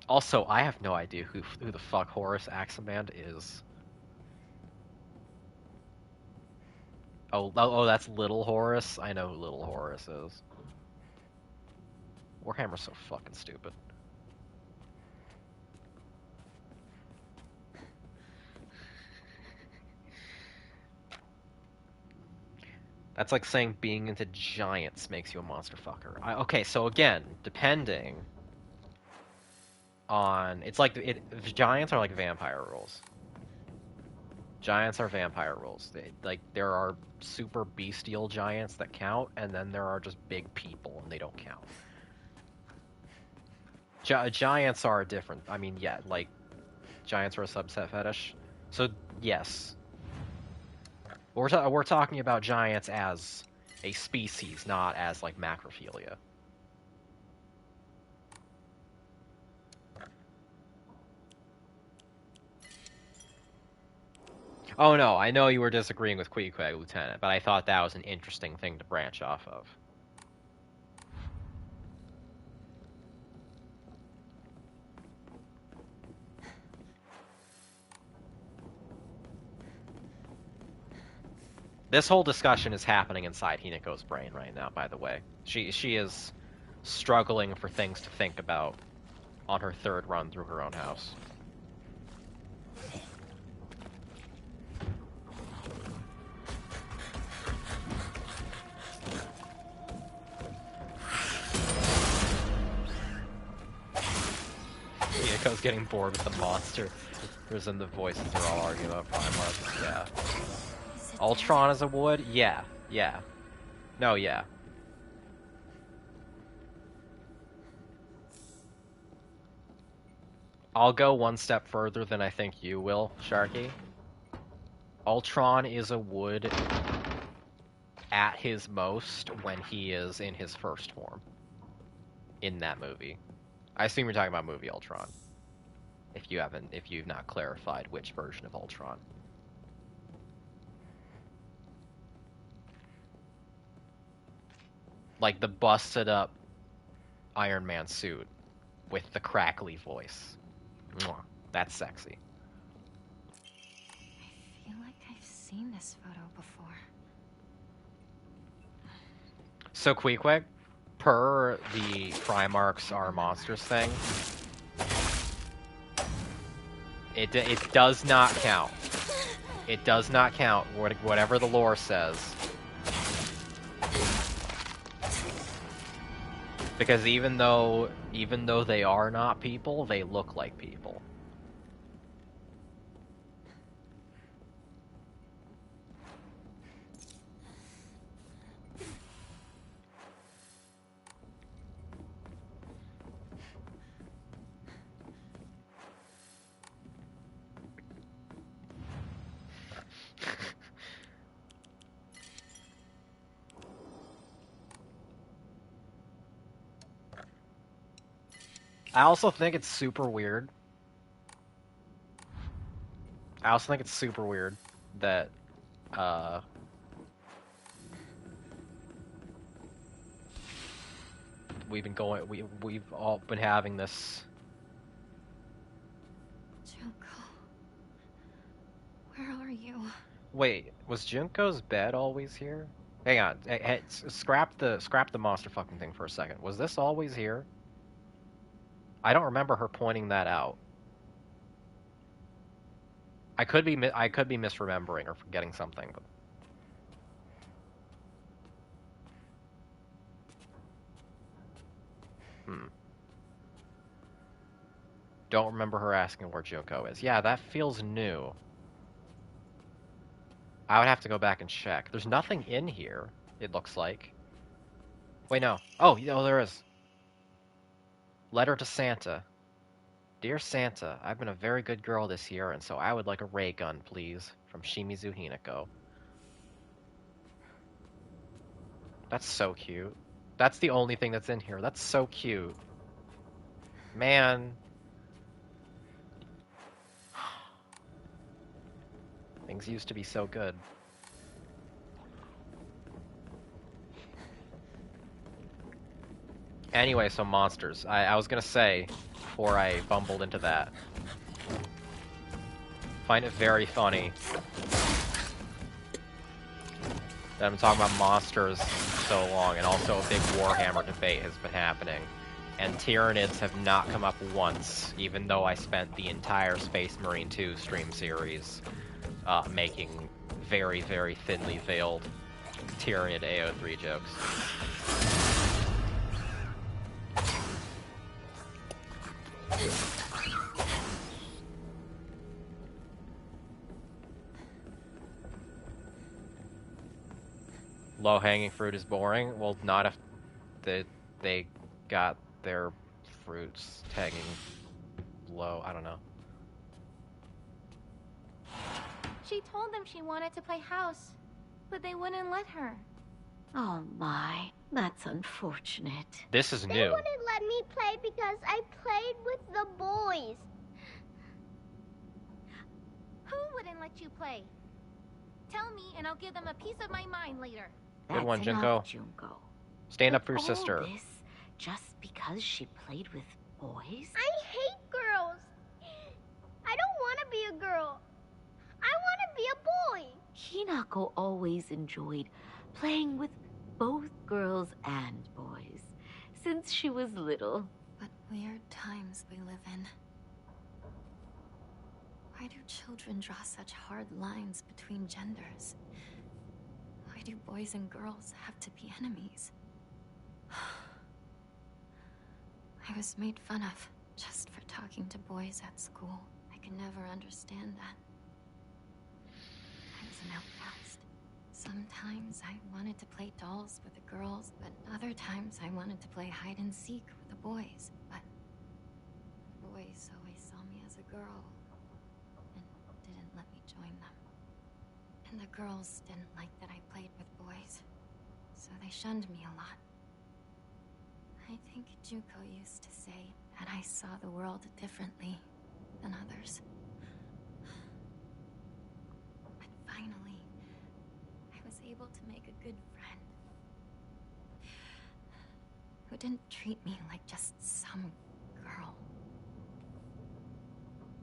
Also, I have no idea who the fuck Horus Axeman is. Oh, that's Little Horus? I know who Little Horus is. Warhammer's so fucking stupid. That's like saying being into giants makes you a monster fucker. Okay, so again, depending on... It's like... giants are like vampire rules. Giants are vampire rules. There are super bestial giants that count, and then there are just big people, and they don't count. Giants are different. I mean, yeah, like, giants are a subset fetish. So, yes. We're talking about giants as a species, not as, like, macrophilia. Oh no, I know you were disagreeing with Queequeg, Lieutenant, but I thought that was an interesting thing to branch off of. This whole discussion is happening inside Hinako's brain right now, by the way. She is struggling for things to think about on her third run through her own house. Hinako's getting bored with the monster. There's in the voices are all arguing about Primarch. Yeah. Ultron is a wood? Yeah. Yeah. No, yeah. I'll go one step further than I think you will, Sharky. Ultron is a wood at his most when he is in his first form. In that movie. I assume you're talking about movie Ultron. If you've not clarified which version of Ultron. Like the busted up Iron Man suit with the crackly voice. Mwah. That's sexy. I feel like I've seen this photo before. So Queequeg, per the Primarchs are monsters thing, it does not count. It does not count, whatever the lore says. Because even though they are not people, they look like people. I also think it's super weird. I also think it's super weird that uh we've all been having this. Junko, where are you? Wait, was Junko's bed always here? Hang on, hey, scrap the monster fucking thing for a second. Was this always here? I don't remember her pointing that out. I could be misremembering or forgetting something, but don't remember her asking where Junko is. Yeah, that feels new. I would have to go back and check. There's nothing in here, it looks like. Wait, no. Oh, there is. Letter to Santa. Dear Santa, I've been a very good girl this year, and so I would like a ray gun, please. From Shimizu Hinako. That's so cute. That's the only thing that's in here. That's so cute. Man. Things used to be so good. Anyway, so monsters. I was gonna say, before I bumbled into that, find it very funny that I've been talking about monsters so long, and also a big Warhammer debate has been happening. And Tyranids have not come up once, even though I spent the entire Space Marine 2 stream series making very, very thinly veiled Tyranid AO3 jokes. Low-hanging fruit is boring? Well, not if they got their fruits hanging low. I don't know. She told them she wanted to play house, but they wouldn't let her. Oh my, that's unfortunate. This is They new. wouldn't let me play because I played with the boys. Who wouldn't let you play? Tell me and I'll give them a piece of my mind later. Good That's one, enough, Junko. Junko. Stand up for your All sister. This just because she played with boys? I hate girls. I don't want to be a girl. I want to be a boy. Hinako always enjoyed playing with both girls and boys since she was little. What weird times we live in. Why do children draw such hard lines between genders? Why do boys and girls have to be enemies? I was made fun of just for talking to boys at school. I could never understand that. I was an outcast. Sometimes I wanted to play dolls with the girls, but other times I wanted to play hide and seek with the boys. But boys always saw me as a girl and didn't let me join them. And the girls didn't like that I played with boys, so they shunned me a lot. I think Junko used to say that I saw the world differently than others. But finally, I was able to make a good friend who didn't treat me like just some girl.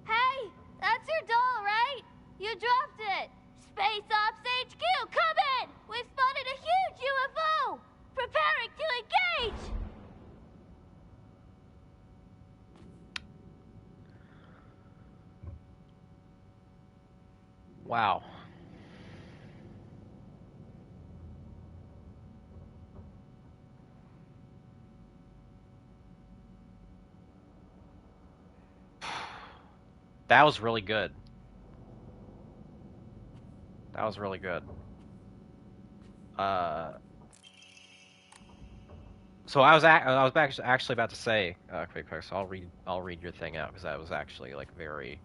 Hey, that's your doll, right? You dropped it. Space Ops HQ, come in! We've spotted a huge UFO! Preparing to engage! Wow. That was really good. That was really good. So I was actually about to say, quick, so I'll read your thing out because that was actually like very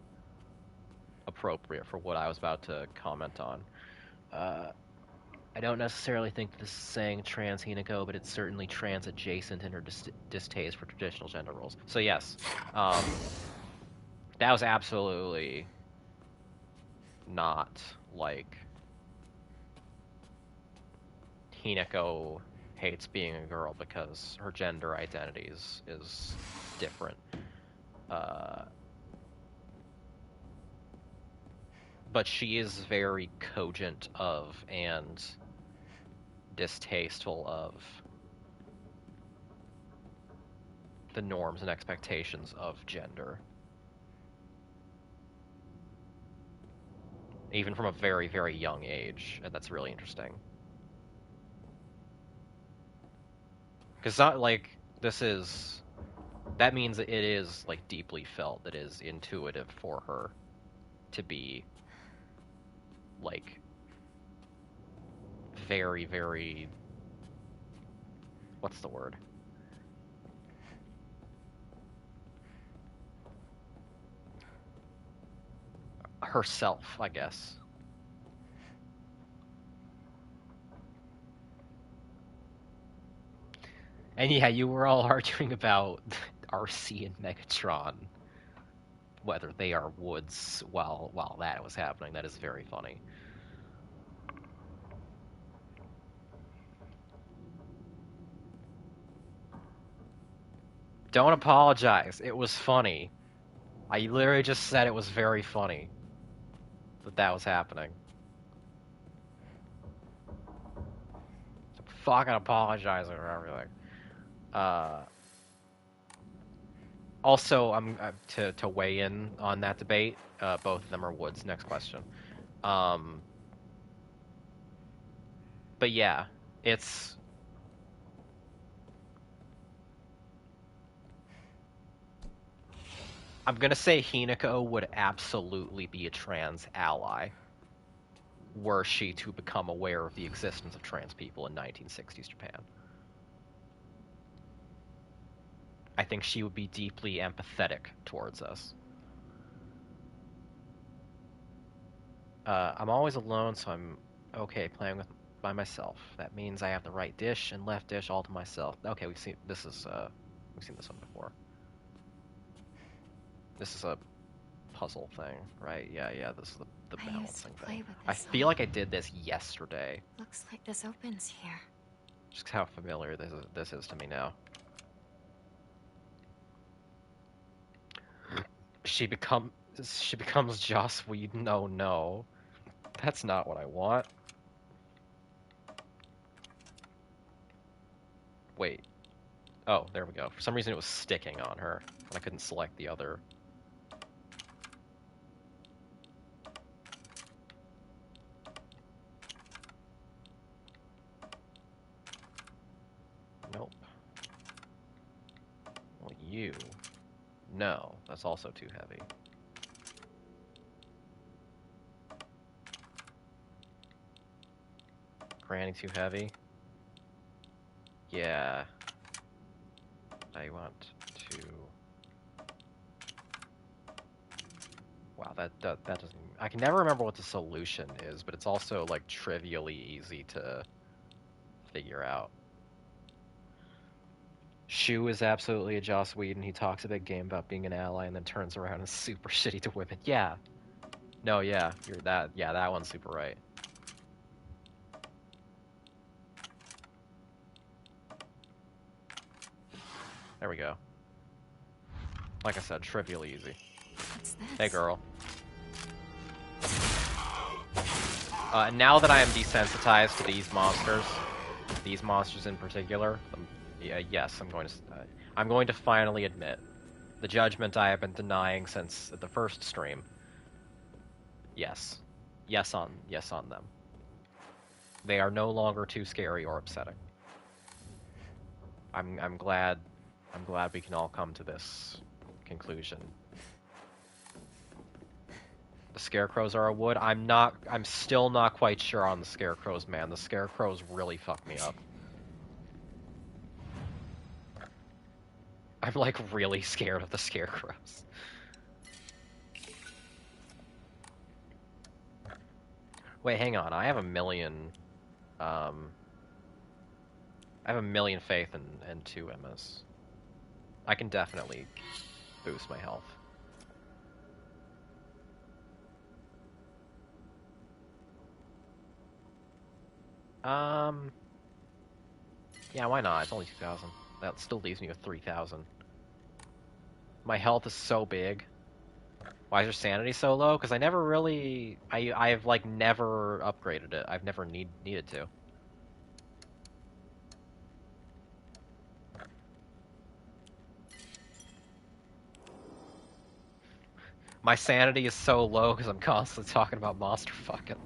appropriate for what I was about to comment on. I don't necessarily think this is saying trans Hinako, but it's certainly trans adjacent in her distaste for traditional gender roles. So yes, that was absolutely not like Hinako hates being a girl because her gender identity is different. But she is very cogent of and distasteful of the norms and expectations of gender. Even from a very, very young age, and that's really interesting. Because not like that means that it is like deeply felt, that is intuitive for her to be like very, very, what's the word? Herself, I guess. And yeah, you were all arguing about RC and Megatron, whether they are woods while that was happening. That is very funny. Don't apologize. It was funny. I literally just said it was very funny that was happening. So fucking apologizing for everything. Also, I'm to weigh in on that debate. Both of them are woods. Next question. But yeah, it's. I'm gonna say Hinako would absolutely be a trans ally were she to become aware of the existence of trans people in 1960s Japan. I think she would be deeply empathetic towards us. I'm always alone, so I'm okay playing by myself. That means I have the right dish and left dish all to myself. Okay, we've seen this one before. This is a puzzle thing, right? Yeah, this is the balancing thing. I feel like I did this yesterday. Looks like this opens here. Just how familiar this is to me now. She becomes Joss Whedon. Oh no. That's not what I want. Wait. Oh, there we go. For some reason it was sticking on her, and I couldn't select the other. Nope. Well, you. No, that's also too heavy. Granny too heavy? Yeah. I want to... Wow, that doesn't... I can never remember what the solution is, but it's also, like, trivially easy to figure out. Shuub is absolutely a Joss Whedon. He talks a big game about being an ally and then turns around and is super shitty to women. Yeah. No, yeah. That one's super right. There we go. Like I said, trivially easy. What's this? Hey, girl. Now that I am desensitized to these monsters in particular, yes, I'm going to finally admit the judgment I have been denying since the first stream. Yes, yes on them. They are no longer too scary or upsetting. I'm glad we can all come to this conclusion. The scarecrows are a wood. I'm still not quite sure on the scarecrows, man. The scarecrows really fuck me up. I'm like really scared of the scarecrows. Wait, hang on. I have a million faith in 2 Emmas. I can definitely boost my health. Yeah, why not? It's only 2,000. That still leaves me with 3,000. My health is so big. Why is your sanity so low? Because I never really... I've, like, never upgraded it. I've never needed to. My sanity is so low because I'm constantly talking about monster fucking.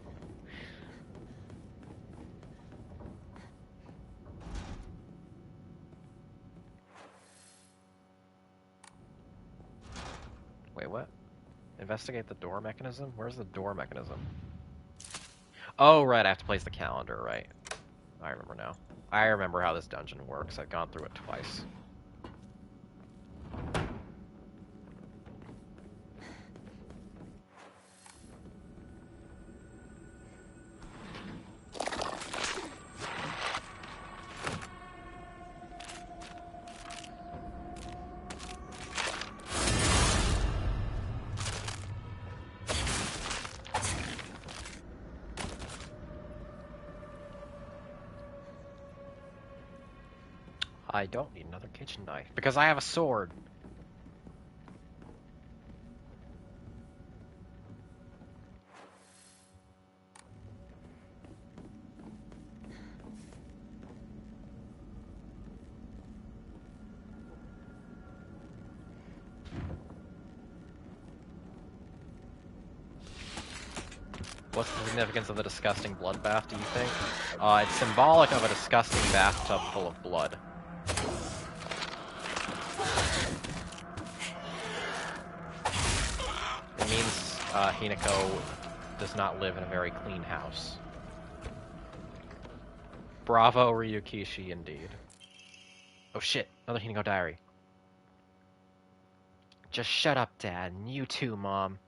Wait, what? Investigate the door mechanism? Where's the door mechanism? Oh, right, I have to place the calendar, right. I remember now. I remember how this dungeon works. I've gone through it twice. I don't need another kitchen knife, because I have a sword. What's the significance of the disgusting bloodbath, do you think? It's symbolic of a disgusting bathtub full of blood. It means Hinako does not live in a very clean house. Bravo, Ryukishi, indeed. Oh shit, another Hinako diary. Just shut up, Dad, and you too, Mom.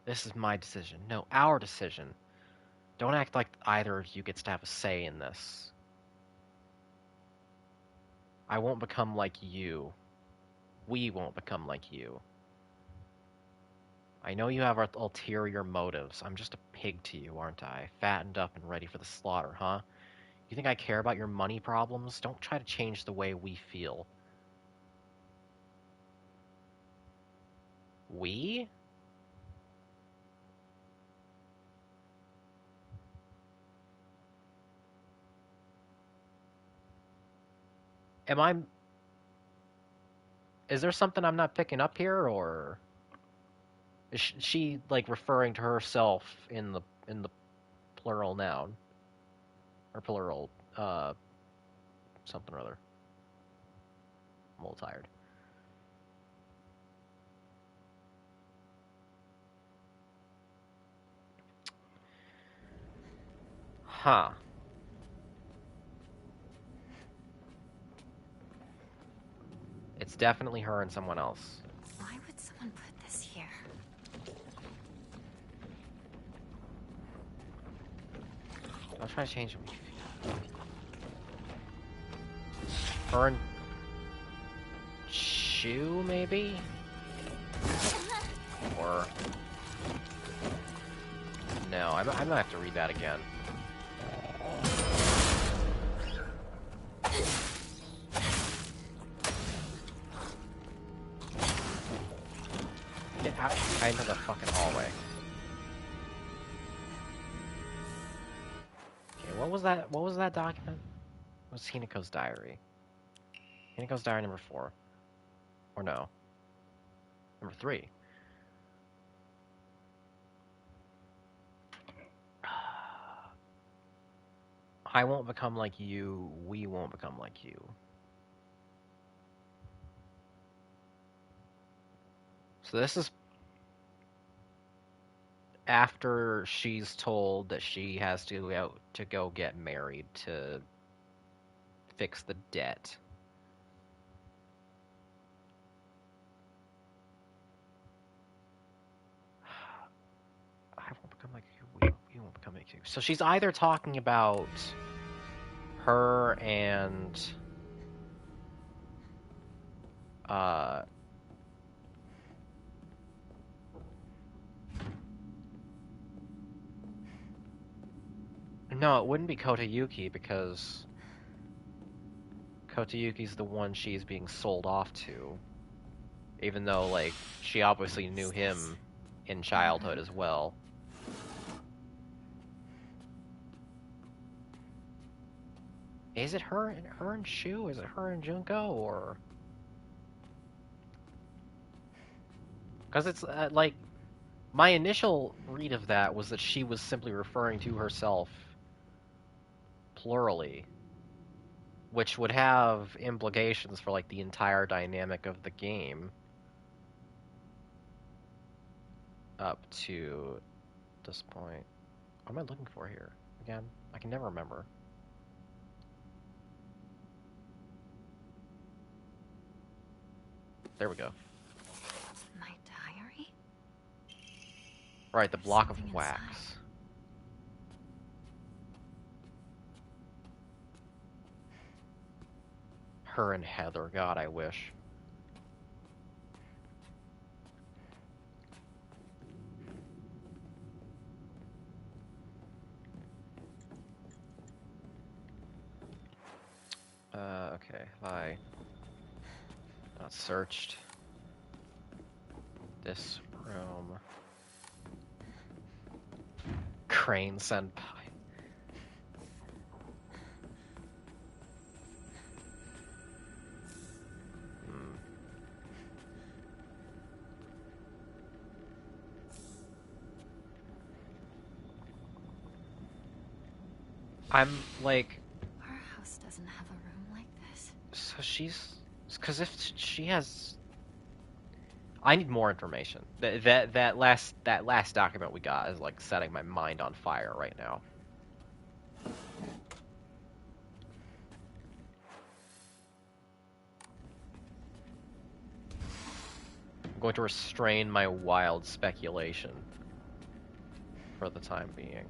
This is my decision. No, our decision. Don't act like either of you gets to have a say in this. I won't become like you. We won't become like you. I know you have ulterior motives. I'm just a pig to you, aren't I? Fattened up and ready for the slaughter, huh? You think I care about your money problems? Don't try to change the way we feel. We? Am I... Is there something I'm not picking up here, or... Is she, like, referring to herself in the plural noun? Or plural, something or other. I'm a little tired. Huh. It's definitely her and someone else. Why would someone put this here? I'll try to change it. Her and Shuub, maybe? Or... No, I'm gonna have to read that again. Get out into the fucking hallway. Okay, what was that? What was that document? It was Hinako's diary. Hinako's diary number 4. Or no. Number 3. I won't become like you. We won't become like you. So this is... after she's told that she has to go get married to fix the debt. I won't become like you. You won't become like you. So she's either talking about her and no, it wouldn't be Kotayuki because Kotayuki's the one she's being sold off to. Even though, like, she obviously knew him in childhood as well. Is it her and Shuub? Is it her and Junko, or? Because it's like my initial read of that was that she was simply referring to herself plurally, which would have implications for like the entire dynamic of the game up to this point. What am I looking for here again? I can never remember. There we go. My diary? Right, the block of wax. Her and Heather, God, I wish. Okay, have I not searched this room? Crane Senpai. I'm like... Our house doesn't have a room like this. So she's... Because if she has... I need more information. That last document we got is like setting my mind on fire right now. I'm going to restrain my wild speculation for the time being.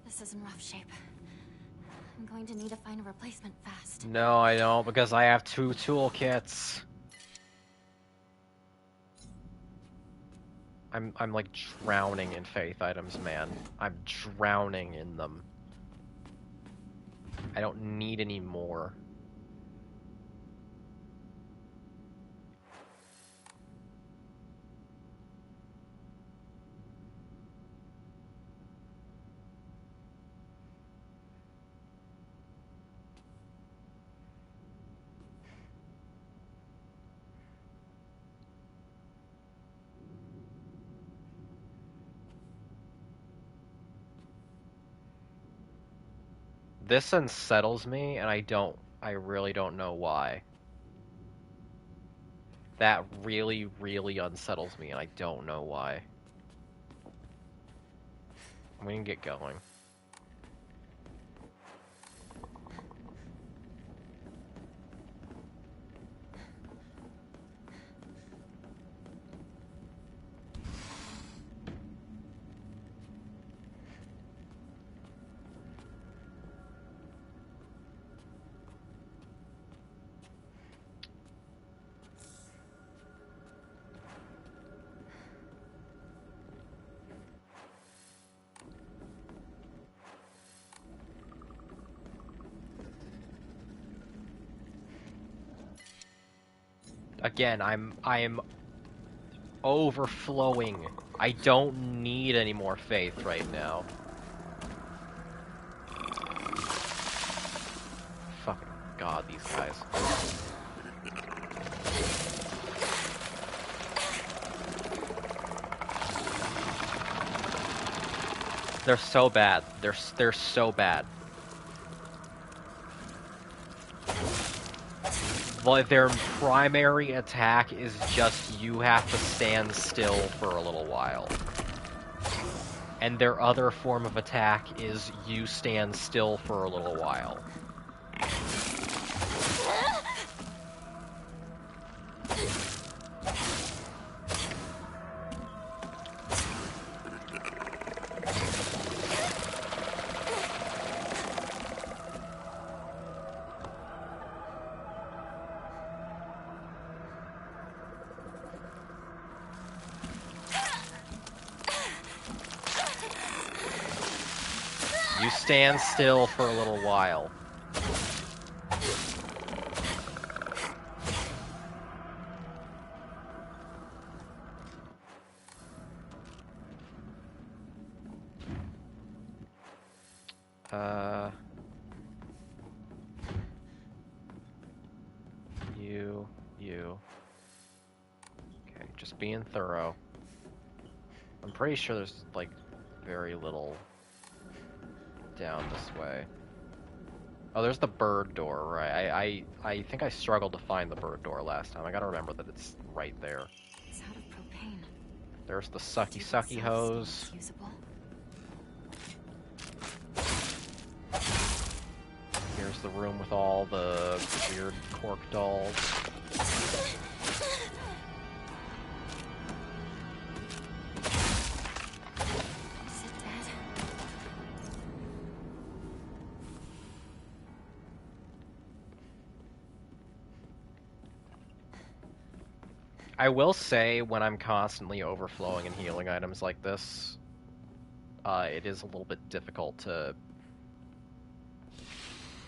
This is in rough shape. I'm going to need to find a replacement fast. No, I don't, because I have 2 toolkits. I'm like drowning in faith items, man. I'm drowning in them. I don't need any more. This unsettles me, and I really don't know why. That really, really unsettles me, and I don't know why. We can get going. Again, I am overflowing. I don't need any more faith right now. god, these guys. They're so bad. They're so bad. Like, their primary attack is just you have to stand still for a little while. And their other form of attack is you stand still for a little while. You stand still for a little while. You. Okay, just being thorough. I'm pretty sure there's, like, very little down this way. Oh, there's the bird door, right? I think I struggled to find the bird door last time. I gotta remember that it's right there. It's out of propane. There's the sucky hose. Usable. Here's the room with all the weird cork dolls. I will say, when I'm constantly overflowing in healing items like this, it is a little bit difficult to...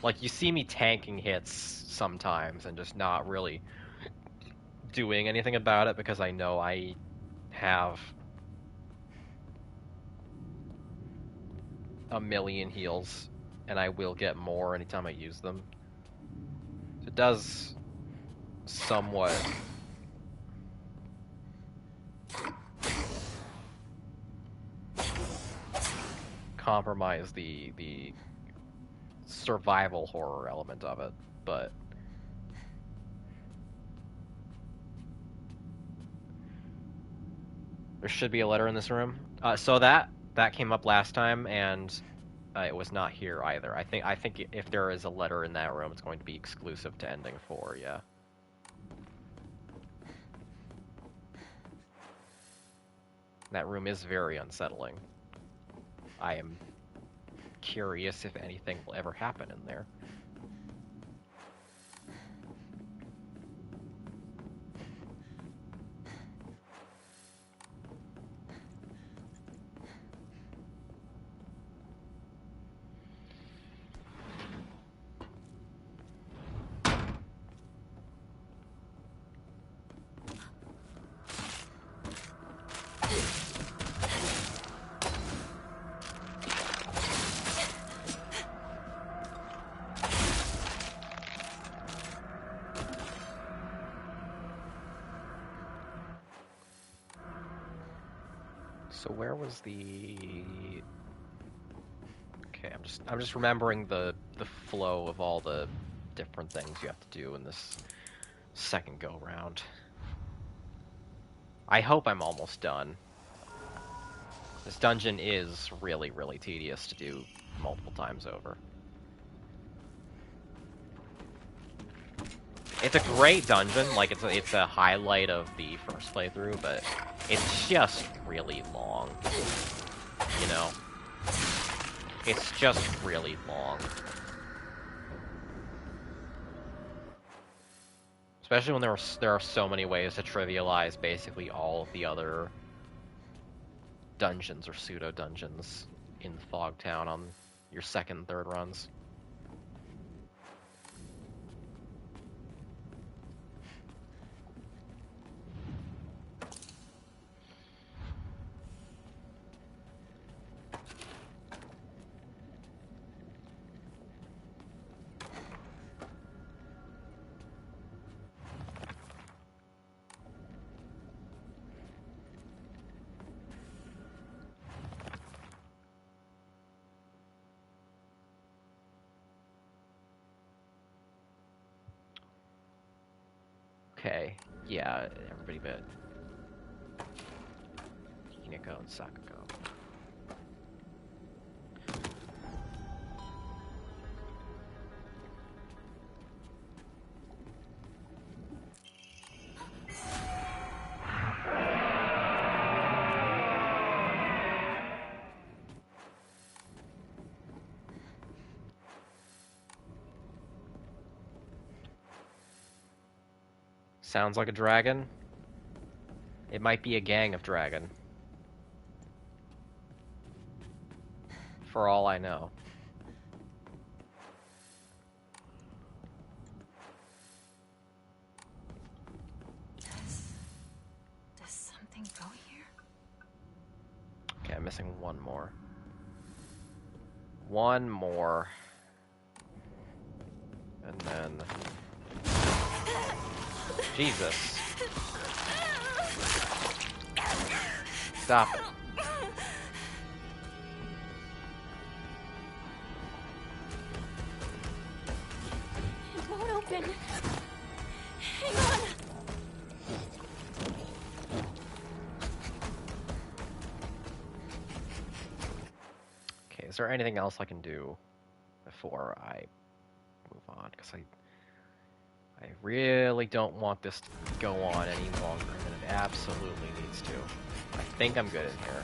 Like, you see me tanking hits sometimes and just not really doing anything about it because I know I have a million heals and I will get more anytime I use them. So it does somewhat... compromise the survival horror element of it, but there should be a letter in this room. So that came up last time, and it was not here either. I think if there is a letter in that room, it's going to be exclusive to Ending 4. Yeah. That room is very unsettling. I am curious if anything will ever happen in there. So where was the... Okay, I'm just remembering the flow of all the different things you have to do in this second go round. I hope I'm almost done. This dungeon is really, really tedious to do multiple times over. It's a great dungeon, like it's a highlight of the first playthrough, but it's just really long. You know? It's just really long. Especially when there are so many ways to trivialize basically all of the other dungeons or pseudo-dungeons in Fogtown on your second and third runs. Okay. Yeah, everybody but Hinako and Sakuko. Sounds like a dragon. It might be a gang of dragon. For all I know. Does something go here? Okay, I'm missing one more. One more. And then... Jesus. Stop it. It won't open. Hang on. Okay, is there anything else I can do before I move on? Because I really don't want this to go on any longer than it absolutely needs to. I think I'm good in here.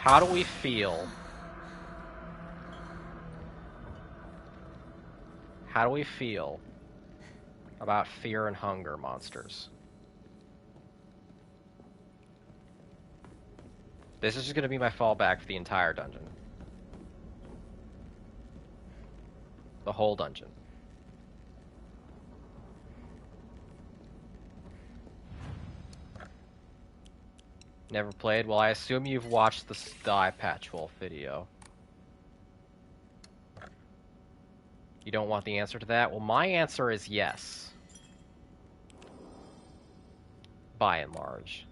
How do we feel? How do we feel about fear and hunger monsters? This is just going to be my fallback for the entire dungeon. The whole dungeon. Never played? Well, I assume you've watched the Eye Patch Wolf video. You don't want the answer to that? Well, my answer is yes. By and large.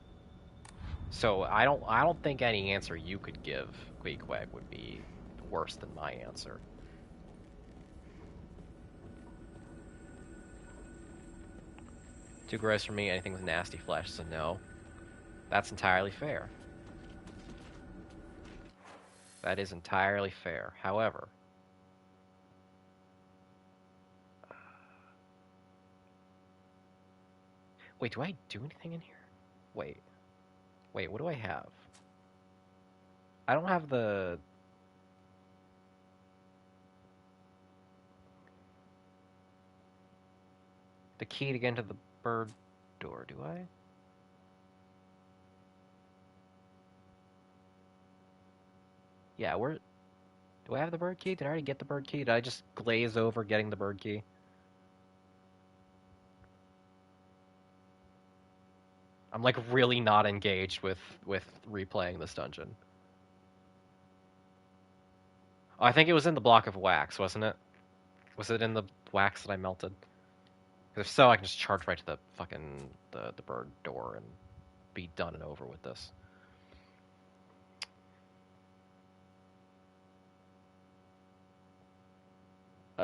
So I don't think any answer you could give, Queequeg, would be worse than my answer. Too gross for me, anything with nasty flesh, so no. That's entirely fair. That is entirely fair. However, wait, do I do anything in here? Wait, what do I have? I don't have the key to get into the bird door, do I? Yeah, where... Do I have the bird key? Did I already get the bird key? Did I just glaze over getting the bird key? I'm like really not engaged with replaying this dungeon. Oh, I think it was in the block of wax, wasn't it? Was it in the wax that I melted? Because if so, I can just charge right to the fucking the bird door and be done and over with this.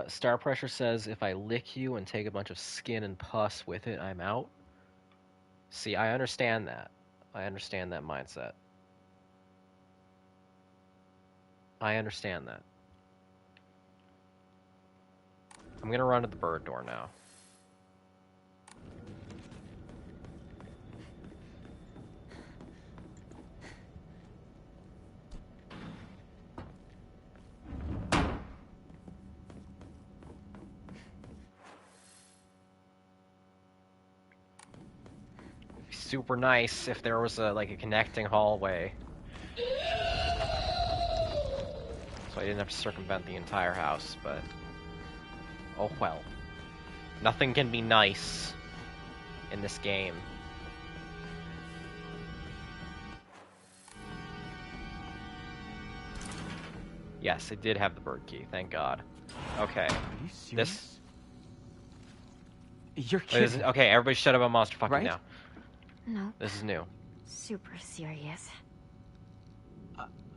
Star Pressure says, if I lick you and take a bunch of skin and pus with it, I'm out. See, I understand that. I understand that mindset. I understand that. I'm gonna run to the bird door now. Super nice if there was a connecting hallway. So I didn't have to circumvent the entire house, but... oh well. Nothing can be nice in this game. Yes, it did have the bird key, thank God. Okay. Are you serious? This... You're kidding. okay, everybody shut up about Monster Fucking Right? now. No. This is new. Super serious.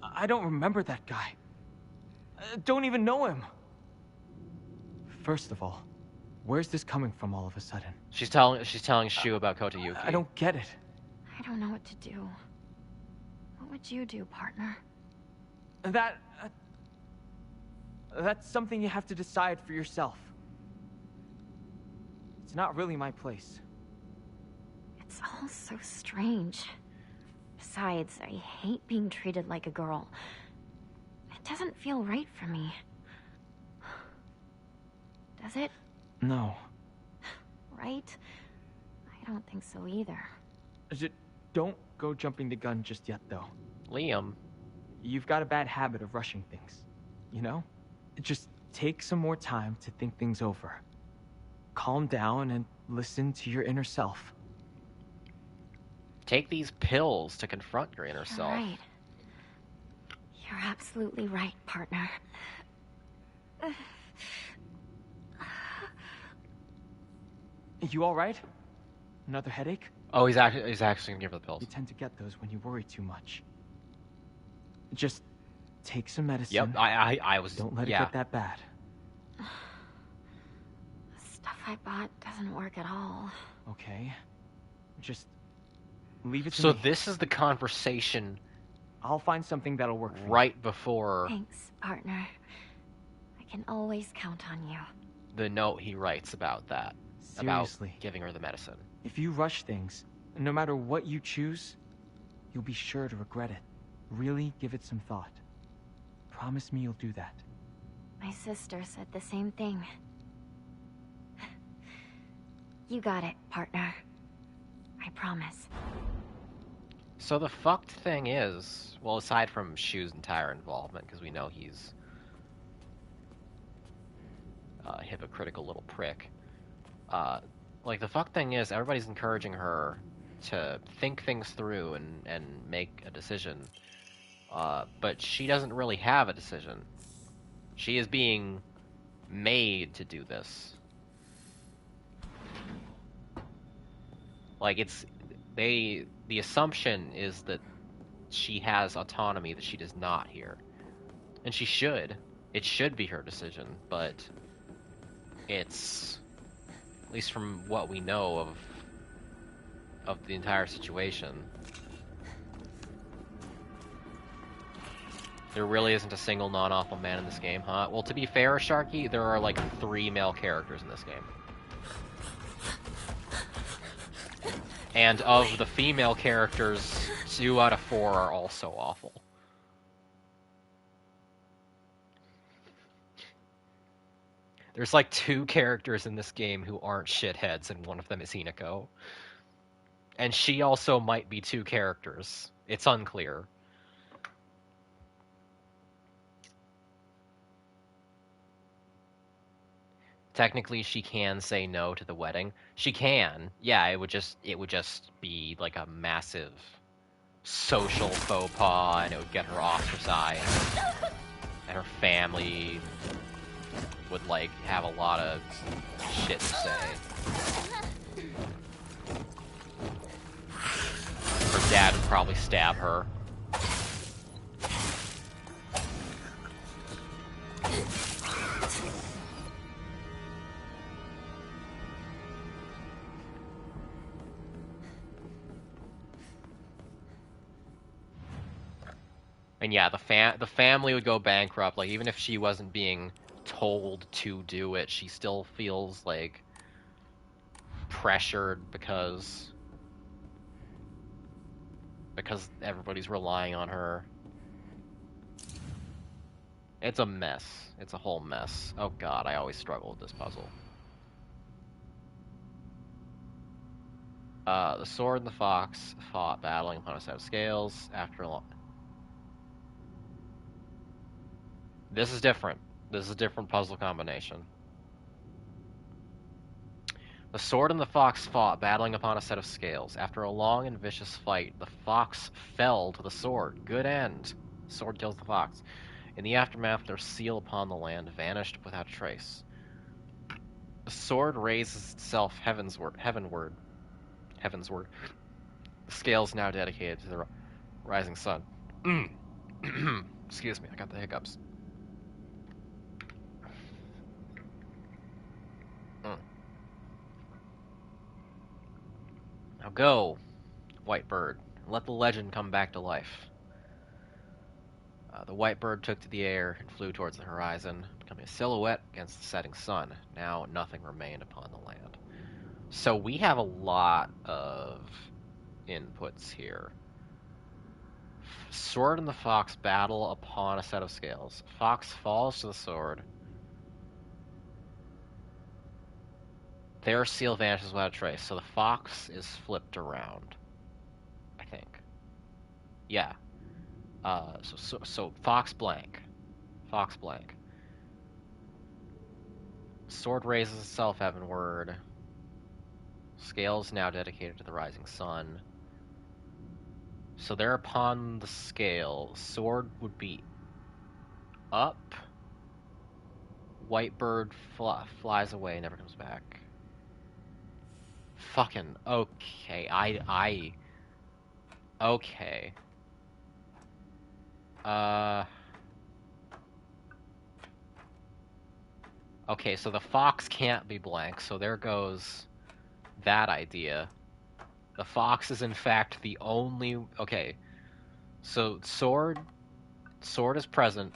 I don't remember that guy. Don't even know him. First of all, where's this coming from all of a sudden? She's telling Shuub about Kota Yuki. I don't get it. I don't know what to do. What would you do, partner? That's something you have to decide for yourself. It's not really my place. It's all so strange. Besides, I hate being treated like a girl. It doesn't feel right for me. Does it? No. Right? I don't think so either. Don't go jumping the gun just yet, though. Liam. You've got a bad habit of rushing things, you know? Just take some more time to think things over. Calm down and listen to your inner self. Take these pills to confront your inner self. Right. You're absolutely right, partner. You all right? Another headache? Oh, he's actually gonna give her the pills. You tend to get those when you worry too much. Just take some medicine. Yep, I was. Don't let it get that bad. The stuff I bought doesn't work at all. Okay. Just leave it to So me. this is the conversation I'll find something that'll work for you. right before Thanks, partner. I can always count on you. the note he writes about that. Seriously. About giving her the medicine. If you rush things, no matter what you choose, you'll be sure to regret it. Really give it some thought. Promise me you'll do that. My sister said the same thing. You got it, partner. I promise. So the fucked thing is, well, aside from Shu's entire involvement, because we know he's a hypocritical little prick, like, the fucked thing is, everybody's encouraging her to think things through and make a decision, but she doesn't really have a decision. She is being made to do this. Like, the assumption is that she has autonomy that she does not here. And she should. It should be her decision, but it's, at least from what we know of the entire situation, there really isn't a single non-awful man in this game, huh? Well, to be fair, Sharky, there are like 3 male characters in this game. And of the female characters, 2 out of 4 are also awful. There's like 2 characters in this game who aren't shitheads, and one of them is Hinako. And she also might be 2 characters. It's unclear. Technically, she can say no to the wedding. She can. Yeah, it would just be like a massive social faux pas, and it would get her ostracized. And her family would, like, have a lot of shit to say. Her dad would probably stab her. And yeah, the family would go bankrupt. Like, even if she wasn't being told to do it, she still feels like pressured because everybody's relying on her. It's a mess. It's a whole mess. Oh god, I always struggle with this puzzle. The sword and the fox fought, battling upon a set of scales. After a long... This is different. This is a different puzzle combination. The sword and the fox fought, battling upon a set of scales. After a long and vicious fight, the fox fell to the sword. Good end. The sword kills the fox. In the aftermath, their seal upon the land vanished without trace. The sword raises itself heavenward. The scales now dedicated to the rising sun. Excuse me, I got the hiccups. Now go, white bird, and let the legend come back to life. The white bird took to the air and flew towards the horizon, becoming a silhouette against the setting sun. Now nothing remained upon the land. So we have a lot of inputs here. Sword and the fox battle upon a set of scales. Fox falls to the sword. Their seal vanishes without a trace. So the fox is flipped around, I think. Yeah. So fox blank. Fox blank. Sword raises itself heavenward. Scales now dedicated to the rising sun. So they're upon the scale. Sword would be up. White bird flies away, never comes back. Fucking okay. Okay. Okay, so the fox can't be blank, so there goes that idea. The fox is in fact the only... Okay, so sword is present.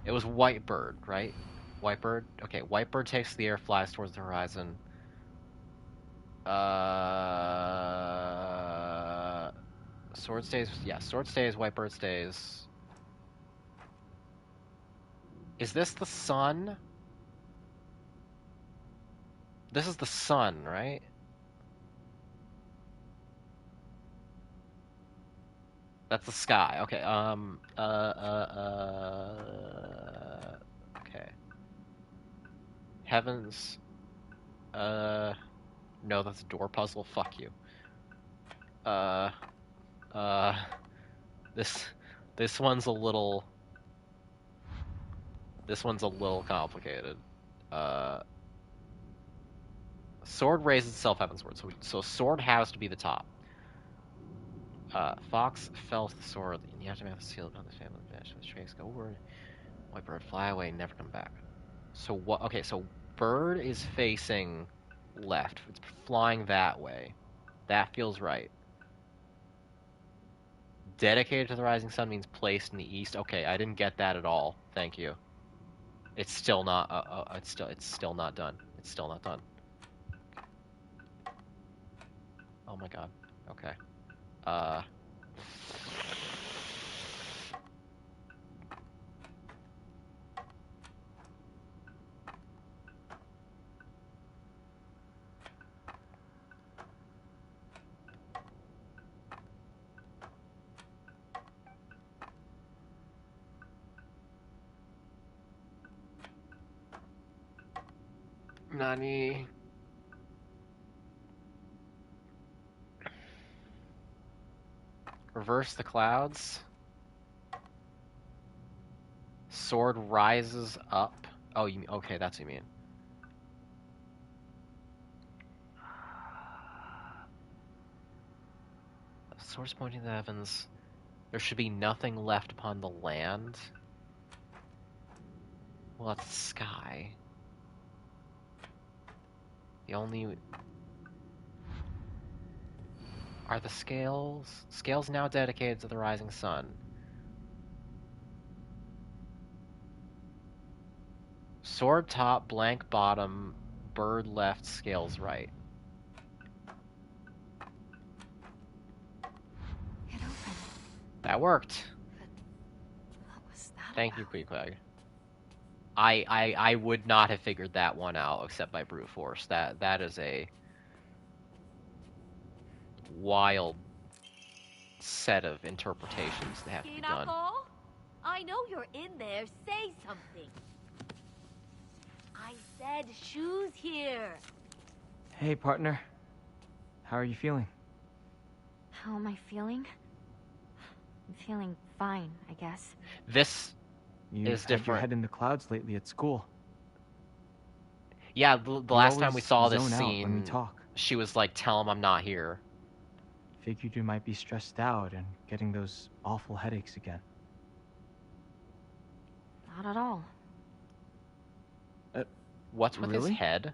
It was white bird, right? White bird? Okay, white bird takes the air, flies towards the horizon. Sword stays... Yeah, sword stays, white bird stays. Is this the sun? This is the sun, right? That's the sky. Okay. Okay. Heavens. No, that's a door puzzle. Fuck you. This, this one's a little. This one's a little complicated. Sword raises itself heavensward, so sword has to be the top. Fox fell to the sword, and the aftermath is sealed upon the family. Vanish with trace. Go over. White bird fly away, never come back. So what? Okay, so bird is facing left. It's flying that way. That feels right. Dedicated to the rising sun means placed in the east. Okay, I didn't get that at all. Thank you. It's still not. It's still not done. It's still not done. Oh my god. Okay. Nani? Reverse the clouds. Sword rises up. Oh, you mean, okay, that's what you mean. Swords pointing to the heavens. There should be nothing left upon the land. Well, that's the sky. The only... Are the scales? Scales now dedicated to the rising sun. Sword top, blank bottom, bird left, scales right. It opened. That worked. But what was that Thank you, about? Queequeg. I would not have figured that one out except by brute force. That is a wild set of interpretations that have to be done. I know you're in there. Say something. I said Shu's here. Hey, partner. How are you feeling? How am I feeling? I'm feeling fine, I guess. This You've is had your different. head in the clouds lately at school. Yeah, the You last time we always saw this zone out when we scene, talk. she was like, "Tell him I'm not here." Figured you might be stressed out and getting those awful headaches again. Not at all. What's with his Really? head?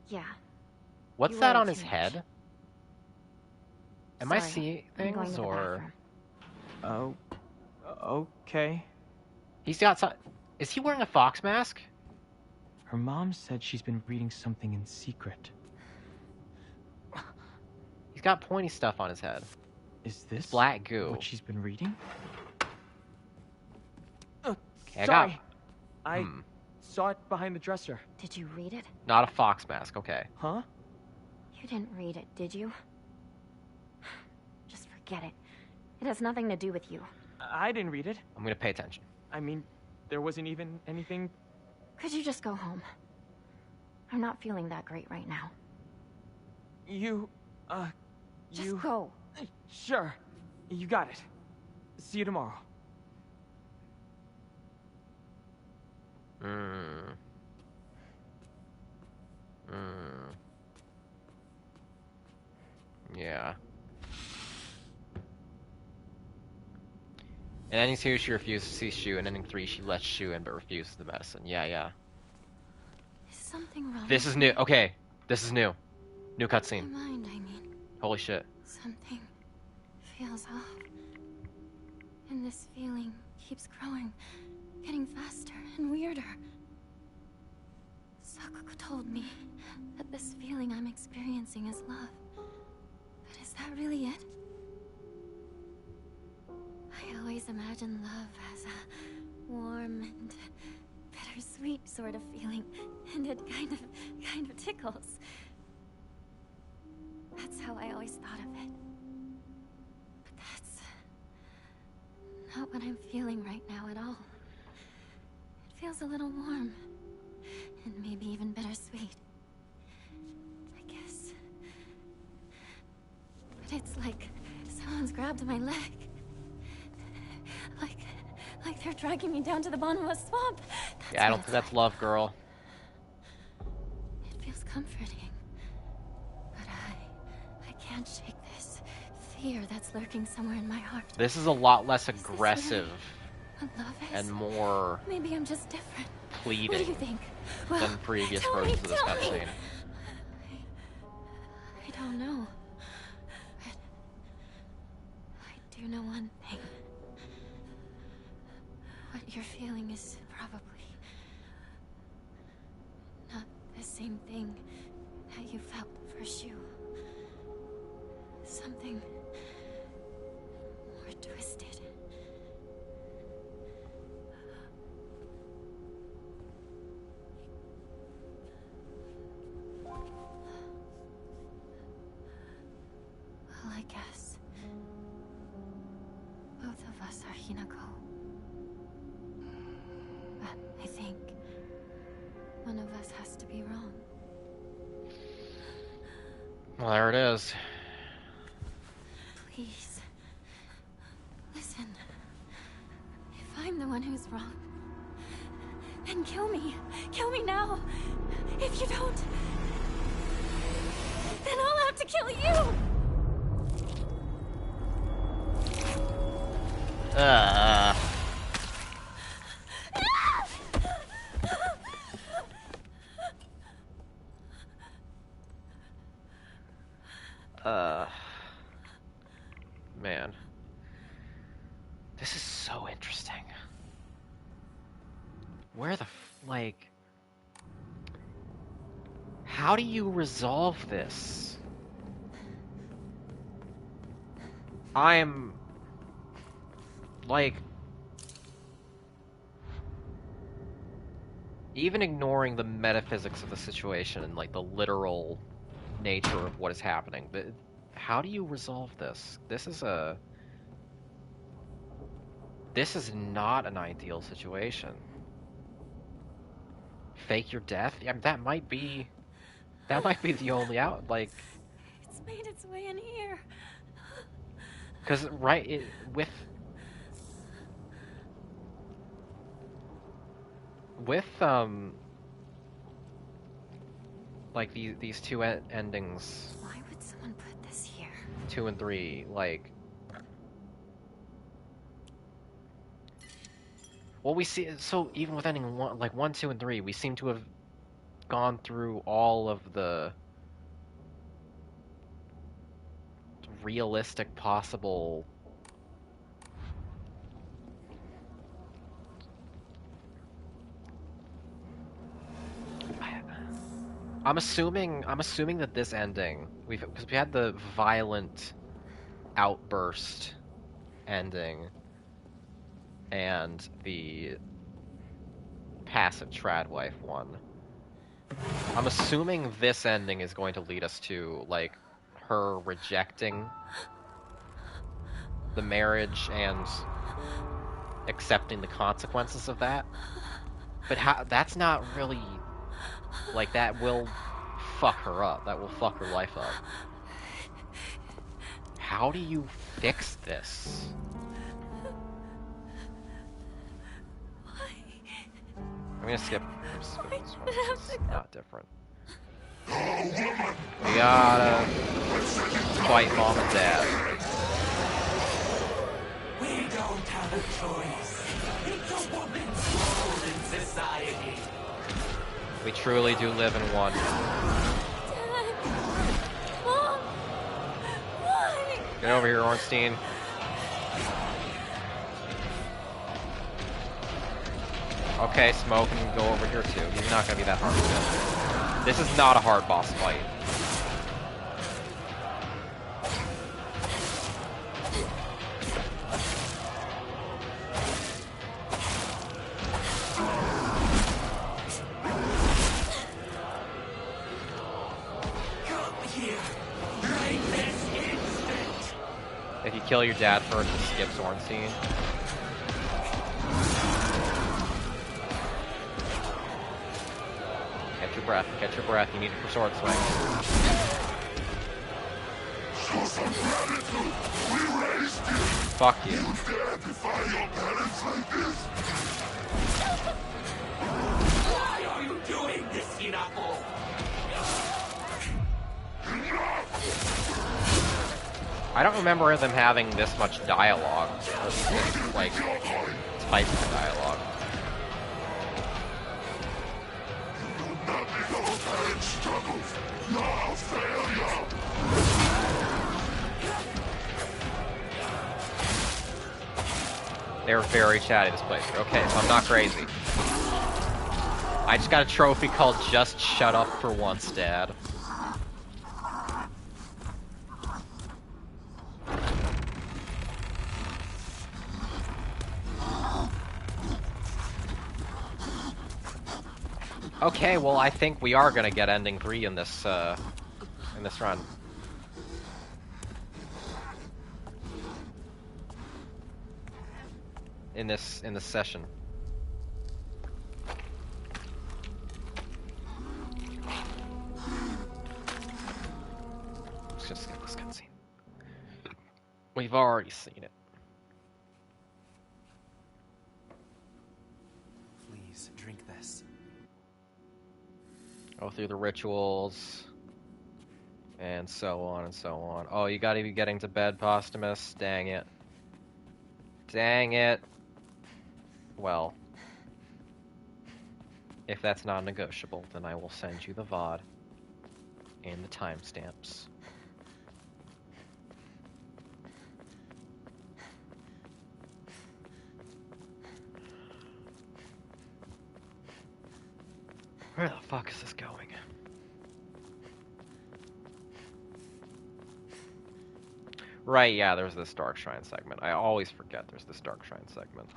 Yeah. What's You that worry on too his much. head? Am I Sorry, seeing I'm going things to the or bathroom. Oh, okay. he's got some? Is he wearing a fox mask? Her mom said she's been reading something in secret. He's got pointy stuff on his head. Is this Black goo. what she's been reading? Okay, Sorry. I I got saw it behind the dresser. Did you read it? not a fox mask. Okay. Huh? You didn't read it, did you? Just forget it. It has nothing to do with you. I didn't read it. I'm gonna pay attention. I mean, there wasn't even anything... Could you just go home? I'm not feeling that great right now. Just go. Sure. You got it. See you tomorrow. Yeah. In ending 2, she refuses to see Shu. In ending 3, she lets Shu in but refuses the medicine. Yeah. Is something wrong? This is new. Okay, this is new. New My cutscene. mind, I mean. Holy shit. Something feels off. And this feeling keeps growing, getting faster and weirder. Sakuko told me that this feeling I'm experiencing is love. But is that really it? I always imagined love as a warm and bittersweet sort of feeling, and it kind of tickles. That's how I always thought of it. But that's not what I'm feeling right now at all. It feels a little warm, and maybe even bittersweet. I guess. But it's like someone's grabbed my leg. Like they're dragging me down to the bottom of a swamp. Yeah, I don't think that's love, girl. It feels comforting. But I can't shake this fear that's lurking somewhere in my heart. This is a lot less Is this aggressive really what love is? and more Maybe I'm just different. pleading What do you think? Well, than previous tell me, versions of this tell me. cutscene. I don't know. But I do know one thing. What you're feeling is probably not the same thing that you felt for Shu. Something more twisted. Well, I guess both of us are Hinako. But I think one of us has to be wrong. Well, there it is. Please, listen. If I'm the one who's wrong, then kill me. Kill me now. If you don't, then I'll have to kill you. Man. This is so interesting. Where the like... How do you resolve this? I'm... Like... Even ignoring the metaphysics of the situation and like the literal nature of what is happening, how do you resolve this? This This is not an ideal situation. Fake your death? Yeah, that might be the only out, like... It's made its way in here. Because, right, like, these two endings... Why would someone put this here? 2 and 3, like... Well, we see, so even with ending 1, like 1, 2, and 3, we seem to have gone through all of the realistic possible... I'm assuming that this ending, because we had the violent outburst ending and the passive trad wife one. I'm assuming this ending is going to lead us to, like, her rejecting the marriage and accepting the consequences of that. But that's not really, like, that will fuck her up. That will fuck her life up. How do you fix this? I'm gonna skip this one. It's not different. We gotta fight mom and dad. We don't have a choice. It's a woman's role in society. We truly do live in one. Mom! Why? Get over here, Ornstein. Okay, Smoke can go over here too. He's not gonna be that hard to kill. This is not a hard boss fight. If you kill your dad first, it skips Ornstein. Catch your breath, you need it for sword swing. Fuck you. Why are you doing this, Hinako? I don't remember them having this much dialogue, or this, like, type of dialogue. They're very chatty this playthrough. Okay, so I'm not crazy. I just got a trophy called Just Shut Up for Once, Dad. Okay, well, I think we are gonna get ending 3 in this run. In this session. Let's just skip this cutscene. We've already seen it. Please drink this. Go through the rituals, and so on and so on. Oh, you gotta be getting to bed, Posthumous. Dang it. Dang it. Well, if that's not negotiable, then I will send you the VOD and the timestamps. Where the fuck is this going? Right, yeah, there's this Dark Shrine segment. I always forget there's this Dark Shrine segment.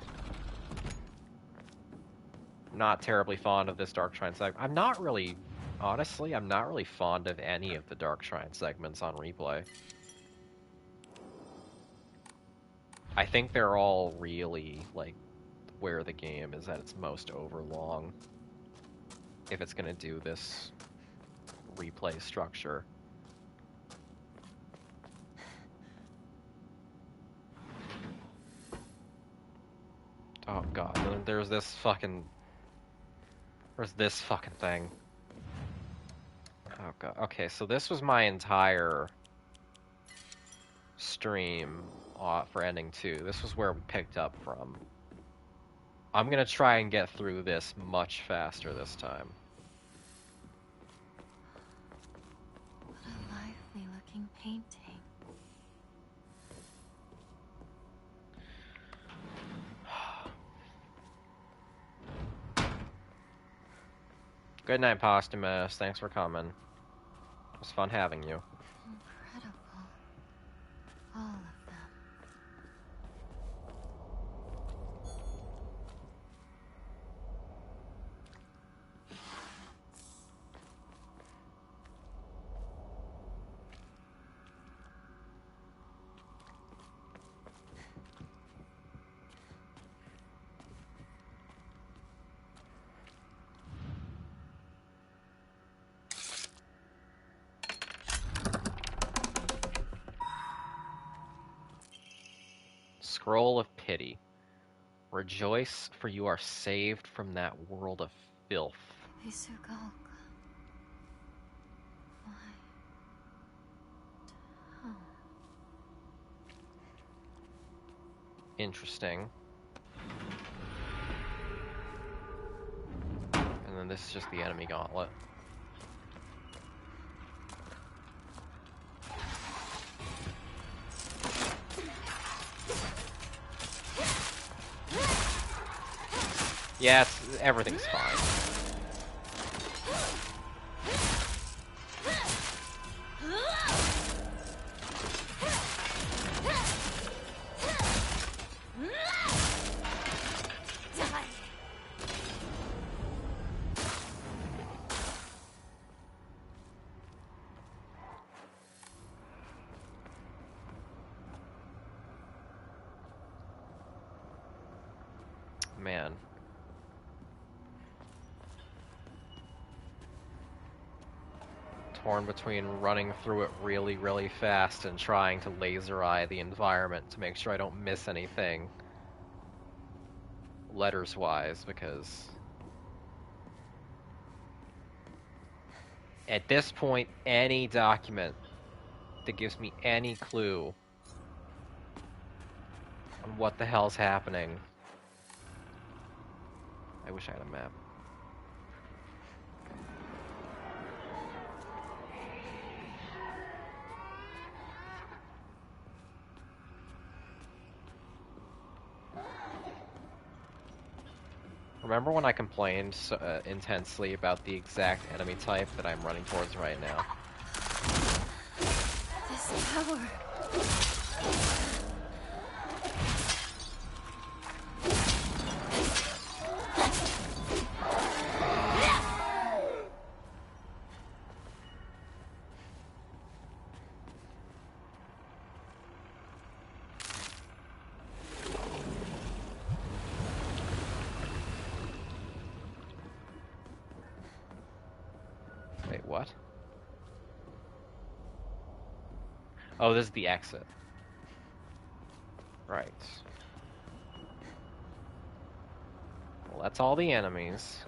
Not terribly fond of this Dark Shrine segment. I'm not really, honestly, I'm not really fond of any of the Dark Shrine segments on replay. I think they're all really, like, where the game is at its most overlong. If it's gonna do this replay structure. Oh god, there's this fucking... There's this fucking thing. Oh god. Okay, so this was my entire stream for ending 2. This was where we picked up from. I'm gonna try and get through this much faster this time. What a lively looking painting. Good night, Posthumous. Thanks for coming. It was fun having you. Incredible. All of them. Scroll of Pity. Rejoice, for you are saved from that world of filth. Isugok. Why? Oh. Interesting. And then this is just the enemy gauntlet. Yeah, everything's fine. Man. Torn between running through it really, really fast and trying to laser eye the environment to make sure I don't miss anything letters-wise, because at this point, any document that gives me any clue on what the hell's happening. I wish I had a map. Remember when I complained intensely about the exact enemy type that I'm running towards right now? This power. Wait, what? Oh, this is the exit. Right. Well, that's all the enemies.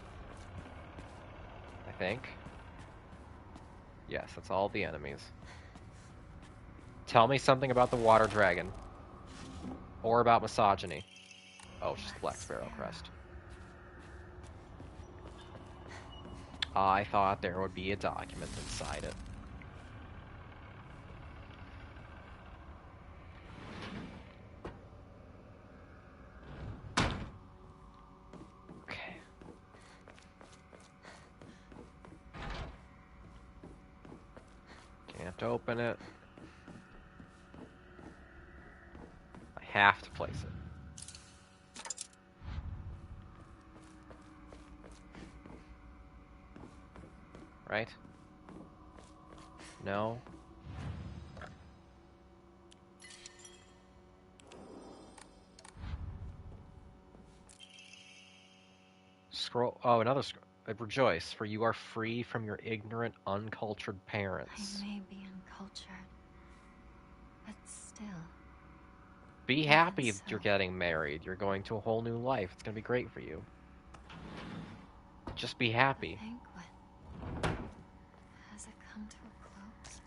I think. Yes, that's all the enemies. Tell me something about the water dragon. Or about misogyny. Oh, it's just the Black Sparrow crest. I thought there would be a document inside it. Okay. Can't open it. I have to place it. Right? No? Scroll. Oh, another scroll. Rejoice, for you are free from your ignorant, uncultured I parents. may be uncultured, but still. Be Even happy so. that you're getting married. You're going to a whole new life. It's gonna be great for you. Just be happy. The banquet. Has it come to a close?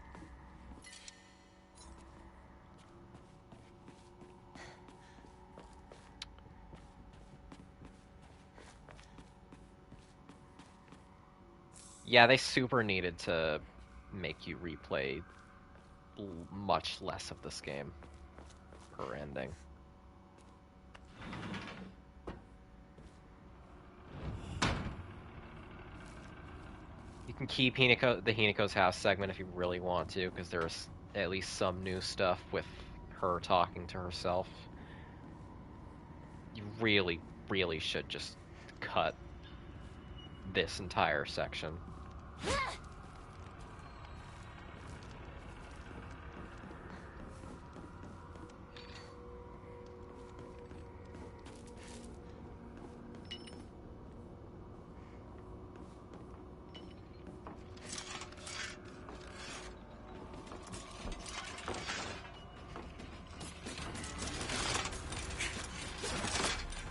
Yeah, they super needed to make you replay much less of this game per ending. You can keep the Hinako's house segment if you really want to, because there's at least some new stuff with her talking to herself. You really, really should just cut this entire section.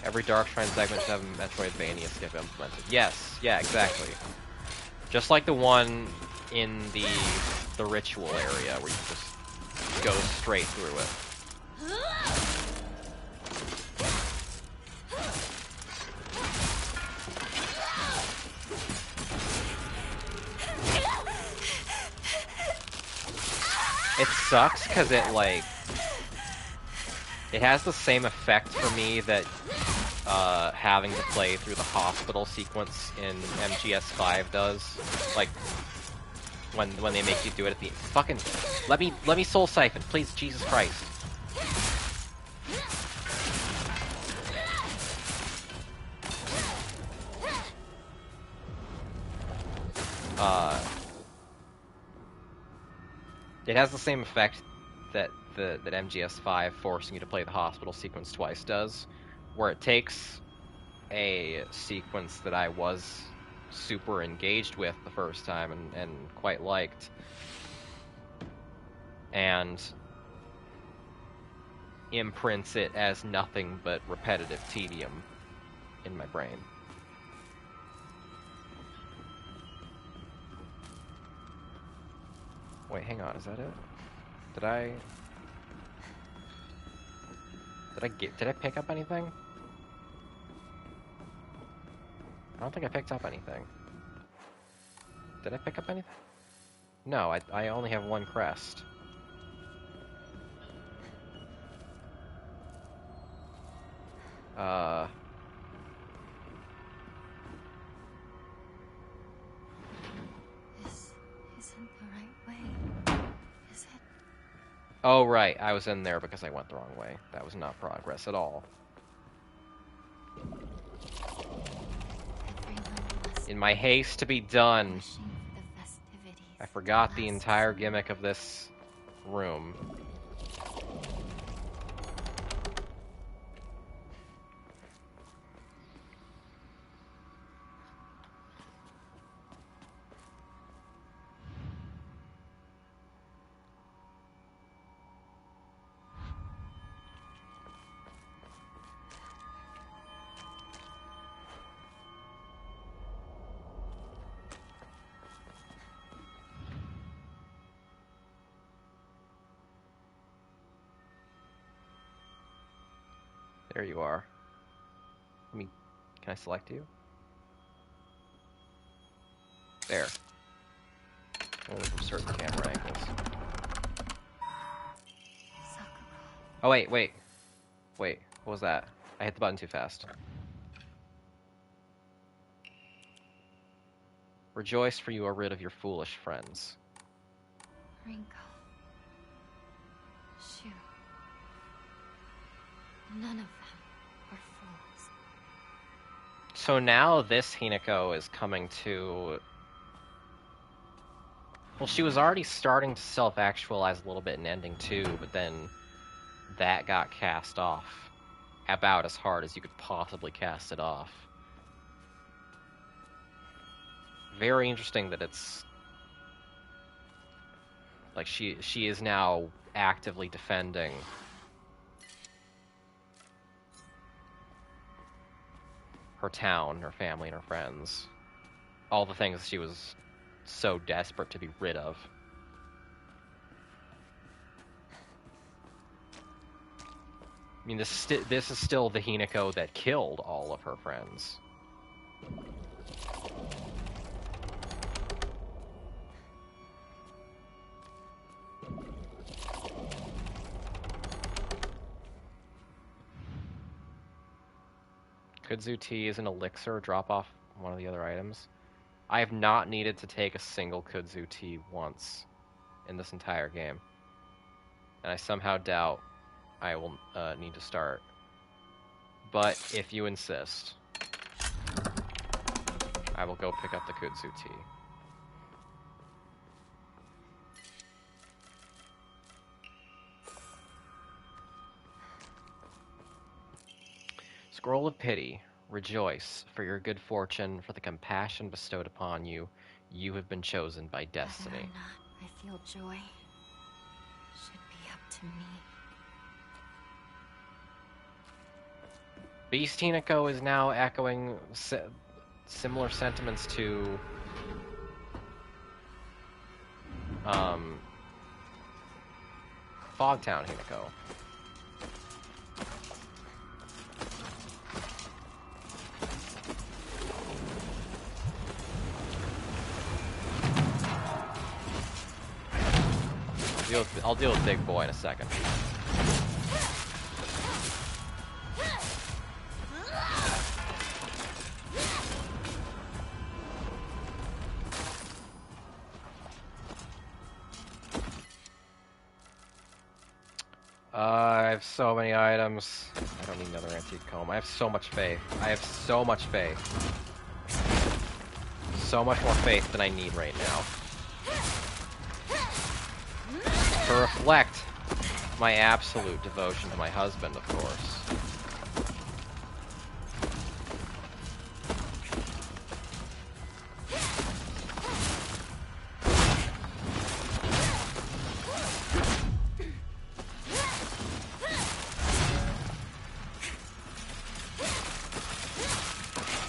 Every Dark Shrine segment should have a Metroidvania skip implemented. Yes, yeah, exactly. Just like the one in the ritual area where you just go straight through it. It sucks because it has the same effect for me that having to play through the hospital sequence in MGS5 does. Like when they make you do it at the fucking let me soul siphon, please, Jesus Christ. It has the same effect that MGS5 forcing you to play the hospital sequence twice does, where it takes a sequence that I was super engaged with the first time and quite liked, and imprints it as nothing but repetitive tedium in my brain. Wait, hang on, is that it? Did I pick up anything? I don't think I picked up anything. Did I pick up anything? No, I only have one crest. This isn't the right way, is it? Oh, right, I was in there because I went the wrong way. That was not progress at all. In my haste to be done, I forgot the entire gimmick of this room. There you are. Can I select you? There. Only from certain camera angles. Oh, wait. What was that? I hit the button too fast. Rejoice, for you are rid of your foolish friends. Rinko. Shuub. None of them were fools. So now this Hinako is coming to... Well, she was already starting to self-actualize a little bit in Ending 2, but then that got cast off about as hard as you could possibly cast it off. very interesting that it's like she is now actively defending her town, her family, and her friends. All the things she was so desperate to be rid of. I mean, this is still the Hinako that killed all of her friends. Kudzu tea is an elixir. Drop off one of the other items. I have not needed to take a single kudzu tea once in this entire game. And I somehow doubt I will need to start. But if you insist, I will go pick up the kudzu tea. Scroll of Pity. Rejoice for your good fortune, for the compassion bestowed upon you. You have been chosen by destiny. Whether or not I feel joy should be up to me. Beast Hinako is now echoing similar sentiments to Fogtown Hinako. I'll deal with Big Boy in a second. I have so many items. I don't need another antique comb. I have so much faith. I have so much faith. So much more faith than I need right now. To reflect my absolute devotion to my husband, of course.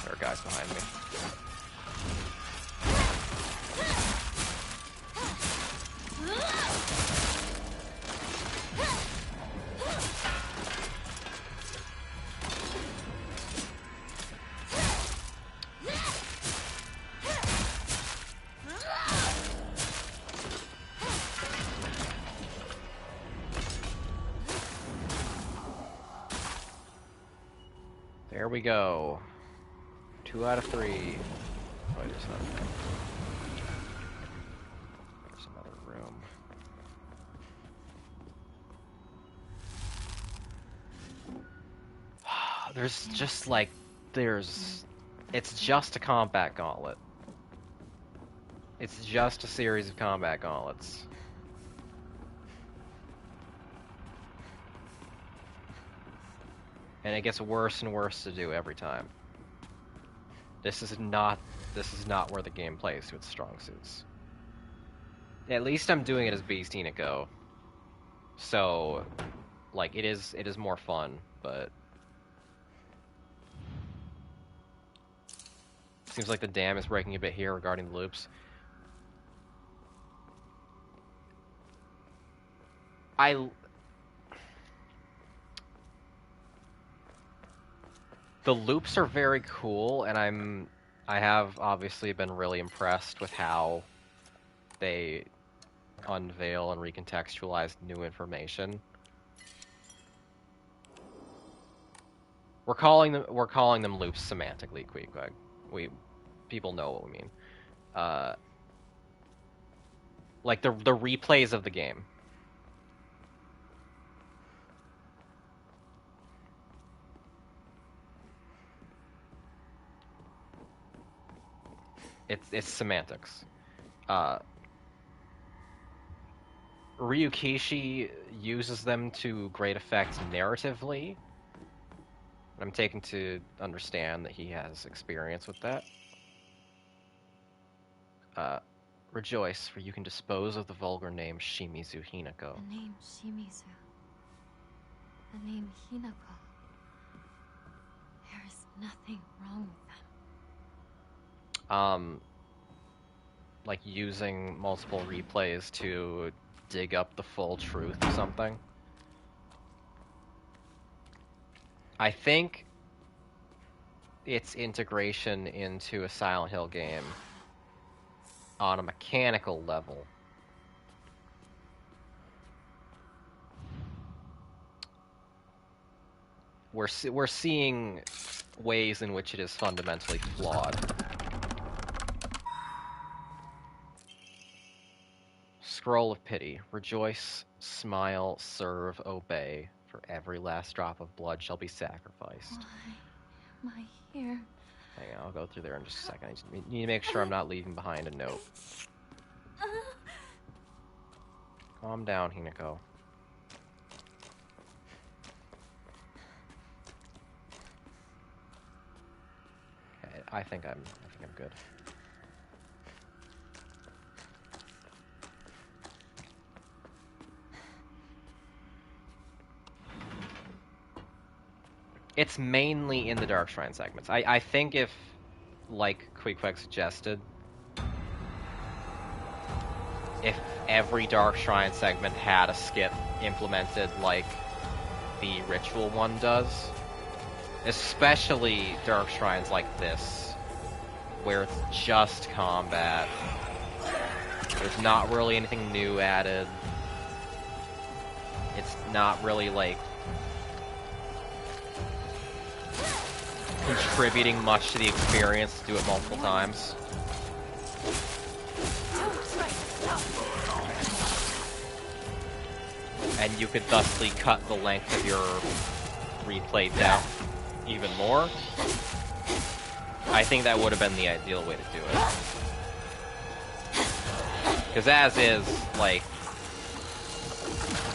There are guys behind me. There we go. 2 out of 3. Oh, there's another. There's another room. There's just like, it's just a combat gauntlet. It's just a series of combat gauntlets. And it gets worse and worse to do every time. This is not where the game plays to its strong suits. At least I'm doing it as Beast Hinako. So, like, it is more fun, but seems like the dam is breaking a bit here regarding the loops. The loops are very cool, and I have obviously been really impressed with how they unveil and recontextualize new information. We're calling them loops semantically, Queequeg. People know what we mean. Like the replays of the game. It's semantics. Ryukishi uses them to great effect narratively. I'm taken to understand that he has experience with that. Rejoice, for you can dispose of the vulgar name Shimizu Hinako. The name Shimizu. The name Hinako. There is nothing wrong with them. Like using multiple replays to dig up the full truth of something. I think its integration into a Silent Hill game on a mechanical level we're seeing ways in which it is fundamentally flawed. Scroll of pity. Rejoice, smile, serve, obey. For every last drop of blood shall be sacrificed. Why am I here? Hang on, I'll go through there in just a second. I just need to make sure I'm not leaving behind a note. Calm down, Hinako. Okay, I think I'm good. It's mainly in the Dark Shrine segments. I think if, like Queequeg suggested, if every Dark Shrine segment had a skip implemented like the Ritual one does, especially Dark Shrines like this, where it's just combat, there's not really anything new added, it's not really like contributing much to the experience to do it multiple times. And you could thusly cut the length of your replay down even more. I think that would have been the ideal way to do it. Because as is, like,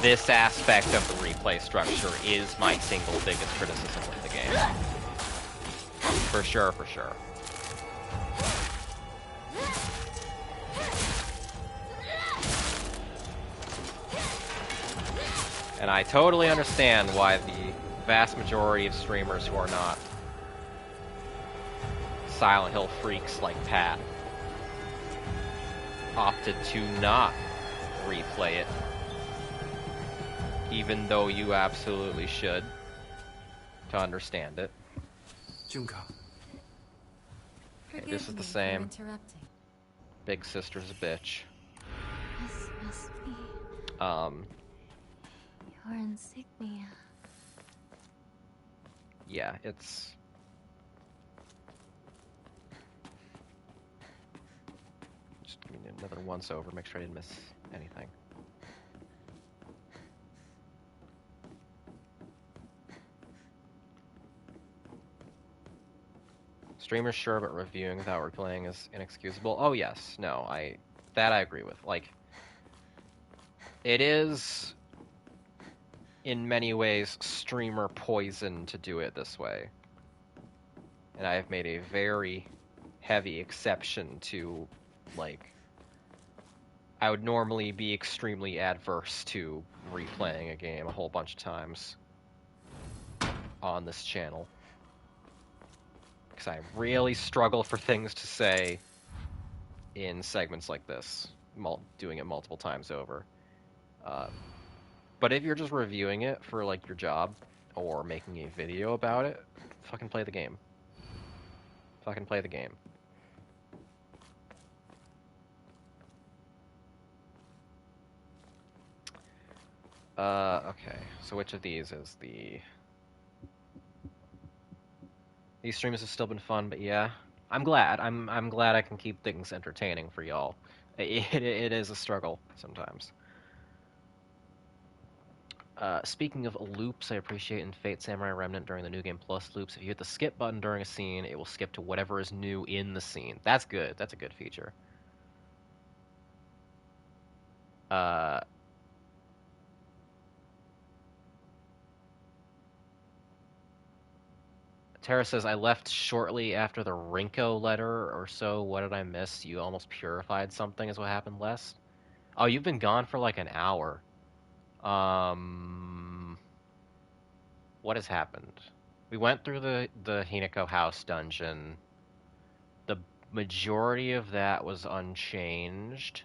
this aspect of the replay structure is my single biggest criticism of the game. For sure, for sure. And I totally understand why the vast majority of streamers who are not Silent Hill freaks like Pat opted to not replay it, even though you absolutely should to understand it. Junko. Okay, this is the same. Big sister's a bitch. This must be your insignia. Yeah, it's... Just give me another once over, make sure I didn't miss anything. Streamers sure, but reviewing without replaying is inexcusable. Oh yes, no, that I agree with. Like, it is in many ways streamer poison to do it this way. And I have made a very heavy exception to, like, I would normally be extremely adverse to replaying a game a whole bunch of times on this channel. Because I really struggle for things to say in segments like this, doing it multiple times over. But if you're just reviewing it for, like, your job, or making a video about it, fucking play the game. Fucking play the game. Okay, so which of these is the... These streams have still been fun, but yeah. I'm glad. I'm glad I can keep things entertaining for y'all. It is a struggle sometimes. Speaking of loops, I appreciate in Fate Samurai Remnant during the New Game Plus loops, if you hit the skip button during a scene, it will skip to whatever is new in the scene. That's good. That's a good feature. Tara says, I left shortly after the Rinko letter or so. What did I miss? You almost purified something is what happened last. Oh, you've been gone for like an hour. What has happened? We went through the Hinako house dungeon. The majority of that was unchanged.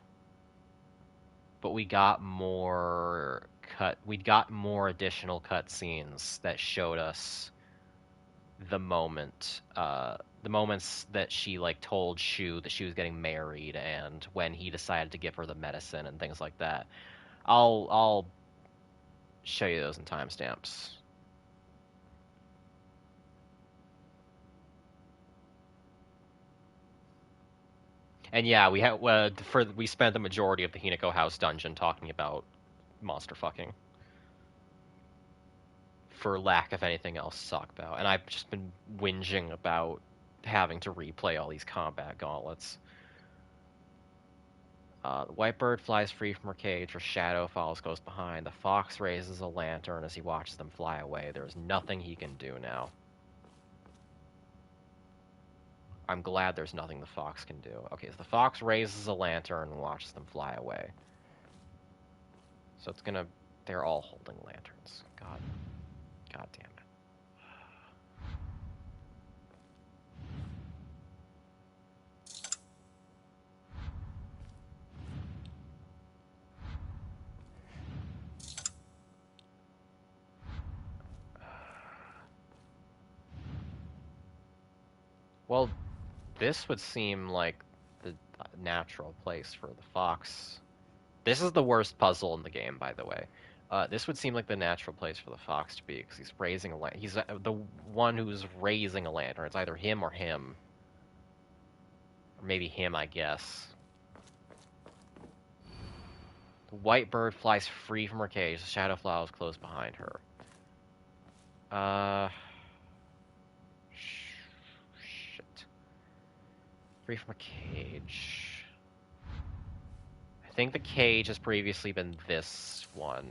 But we got more additional cutscenes that showed us the moments that she like told Shu that she was getting married, and when he decided to give her the medicine and things like that. I'll show you those in timestamps. And yeah, we spent the majority of the Hinako house dungeon talking about monster fucking, for lack of anything else to talk about. And I've just been whinging about having to replay all these combat gauntlets. The white bird flies free from her cage, her shadow follows close behind. The fox raises a lantern as he watches them fly away. There is nothing he can do now. I'm glad there's nothing the fox can do. Okay, so the fox raises a lantern and watches them fly away. So it's gonna... They're all holding lanterns. God damn it. Well, this would seem like the natural place for the fox. This is the worst puzzle in the game, by the way. This would seem like the natural place for the fox to be, because he's raising a lantern. He's the one who's raising a lantern. It's either him or him. Or maybe him, I guess. The white bird flies free from her cage. The shadow follows close behind her. Shit. Free from a cage. I think the cage has previously been this one.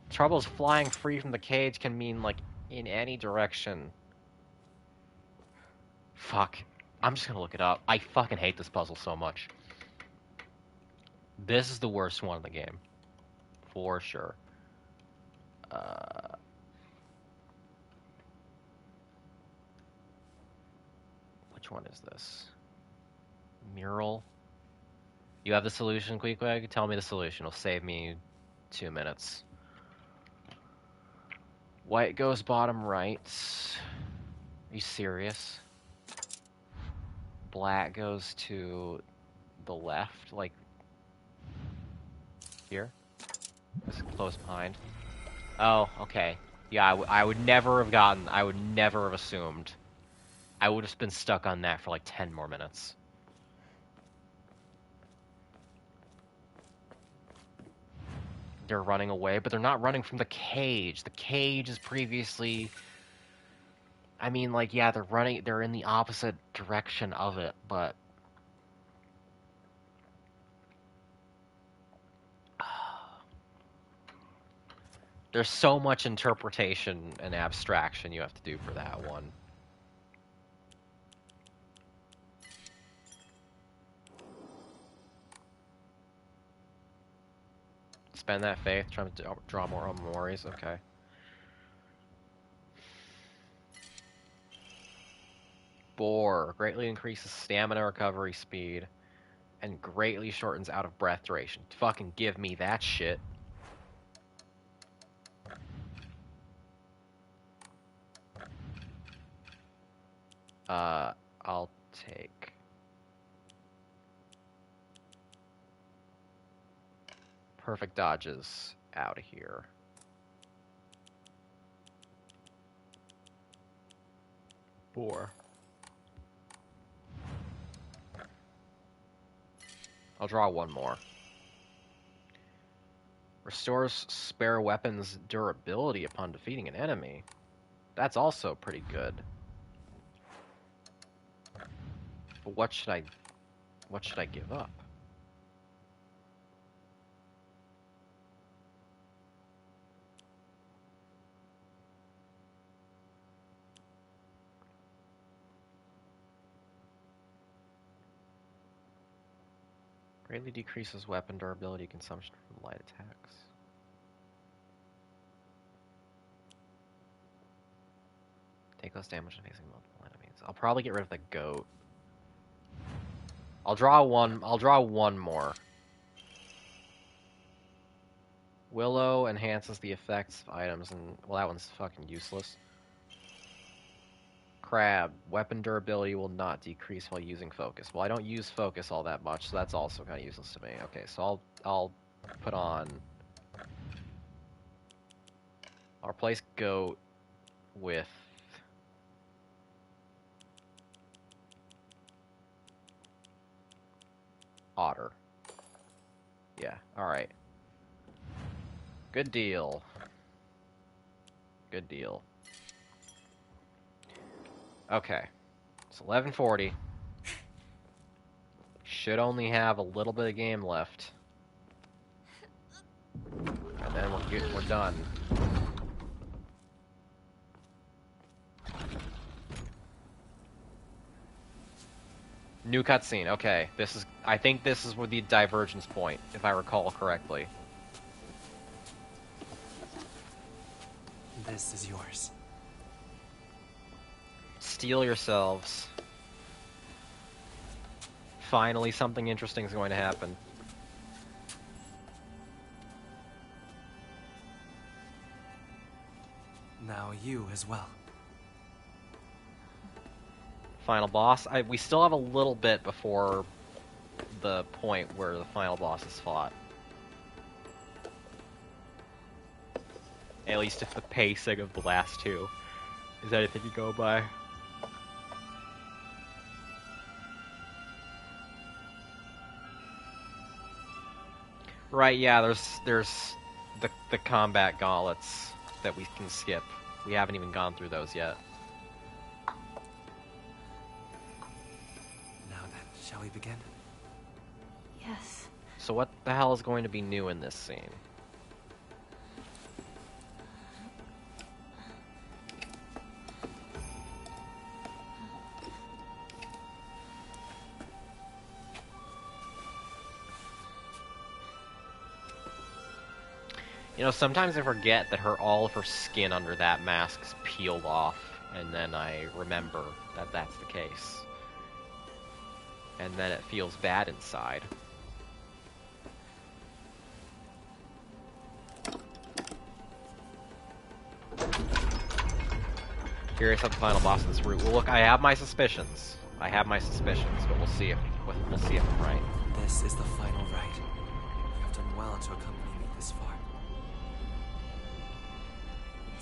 Trouble is, flying free from the cage can mean, like, in any direction. Fuck. I'm just gonna look it up. I fucking hate this puzzle so much. This is the worst one in the game. For sure. Which one is this? Mural? You have the solution, Queequeg? Tell me the solution. It'll save me 2 minutes. White goes bottom right. Are you serious? Black goes to the left, like here? It's close behind. Oh, okay. Yeah, I would never have gotten... I would never have assumed. I would have been stuck on that for like 10 more minutes. They're running away, but they're not running from the cage. The cage is previously... I mean, like, yeah, they're in the opposite direction of it, but... There's so much interpretation and abstraction you have to do for that one. Spend that faith, trying to draw more memories, okay. Boar greatly increases stamina recovery speed and greatly shortens out of breath duration. Fucking give me that shit. I'll take... Perfect dodges out of here. Boar. I'll draw one more. Restores spare weapons durability upon defeating an enemy. That's also pretty good. But what should I... What should I give up? Greatly decreases weapon durability consumption from light attacks. Take less damage when facing multiple enemies. I'll probably get rid of the goat. I'll draw one more. Willow enhances the effects of items, and well, that one's fucking useless. Crab, weapon durability will not decrease while using focus. Well, I don't use focus all that much, so that's also kind of useless to me. Okay, so I'll put on. I'll replace goat with otter. Yeah, alright. Good deal. Good deal. Okay. It's 11:40. Should only have a little bit of game left. And then we're done. New cutscene. Okay, I think this is where the divergence point, if I recall correctly. This is yours. Steel yourselves. Finally, something interesting is going to happen. Now you as well. Final boss. We still have a little bit before the point where the final boss is fought. At least if the pacing of the last two is anything you go by. Right, yeah, there's the combat gauntlets that we can skip. We haven't even gone through those yet. Now then, shall we begin? Yes. So what the hell is going to be new in this scene? You know, sometimes I forget that all of her skin under that mask is peeled off, and then I remember that that's the case. And then it feels bad inside. Curious how the final boss of this route. Well, look, I have my suspicions. But we'll see if I'm right. This is the final rite. You have done well to accompany me this far.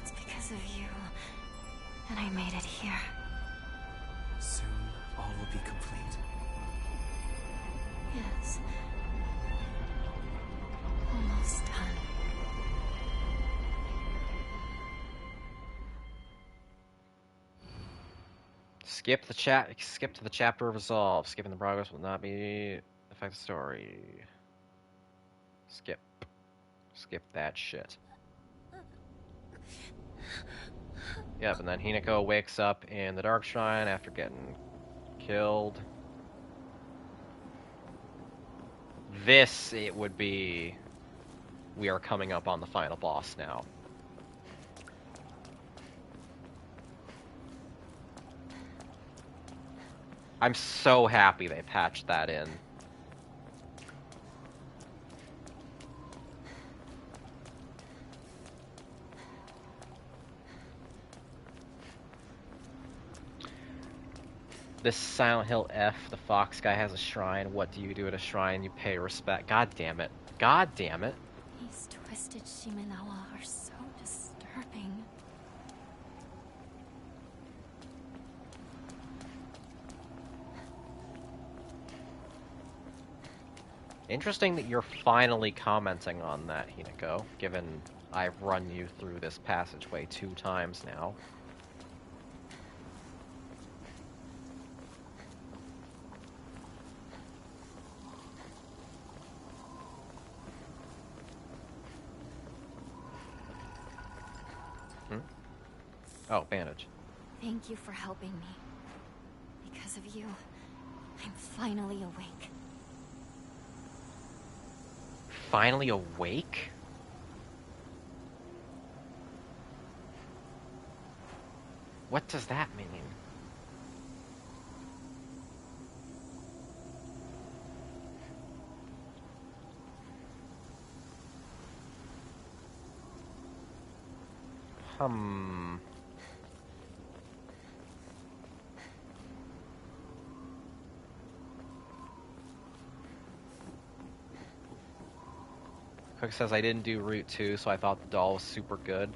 It's because of you that I made it here. Soon, all will be complete. Yes. Almost done. Skip to the chapter of resolve. Skipping the progress will not affect the story. Skip that shit. Yep, and then Hinako wakes up in the Dark Shrine after getting killed. It would be... We are coming up on the final boss now. I'm so happy they patched that in. This Silent Hill F, the fox guy has a shrine. What do you do at a shrine? You pay respect. God damn it. God damn it. These twisted Shimenawa are so disturbing. Interesting that you're finally commenting on that, Hinako, given I've run you through this passageway 2 times now. Oh, bandage. Thank you for helping me. Because of you, I'm finally awake. Finally awake? What does that mean? Cook says I didn't do Route 2, so I thought the doll was super good.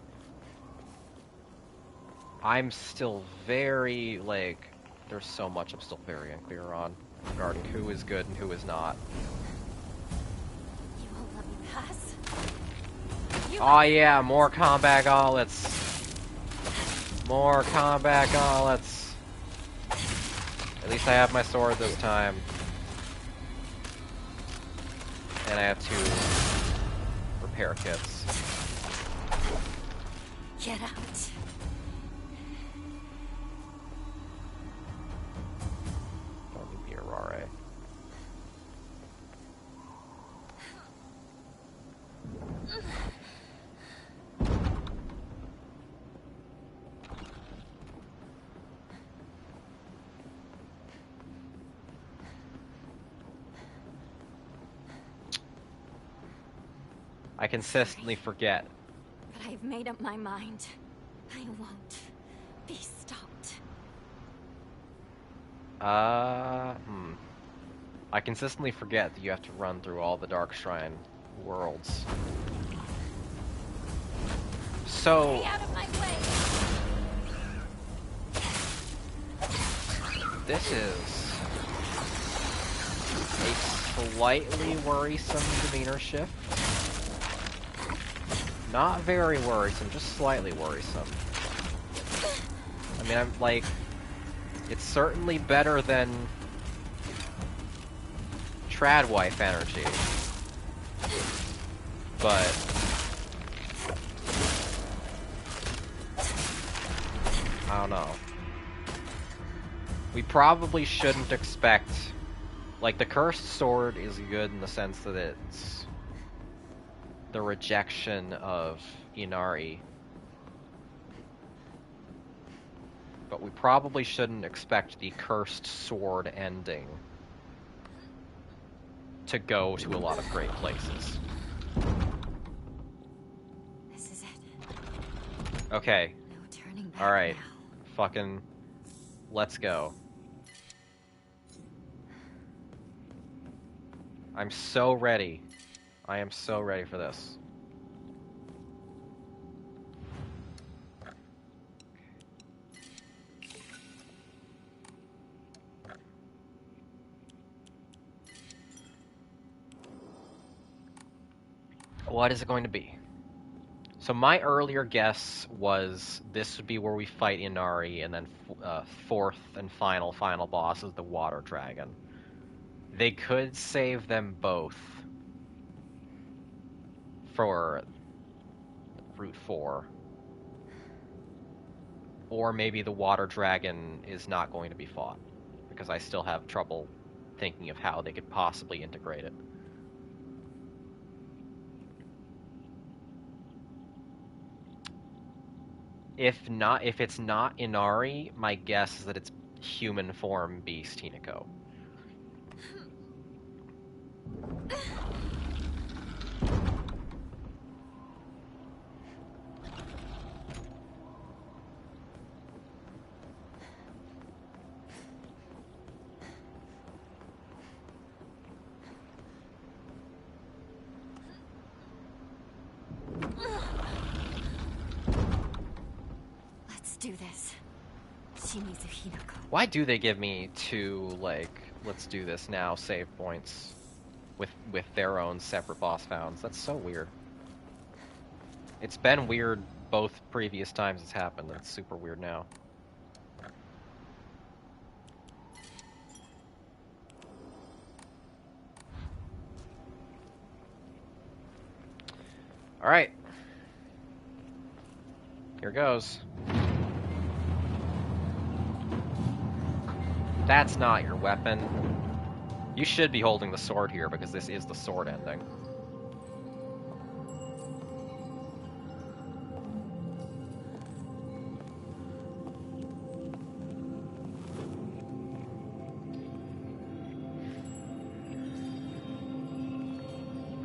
I'm still very, like, there's so much I'm still very unclear on regarding who is good and who is not. You won't let me pass? Oh yeah, more combat gauntlets. More combat gauntlets. At least I have my sword this time. And I have 2 repair kits. Get out. Don't need the Arare. I consistently forget. But I've made up my mind. I won't be stopped. I consistently forget that you have to run through all the Dark Shrine worlds. So... Stay out of my way. This is a slightly worrisome demeanor shift. Not very worrisome, just slightly worrisome. I mean, I'm like... It's certainly better than... Tradwife energy. But... I don't know. We probably shouldn't expect... Like, the Cursed Sword is good in the sense that it's... the rejection of Inari. But we probably shouldn't expect the Cursed Sword ending to go to a lot of great places. This is it. Okay. No turning back. Alright. Now. Fucking... Let's go. I'm so ready. I am so ready for this. What is it going to be? So my earlier guess was this would be where we fight Inari, and then fourth and final boss is the Water Dragon. They could save them both for Route 4. Or maybe the Water Dragon is not going to be fought, because I still have trouble thinking of how they could possibly integrate it. If it's not Inari, my guess is that it's human form beast Hinako. Let's do this. Shimizu Hinako. Why do they give me 2, like, let's do this now save points with their own separate boss founds? That's so weird. It's been weird both previous times it's happened, and it's super weird now. Alright. Here goes. That's not your weapon. You should be holding the sword here because this is the sword ending.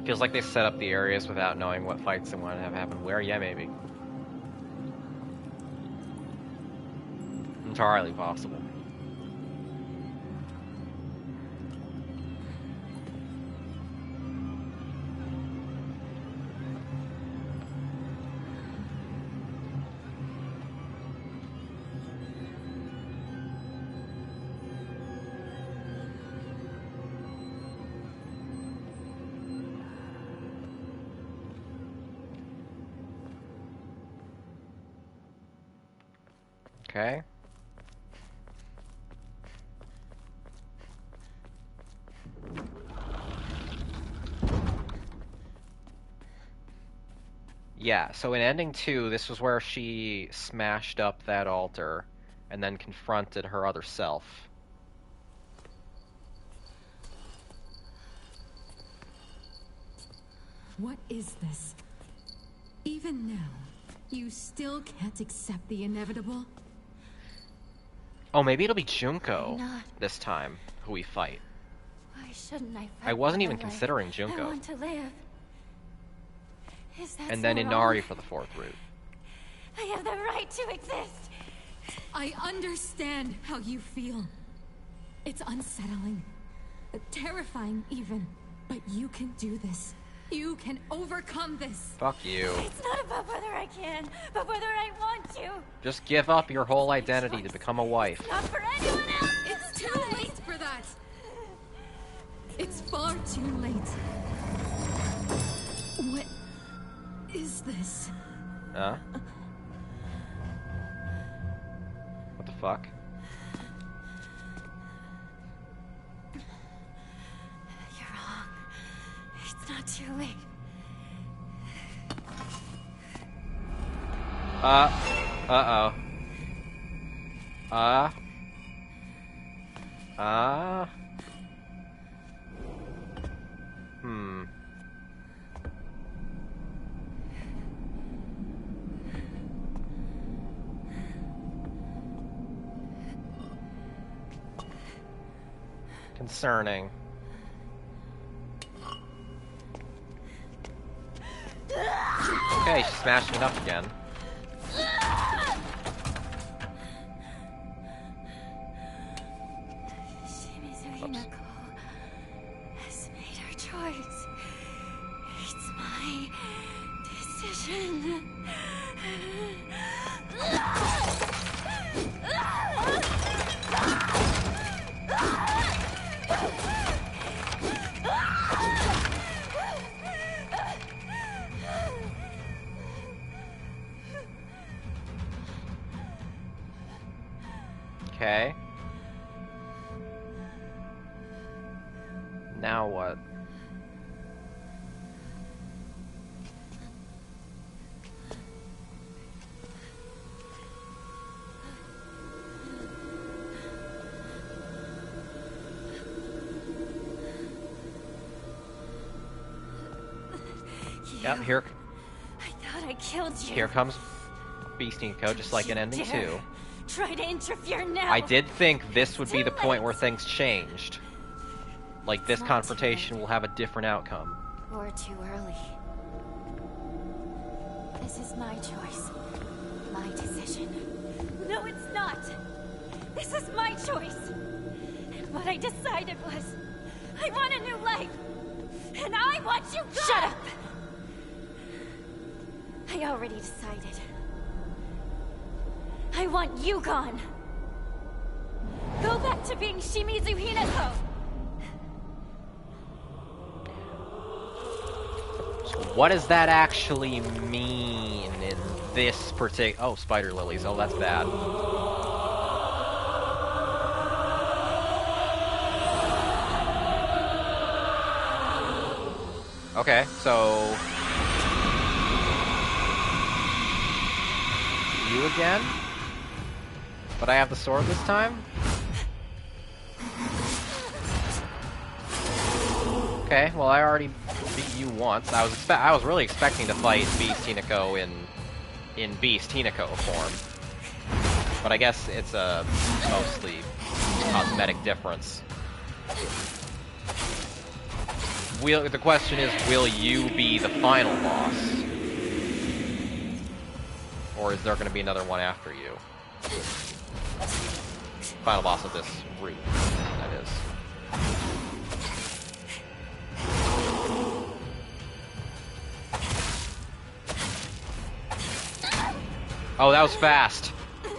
Feels like they set up the areas without knowing what fights they want to have happen where. Yeah, maybe. Entirely possible. Okay. Yeah, so in ending 2, this was where she smashed up that altar and then confronted her other self. What is this? Even now, you still can't accept the inevitable? Oh, maybe it'll be Junko Not. this time who we fight. Why shouldn't I fight? I wasn't for even my life? considering I Junko. want to live. Is that And so then Inari wrong? for the 4th route. I have the right to exist. I understand how you feel. It's unsettling, terrifying even, but you can do this. You can overcome this. Fuck you. It's not about whether I can, but whether I want to. Just give up your whole identity to become a wife. Not for anyone else. It's too late for that. It's far too late. What is this? Huh? What the fuck? You're wrong. It's not too late. Uh-oh. Concerning. Okay, she's smashing it up again. Shimizu Hinako has made her choice. It's my decision. Okay. Now what? Yep, here. I thought I killed you. Here comes Beastinko, just like in ending Dare 2. Try to interfere now. I did think this would be the Too point late. where things changed. Like, this Not confrontation too late. will have a different outcome. Or too early. This is my choice. My decision. No, it's not. This is my choice. And what I decided was, I want a new life. And I want you gone. Shut up. I already decided. I want you gone. Go back to being Shimizu Hinako. What does that actually mean in this particular... Oh, spider lilies. Oh, that's bad. Okay, so... You again? But I have the sword this time? Okay, well I already beat you once. I was really expecting to fight Beast Hinako in Beast Hinako form. But I guess it's a mostly cosmetic difference. The question is, will you be the final boss? Or is there going to be another one after you? Final boss of this route, that is. Oh, that was fast.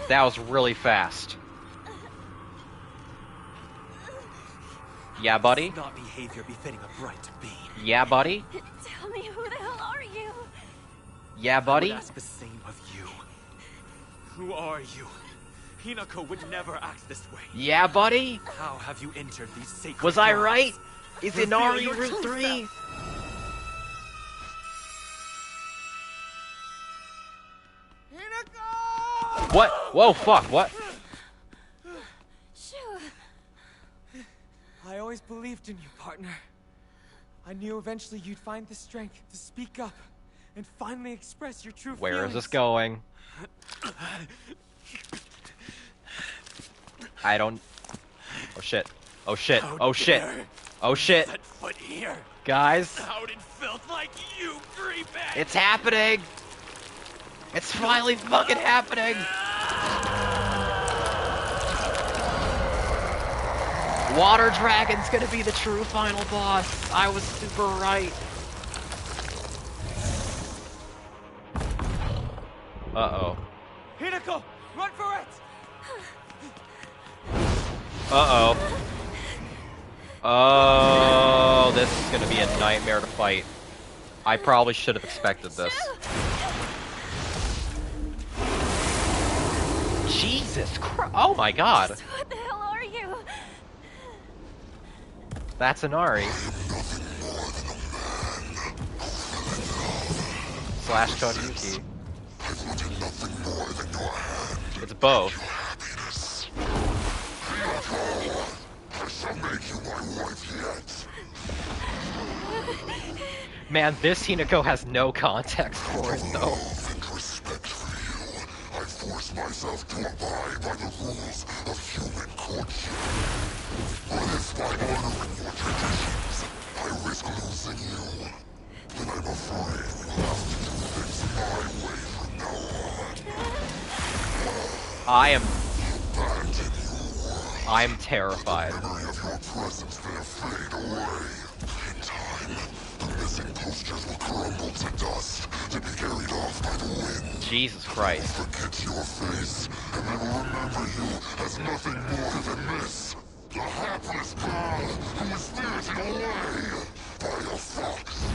That was really fast. Yeah, buddy? Not behavior befitting a bright being. Yeah, buddy? Tell me, who the hell are you? Yeah, buddy? I would ask the same of you. Who are you? Hinako would never act this way. Yeah, buddy? How have you entered these sacred Was I grounds? right? Is Reveal Inari your Route true 3? self. What? Whoa, fuck, what? Shuub. I always believed in you, partner. I knew eventually you'd find the strength to speak up and finally express your true Where feelings. is this going? I don't... Oh shit. Oh shit. Oh shit. Oh shit. Set foot here. Guys, Out in filth like you, creep it. it's happening! It's finally fucking happening! Water Dragon's gonna be the true final boss. I was super right. Uh-oh. Hinako, run for it! Uh-oh. Oh, this is gonna be a nightmare to fight. I probably should have expected this. Jesus Christ! Oh my God! What the hell are you? That's Inari. Slash Kodayuki. It's both. Man, this Hinako has no context for it, though. Force myself to abide by the rules of human courtship. But if by honoring your traditions, I risk losing you, then I'm afraid we'll have to do things my way from now on. I am terrified. The memory of your presence there fade away. In time, the missing postures will crumble to dust, to be carried off by the wind. Jesus Christ. Forget your face, and I will remember you as nothing more than this. The hapless girl who was spirited away by a fox.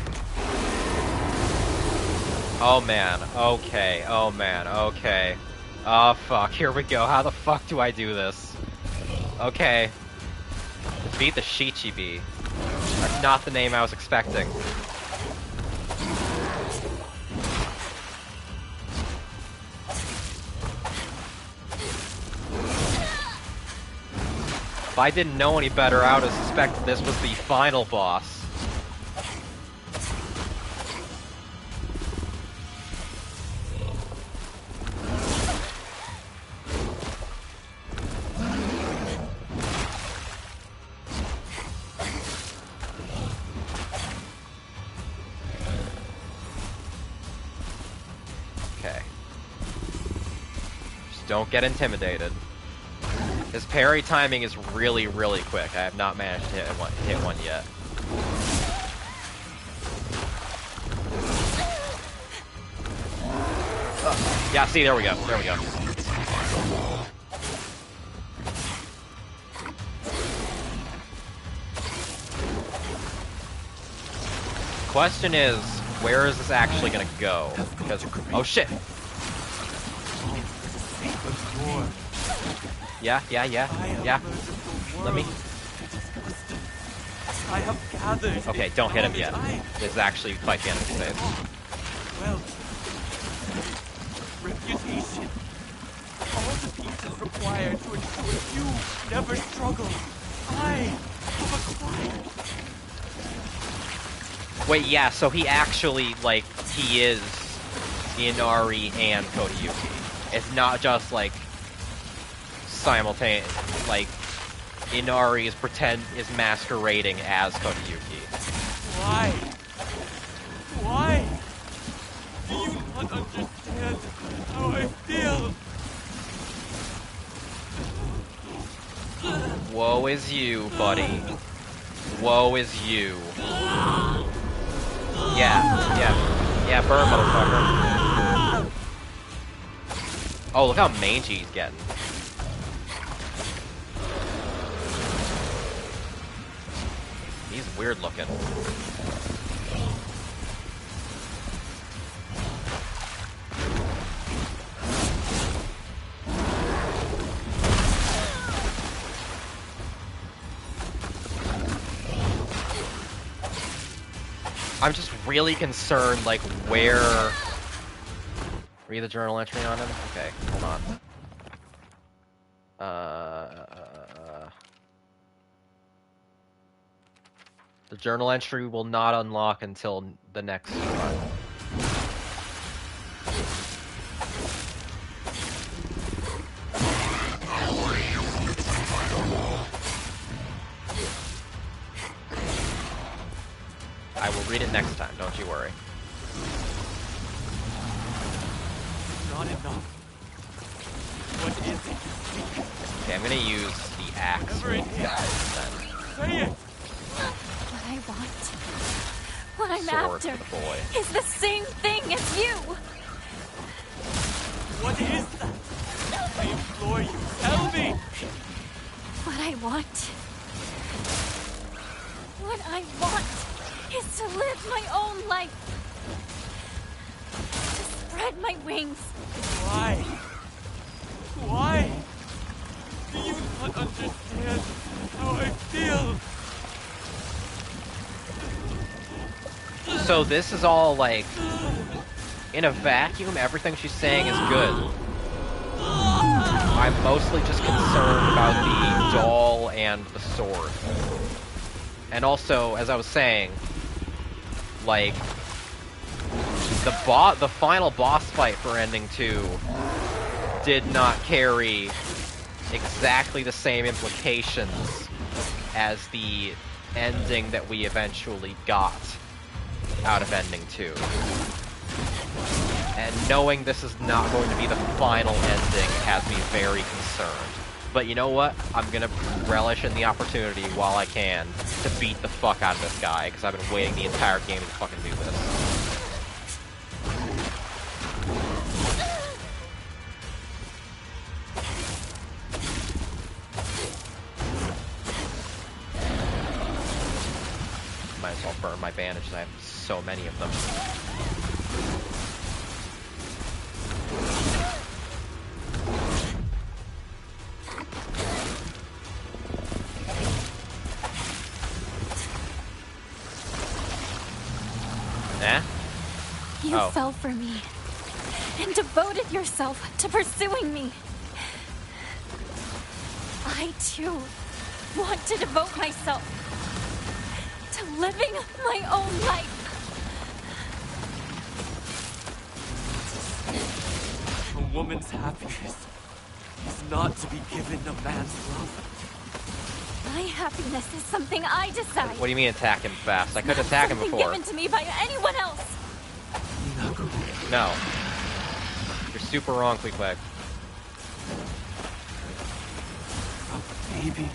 Oh man, okay, oh man, okay. Oh fuck, here we go. How the fuck do I do this? Okay. Beat the Shichibi. That's not the name I was expecting. If I didn't know any better, I would have suspected this was the final boss. Okay. Just don't get intimidated. His parry timing is really, really quick. I have not managed to hit one yet. Yeah, see, there we go. There we go. Question is, where is this actually gonna go? Because, oh shit! Yeah. Let me. I have gathered. Okay, don't hit him yet. This is actually fight the enemy's face. Well, reputation. All the pieces required to ensure you never struggle. I have acquired. Wait, yeah, so he actually, like, he is Inari and Kodayuki. It's not just, like, simultaneous, like, Inari is masquerading as Kodayuki. Why? Why? Do you not understand how I feel? Woe is you, buddy. Woe is you. Yeah, burn, motherfucker. Oh, look how mangy he's getting. He's weird looking. I'm just really concerned, like, where... Read the journal entry on him? Okay, hold on. The journal entry will not unlock until the next run. I will read it next time, don't you worry. Not enough. What is it? Okay, I'm gonna use the axe then. Say it! What I want, what I'm Sword after, for the boy. is the same thing as you! What is that? I implore you, tell me! What I want is to live my own life. To spread my wings. Why? Why? Do you not understand how I feel? So this is all, like, in a vacuum, everything she's saying is good. I'm mostly just concerned about the doll and the sword. And also, as I was saying, like, the final boss fight for Ending 2 did not carry exactly the same implications as the ending that we eventually got out of Ending 2. And knowing this is not going to be the final ending has me very concerned. But you know what? I'm gonna relish in the opportunity while I can to beat the fuck out of this guy, because I've been waiting the entire game to fucking do this. Might as well burn my bandages, I have so many of them. Eh? You fell for me, and devoted yourself to pursuing me. I, too, want to devote myself to living my own life. A woman's happiness is not to be given a man's love. My happiness is something I decide. What do you mean attack him fast? I could attack him before. Given to me by anyone else. No. You're super wrong, Queequeg. Baby.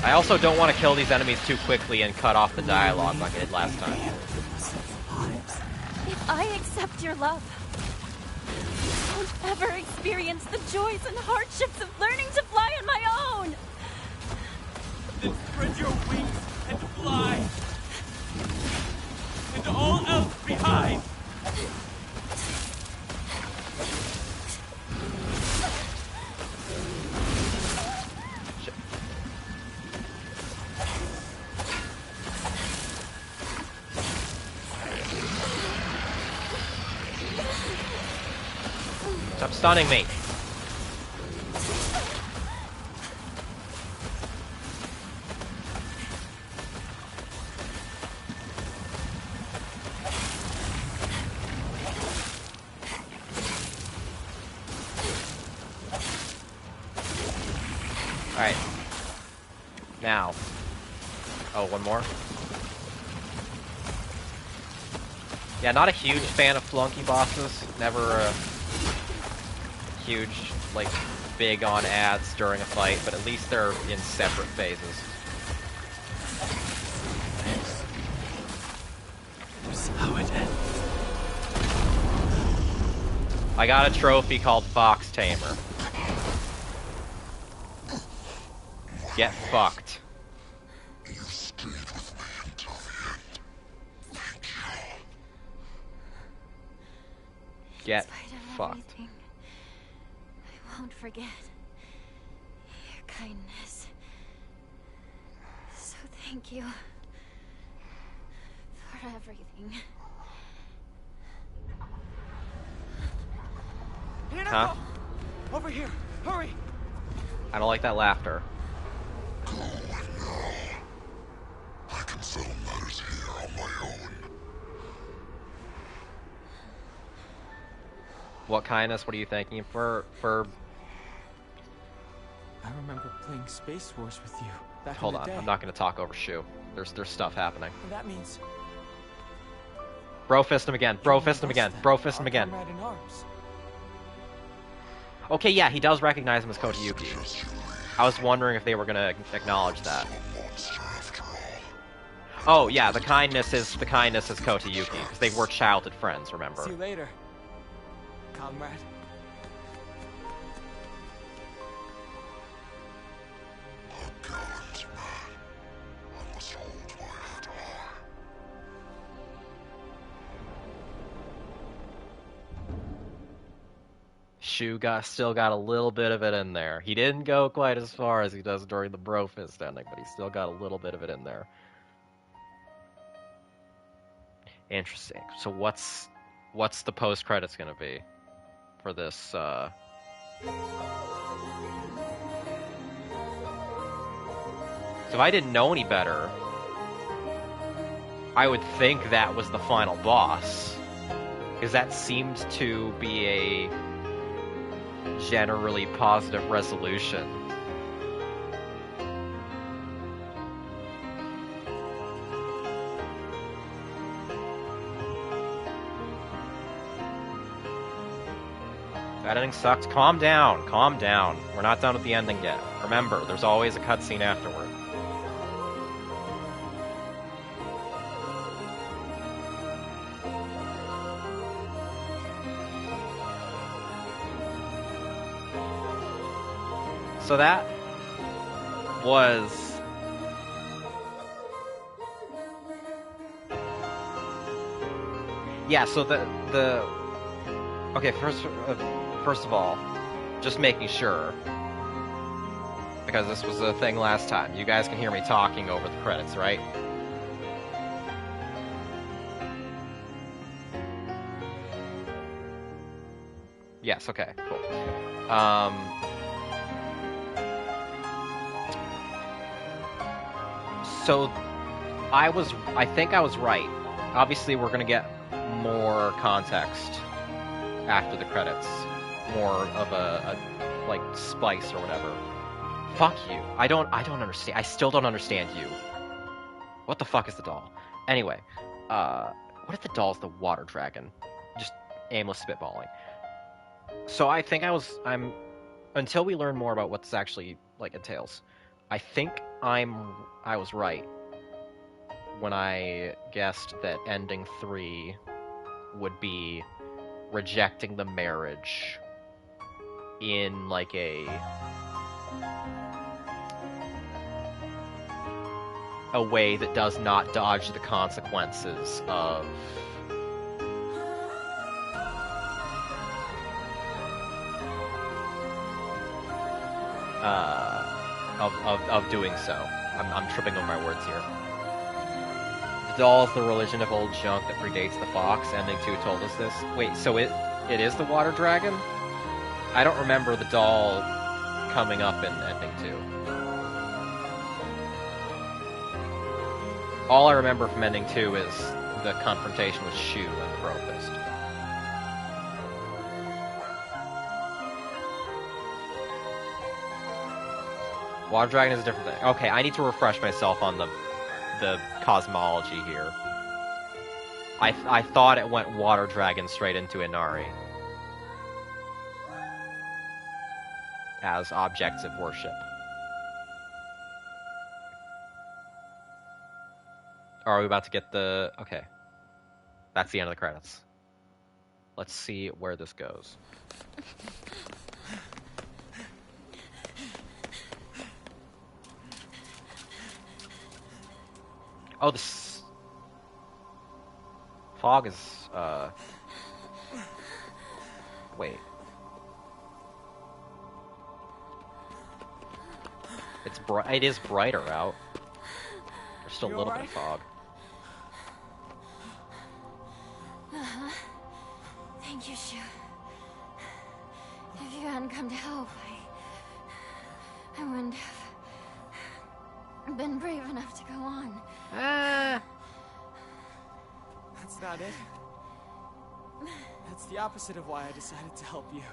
I also don't want to kill these enemies too quickly and cut off the dialogue like I did last time. If I accept your love, I won't ever experience the joys and hardships of learning to fly on my own. Then spread your wings and fly. And all else behind. Stop stunning me. Now. Oh, one more? Yeah, not a huge fan of flunky bosses. Never a huge, like, big on ads during a fight, but at least they're in separate phases. Slow it. I got a trophy called Fox Tamer. Get fucked. You stayed with me until the end. Thank you. Get In spite of fucked. everything, I won't forget your kindness. So thank you for everything. Huh? Over here! Hurry! I don't like that laughter. Go now. I can settle matters here on my own. What kindness? What are you thanking for? I remember playing Space Wars with you back Hold in the on, day. I'm not gonna talk over Shuub. There's stuff happening. And that means Bro fist him again. Bro fist him again. Bro fist him again. comrade in arms. Okay, yeah, he does recognize him as Kota Yuki. I was wondering if they were gonna acknowledge that. Oh yeah, the kindness is Kota Yuki because they were childhood friends. Remember? See you later, comrade. A gallant man. I must hold my head high. Shuub still got a little bit of it in there. He didn't go quite as far as he does during the bro fist ending, but he still got a little bit of it in there. Interesting. So what's the post credits gonna be for this? So if I didn't know any better, I would think that was the final boss, because that seemed to be a generally positive resolution. That ending sucked. Calm down. Calm down. We're not done with the ending yet. Remember, there's always a cutscene afterward. So that was... Yeah, so the... Okay, first of all, just making sure, because this was a thing last time. You guys can hear me talking over the credits, right? Yes, okay, cool. So, I think I was right. Obviously, we're gonna get more context after the credits. More of a like, spice or whatever. Fuck you. I don't understand. I still don't understand you. What the fuck is the doll? Anyway, what if the doll's the water dragon? Just aimless spitballing. So I think I'm until we learn more about what this actually, like, entails, I think I was right when I guessed that ending 3 would be rejecting the marriage in, like, a way that does not dodge the consequences of doing so. I'm tripping on my words here. The doll is the religion of old junk that predates the fox. Ending 2 told us this. Wait, so it is the water dragon? I don't remember the doll coming up in ending 2. All I remember from ending 2 is the confrontation with Shuub and the Bro Fist. Water dragon is a different thing. Okay, I need to refresh myself on the cosmology here. I thought it went water dragon straight into Inari as objects of worship. Are we about to get the... Okay. That's the end of the credits. Let's see where this goes. Oh, this... Fog is, Wait. It's bright. It is brighter out. There's still a little bit of fog. Thank you, Shuub. If you hadn't come to help, I wouldn't have been brave enough to go on. That's not it. That's the opposite of why I decided to help you.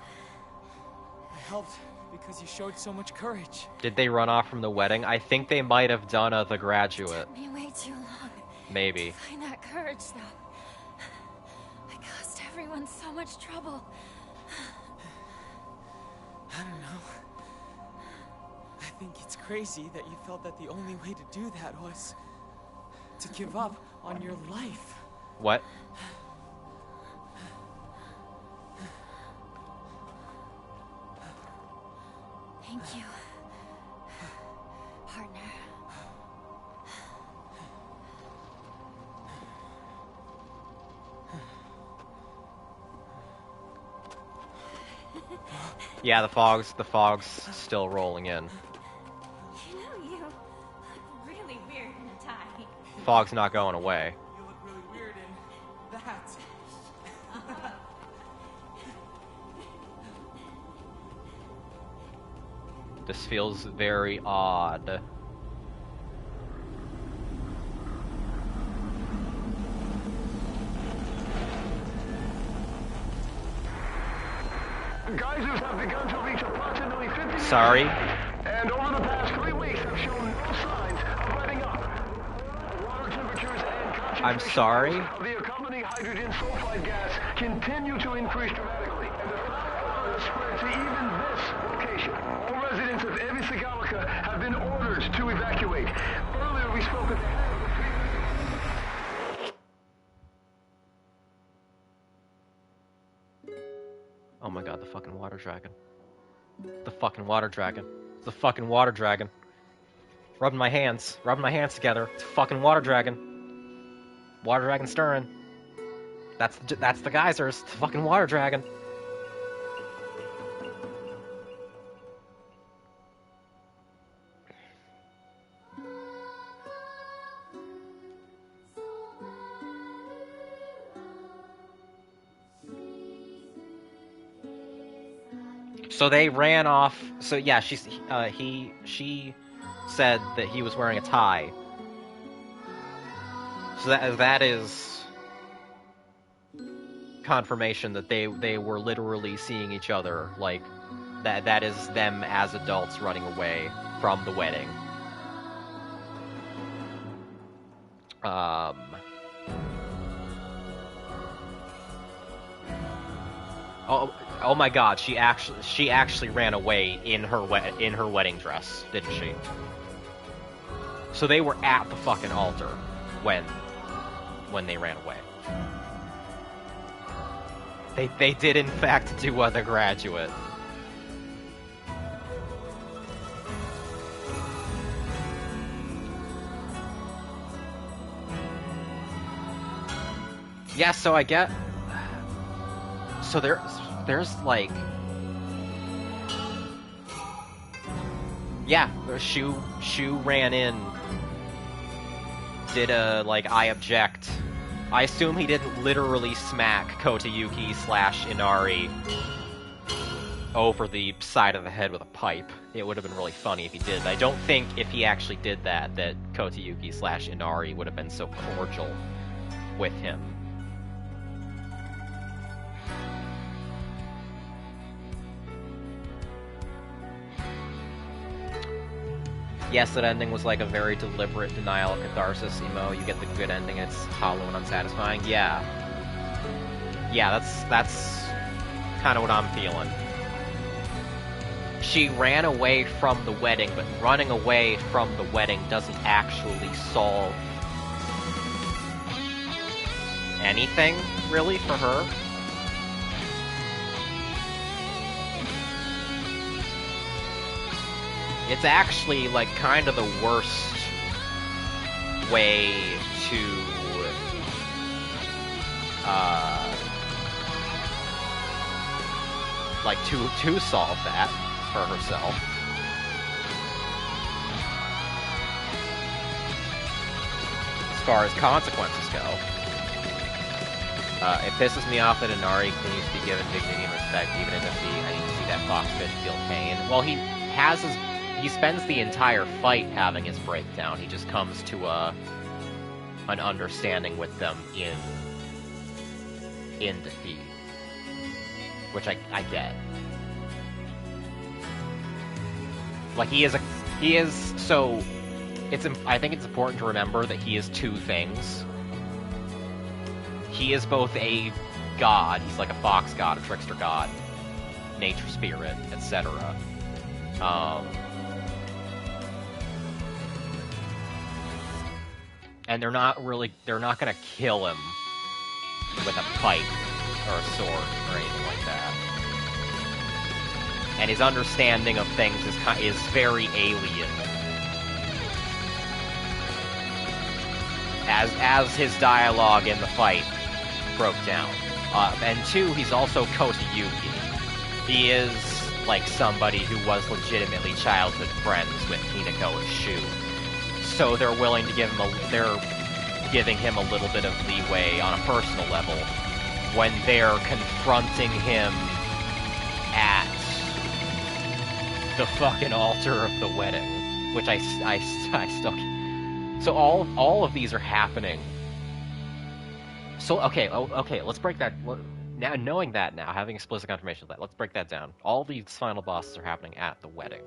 I helped because you showed so much courage. Did they run off from the wedding? I think they might have done The Graduate. It took me way too long. Maybe. To find that courage, though. I caused everyone so much trouble. I don't know. I think it's crazy that you felt that the only way to do that was to give up on your life. What? Thank you, partner. Yeah, the fog's still rolling in. You know, you look really weird in a tie. Fog's not going away. You look really weird in that. This feels very odd. Geysers have begun to reach approximately 50 Sorry? and over the past 3 weeks have shown no signs of letting up. Water temperatures and I'm sorry? of the accompanying hydrogen sulfide gas continue to increase dramatically, and the foul has spread to even this location. All residents of Evisagalica have been ordered to evacuate. Earlier we spoke with the head of the Oh my god, the fucking water dragon. The fucking water dragon. The fucking water dragon. Rubbing my hands together. It's a fucking water dragon. Water dragon stirring. That's the geysers. It's a fucking water dragon. So they ran off. So yeah, she said that he was wearing a tie. So that is confirmation that they were literally seeing each other. Like that is them as adults running away from the wedding. Oh my god, she actually ran away in her wedding dress, didn't she? So they were at the fucking altar when they ran away. They did in fact do The Graduate. Yeah, so I get... So there's like... Yeah, Shuub ran in, did a, like, I object. I assume he didn't literally smack Kotayuki / Inari over the side of the head with a pipe. It would have been really funny if he did. But I don't think if he actually did that Kotayuki / Inari would have been so cordial with him. Yes, that ending was like a very deliberate denial of catharsis emo. You get the good ending, and it's hollow and unsatisfying. Yeah. Yeah, that's kind of what I'm feeling. She ran away from the wedding, but running away from the wedding doesn't actually solve anything, really, for her. It's actually, like, kind of the worst way to, like, to solve that for herself. As far as consequences go. It pisses me off that Inari continues to be given dignity and respect, even in defeat. I need to see that foxfish feel pain. Well, he spends the entire fight having his breakdown. He just comes to an understanding with them in defeat, which I get. Like so. I think it's important to remember that he is two things. He is both a god. He's like a fox god, a trickster god, nature spirit, etc. And they're not gonna kill him with a pike or a sword or anything like that. And his understanding of things is very alien. As his dialogue in the fight broke down. And two, he's also Kota Yuki. He is like somebody who was legitimately childhood friends with Hinako and Shuub. So they're willing to they're giving him a little bit of leeway on a personal level when they're confronting him at the fucking altar of the wedding, which I still. So all of these are happening. So okay, let's break that. Now knowing that now, having explicit confirmation of that, let's break that down. All these final bosses are happening at the wedding.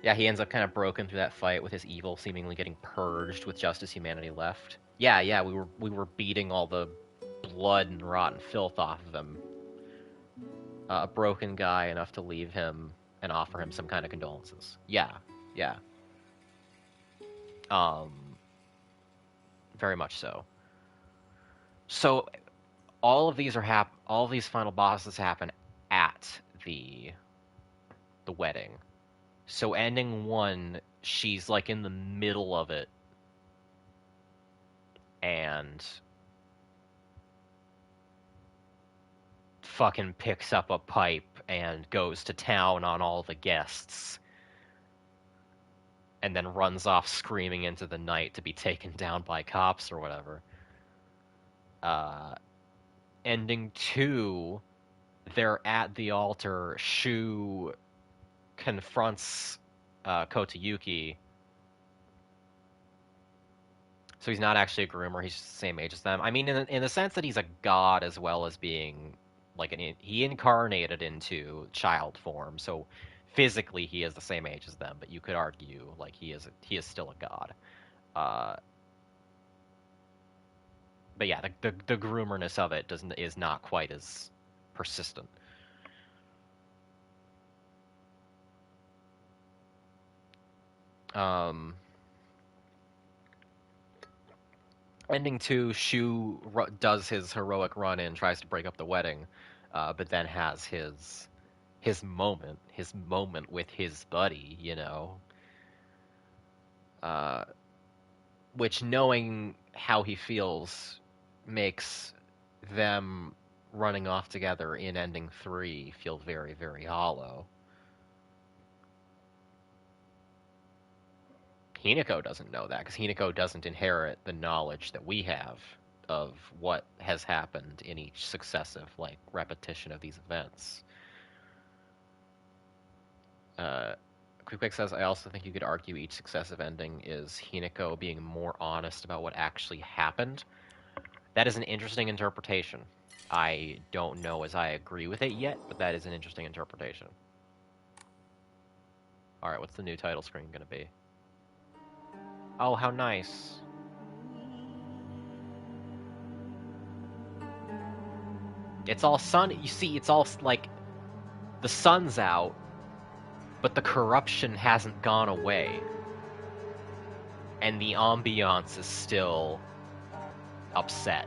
Yeah, he ends up kind of broken through that fight with his evil seemingly getting purged with just his humanity left. Yeah, we were beating all the blood and rotten filth off of him. A broken guy enough to leave him and offer him some kind of condolences. Yeah. Very much so. So all of these final bosses happen at the wedding. So ending 1, she's like in the middle of it and fucking picks up a pipe and goes to town on all the guests and then runs off screaming into the night to be taken down by cops or whatever. Ending 2, they're at the altar. Shu confronts Kota Yuki. So he's not actually a groomer, he's just the same age as them. I mean, in the sense that he's a god as well as being, like, he incarnated into child form, so physically he is the same age as them, but you could argue, like, he is still a god. But yeah, the groomerness of it is not quite as persistent. Ending 2, Shu does his heroic run-in, tries to break up the wedding, but then has his moment with his buddy, you know. Which, knowing how he feels, makes them running off together in ending 3 feel very, very hollow. Hinako doesn't know that, because Hinako doesn't inherit the knowledge that we have of what has happened in each successive, like, repetition of these events. Quick says, I also think you could argue each successive ending is Hinako being more honest about what actually happened. That is an interesting interpretation. I don't know as I agree with it yet, but that is an interesting interpretation. Alright, what's the new title screen gonna be? Oh, how nice. It's all sun. You see, it's all like the sun's out, but the corruption hasn't gone away. And the ambiance is still upset.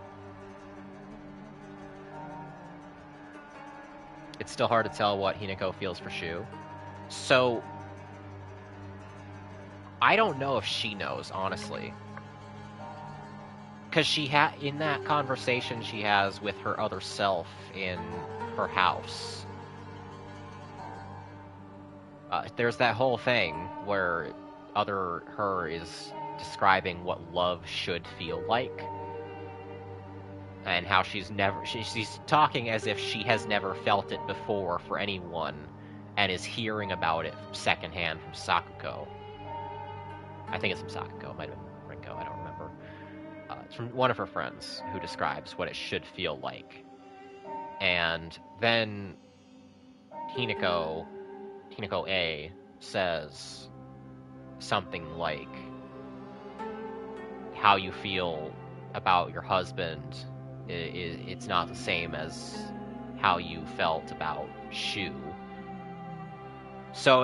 It's still hard to tell what Hinako feels for Shuub. So, I don't know if she knows, honestly. Because in that conversation she has with her other self in her house, there's that whole thing where other her is describing what love should feel like. And how she's talking as if she has never felt it before for anyone, and is hearing about it secondhand from Sakuko. I think it's from Sakuko, it might have been Rinko, I don't remember. It's from one of her friends who describes what it should feel like. And then Hinako A says something like, how you feel about your husband, it's not the same as how you felt about Shuub. So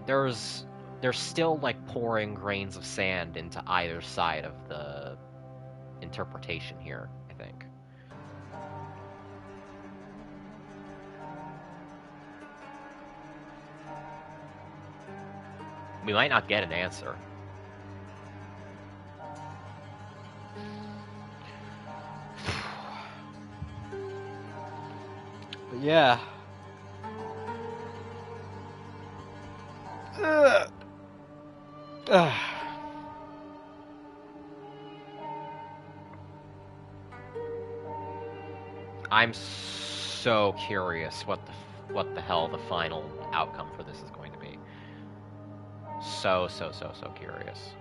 there's still like pouring grains of sand into either side of the interpretation here, I think. We might not get an answer. But yeah. I'm so curious what the hell the final outcome for this is going to be. So curious.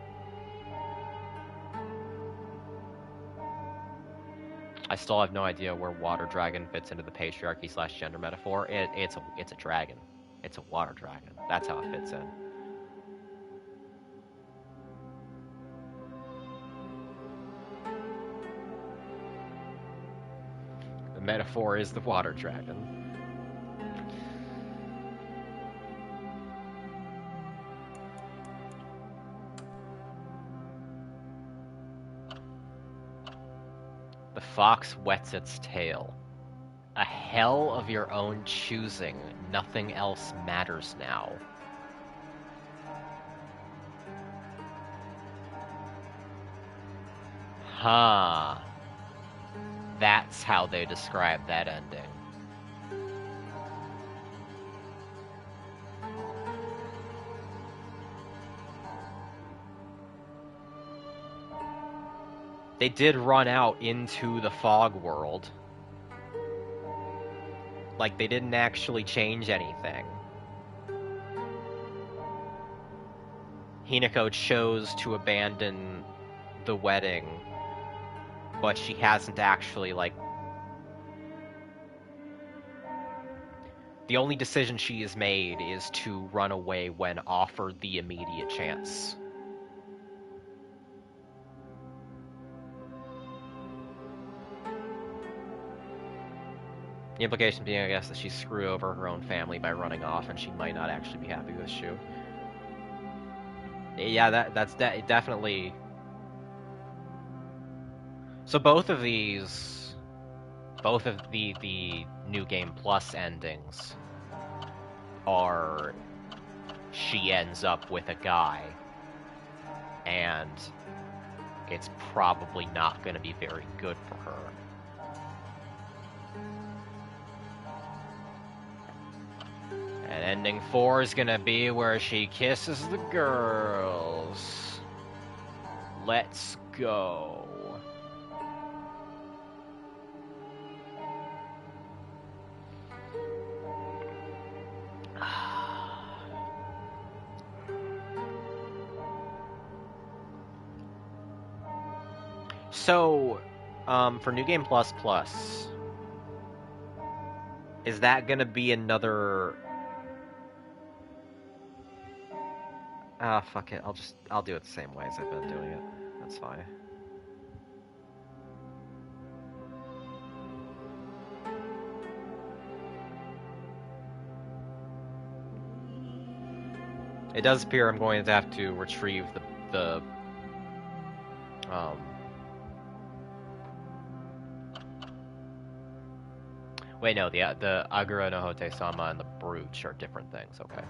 I still have no idea where water dragon fits into the patriarchy / gender metaphor. It's a dragon. It's a water dragon. That's how it fits in. The metaphor is the water dragon. The fox whets its tail. A hell of your own choosing. Nothing else matters now. Huh. That's how they describe that ending. They did run out into the fog world. Like, they didn't actually change anything. Hinako chose to abandon the wedding, but she hasn't actually, like... The only decision she has made is to run away when offered the immediate chance. The implication being, I guess, that she screwed over her own family by running off, and she might not actually be happy with Shuub. Yeah, that's definitely... So both of the New Game Plus endings are she ends up with a guy, and it's probably not going to be very good for her. And ending 4 is gonna be where she kisses the girls. Let's go. So, for New Game Plus Plus, is that gonna be another Ah, fuck it. I'll do it the same way as I've been doing it. That's fine. It does appear I'm going to have to retrieve the wait, no, the Agura no Hote Sama and the Brooch are different things, okay.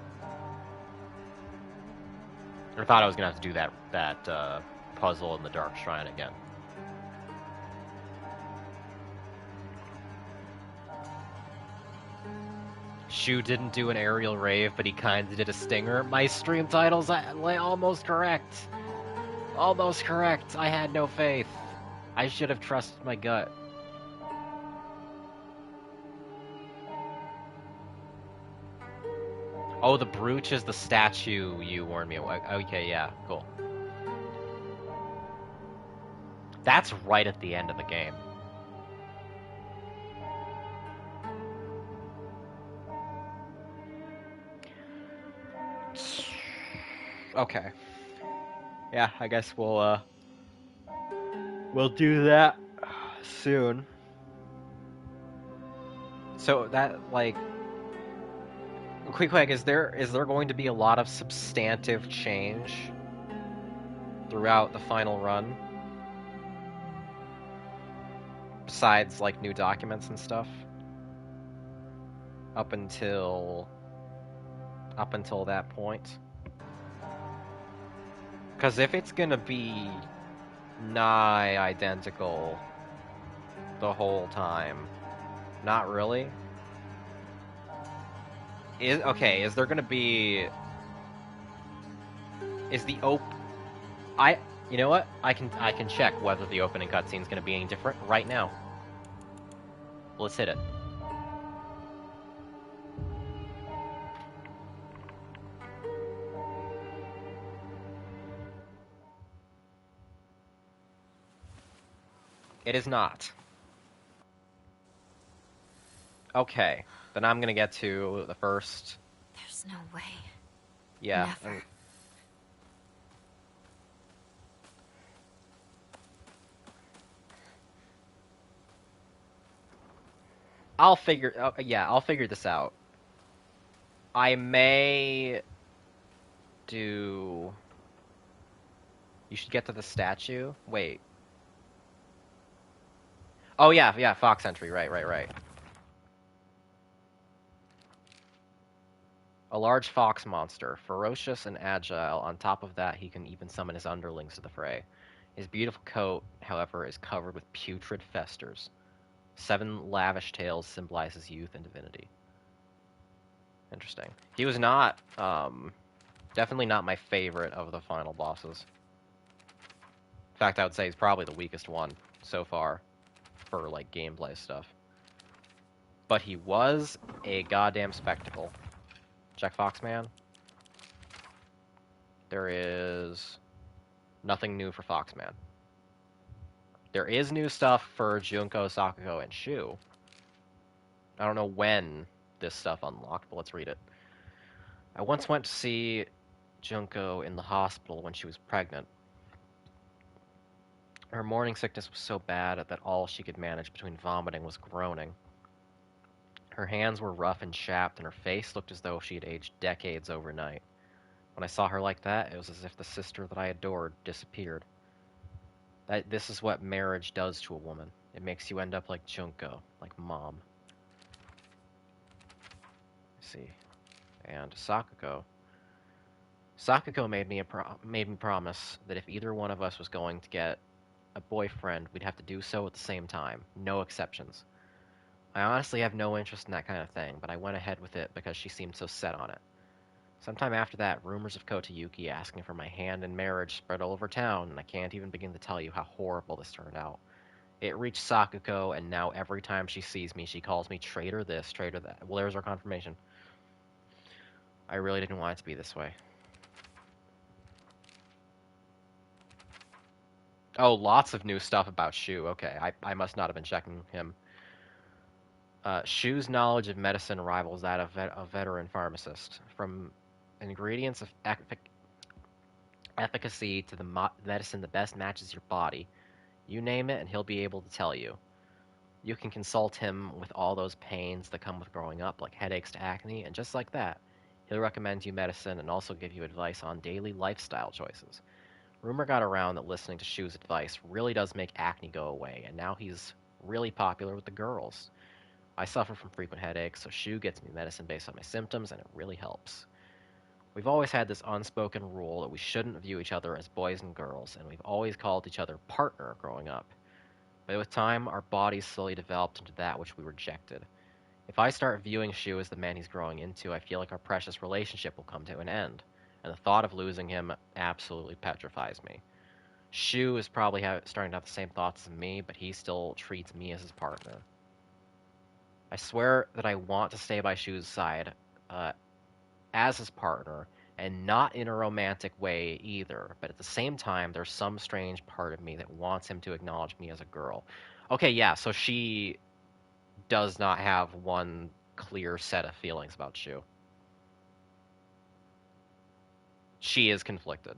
I thought I was gonna have to do that puzzle in the Dark Shrine again. Shu didn't do an aerial rave, but he kinda did a stinger. My stream title's almost correct. Almost correct. I had no faith. I should have trusted my gut. Oh, the Brooch is the statue you warned me about. Okay, yeah, cool. That's right at the end of the game. Okay. Yeah, I guess we'll do that soon. So that, like, quick, is there going to be a lot of substantive change throughout the final run? Besides, like, new documents and stuff? Up until that point? Because if it's gonna be nigh identical the whole time, not really. Is there gonna be... Is the you know what? I can check whether the opening cutscene is gonna be any different right now. Let's hit it. It is not. Okay, then I'm gonna get to the first... There's no way. Yeah. Never. I'll figure this out. I may do... You should get to the statue? Wait. Oh, yeah, Fox entry, right. A large fox monster, ferocious and agile. On top of that, he can even summon his underlings to the fray. His beautiful coat, however, is covered with putrid festers. 7 lavish tails symbolize his youth and divinity. Interesting. He was not, definitely not my favorite of the final bosses. In fact, I would say he's probably the weakest one so far for, like, gameplay stuff. But he was a goddamn spectacle. Check Foxman. There is nothing new for Foxman. There is new stuff for Junko, Sakuko, and Shu. I don't know when this stuff unlocked, but let's read it. I once went to see Junko in the hospital when she was pregnant. Her morning sickness was so bad that all she could manage between vomiting was groaning. Her hands were rough and chapped, and her face looked as though she had aged decades overnight. When I saw her like that, it was as if the sister that I adored disappeared. This is what marriage does to a woman. It makes you end up like Junko, like Mom. Let's see. And Sakuko. Sakuko made me promise that if either one of us was going to get a boyfriend, we'd have to do so at the same time. No exceptions. I honestly have no interest in that kind of thing, but I went ahead with it because she seemed so set on it. Sometime after that, rumors of Kotayuki asking for my hand in marriage spread all over town, and I can't even begin to tell you how horrible this turned out. It reached Sakuko, and now every time she sees me, she calls me traitor this, traitor that. Well, there's our confirmation. I really didn't want it to be this way. Oh, lots of new stuff about Shu. Okay, I must not have been checking him. Shu's knowledge of medicine rivals that of a veteran pharmacist. From ingredients of efficacy to the medicine that best matches your body. You name it, and he'll be able to tell you. You can consult him with all those pains that come with growing up, like headaches to acne, and just like that, he'll recommend you medicine and also give you advice on daily lifestyle choices. Rumor got around that listening to Shu's advice really does make acne go away, and now he's really popular with the girls. I suffer from frequent headaches, so Shu gets me medicine based on my symptoms, and it really helps. We've always had this unspoken rule that we shouldn't view each other as boys and girls, and we've always called each other partner growing up. But with time, our bodies slowly developed into that which we rejected. If I start viewing Shu as the man he's growing into, I feel like our precious relationship will come to an end, and the thought of losing him absolutely petrifies me. Shu is probably starting to have the same thoughts as me, but he still treats me as his partner. I swear that I want to stay by Shu's side as his partner, and not in a romantic way either, but at the same time, there's some strange part of me that wants him to acknowledge me as a girl. Okay, yeah, so she does not have one clear set of feelings about Shu. She is conflicted.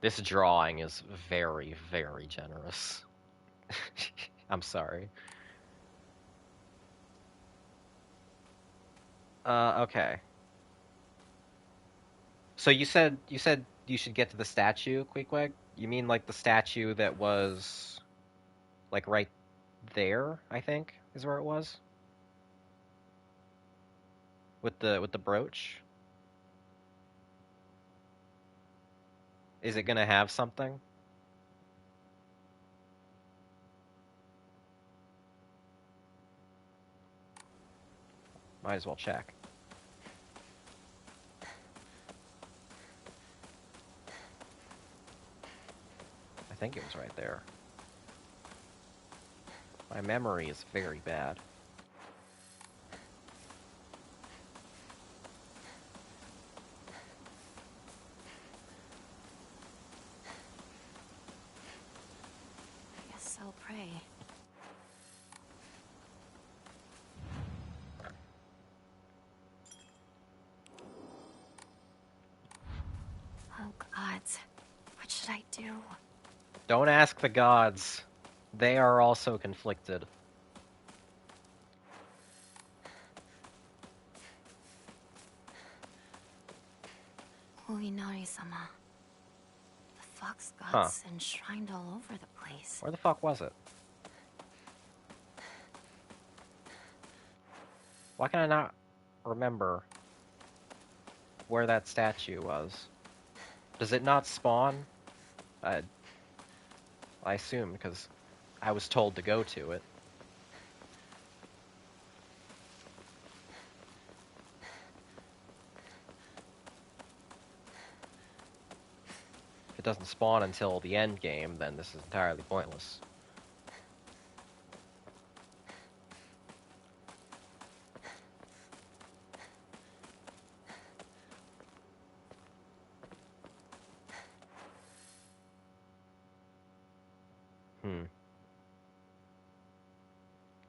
This drawing is very, very generous. I'm sorry. Okay. So you said you should get to the statue, Queequeg? You mean like the statue that was like right there, I think, is where it was? With the brooch? Is it gonna have something? Might as well check. I think it was right there. My memory is very bad. I guess I'll pray. Oh, gods. What should I do? Don't ask the gods. They are also conflicted. Uinari-sama. The fox gods enshrined all over the place. Where the fuck was it? Why can I not remember where that statue was? Does it not spawn? I assume, because I was told to go to it. If it doesn't spawn until the end game, then this is entirely pointless.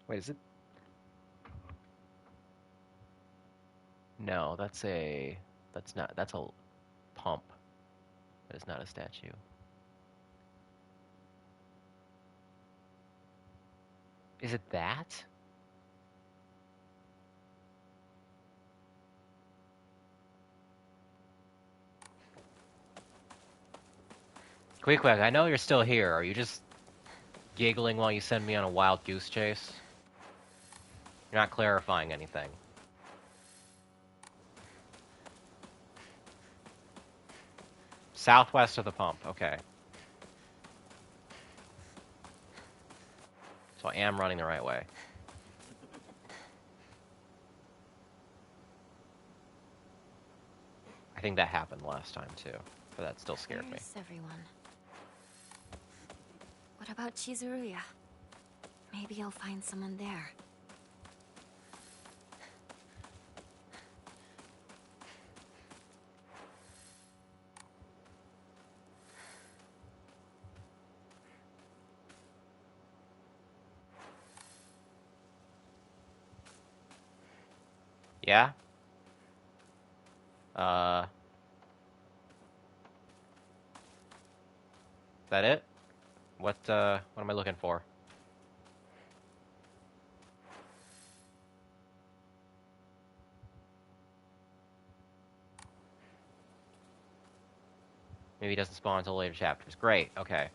Wait, is it? No, that's a pump. That is not a statue. Is it that? Quick, I know you're still here. Are you just giggling while you send me on a wild goose chase? You're not clarifying anything. Southwest of the pump, okay. So I am running the right way. I think that happened last time too, but that still scared me. Where's everyone? What about Chizuruya? Maybe I'll find someone there. Yeah? Is that it? What am I looking for? Maybe he doesn't spawn until later chapters. Great, okay.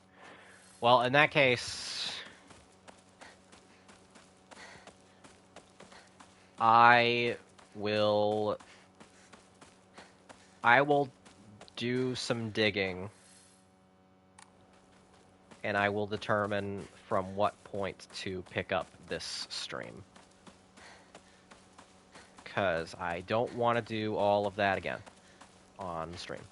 Well, in that case, I will do some digging, and I will determine from what point to pick up this stream. Because I don't want to do all of that again on the stream.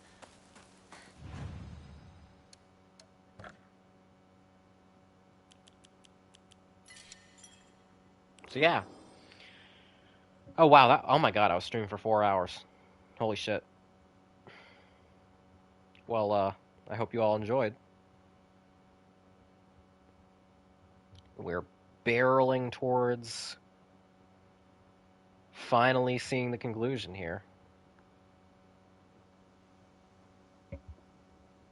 So yeah. Oh wow, oh my god, I was streaming for 4 hours. Holy shit. Well, I hope you all enjoyed. We're barreling towards finally seeing the conclusion here.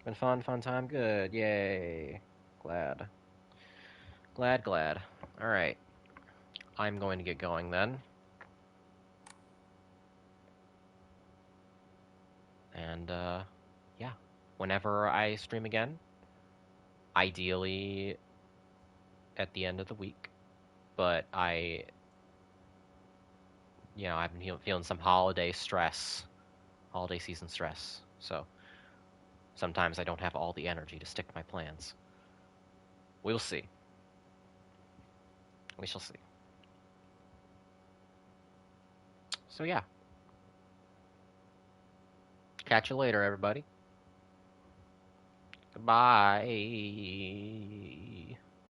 Been fun time, good, yay. Glad. Glad. Alright. I'm going to get going then. And, yeah. Whenever I stream again, ideally at the end of the week, but I've been feeling some holiday season stress, so sometimes I don't have all the energy to stick to my plans. We'll see. We shall see. So yeah. Catch you later, everybody. Goodbye.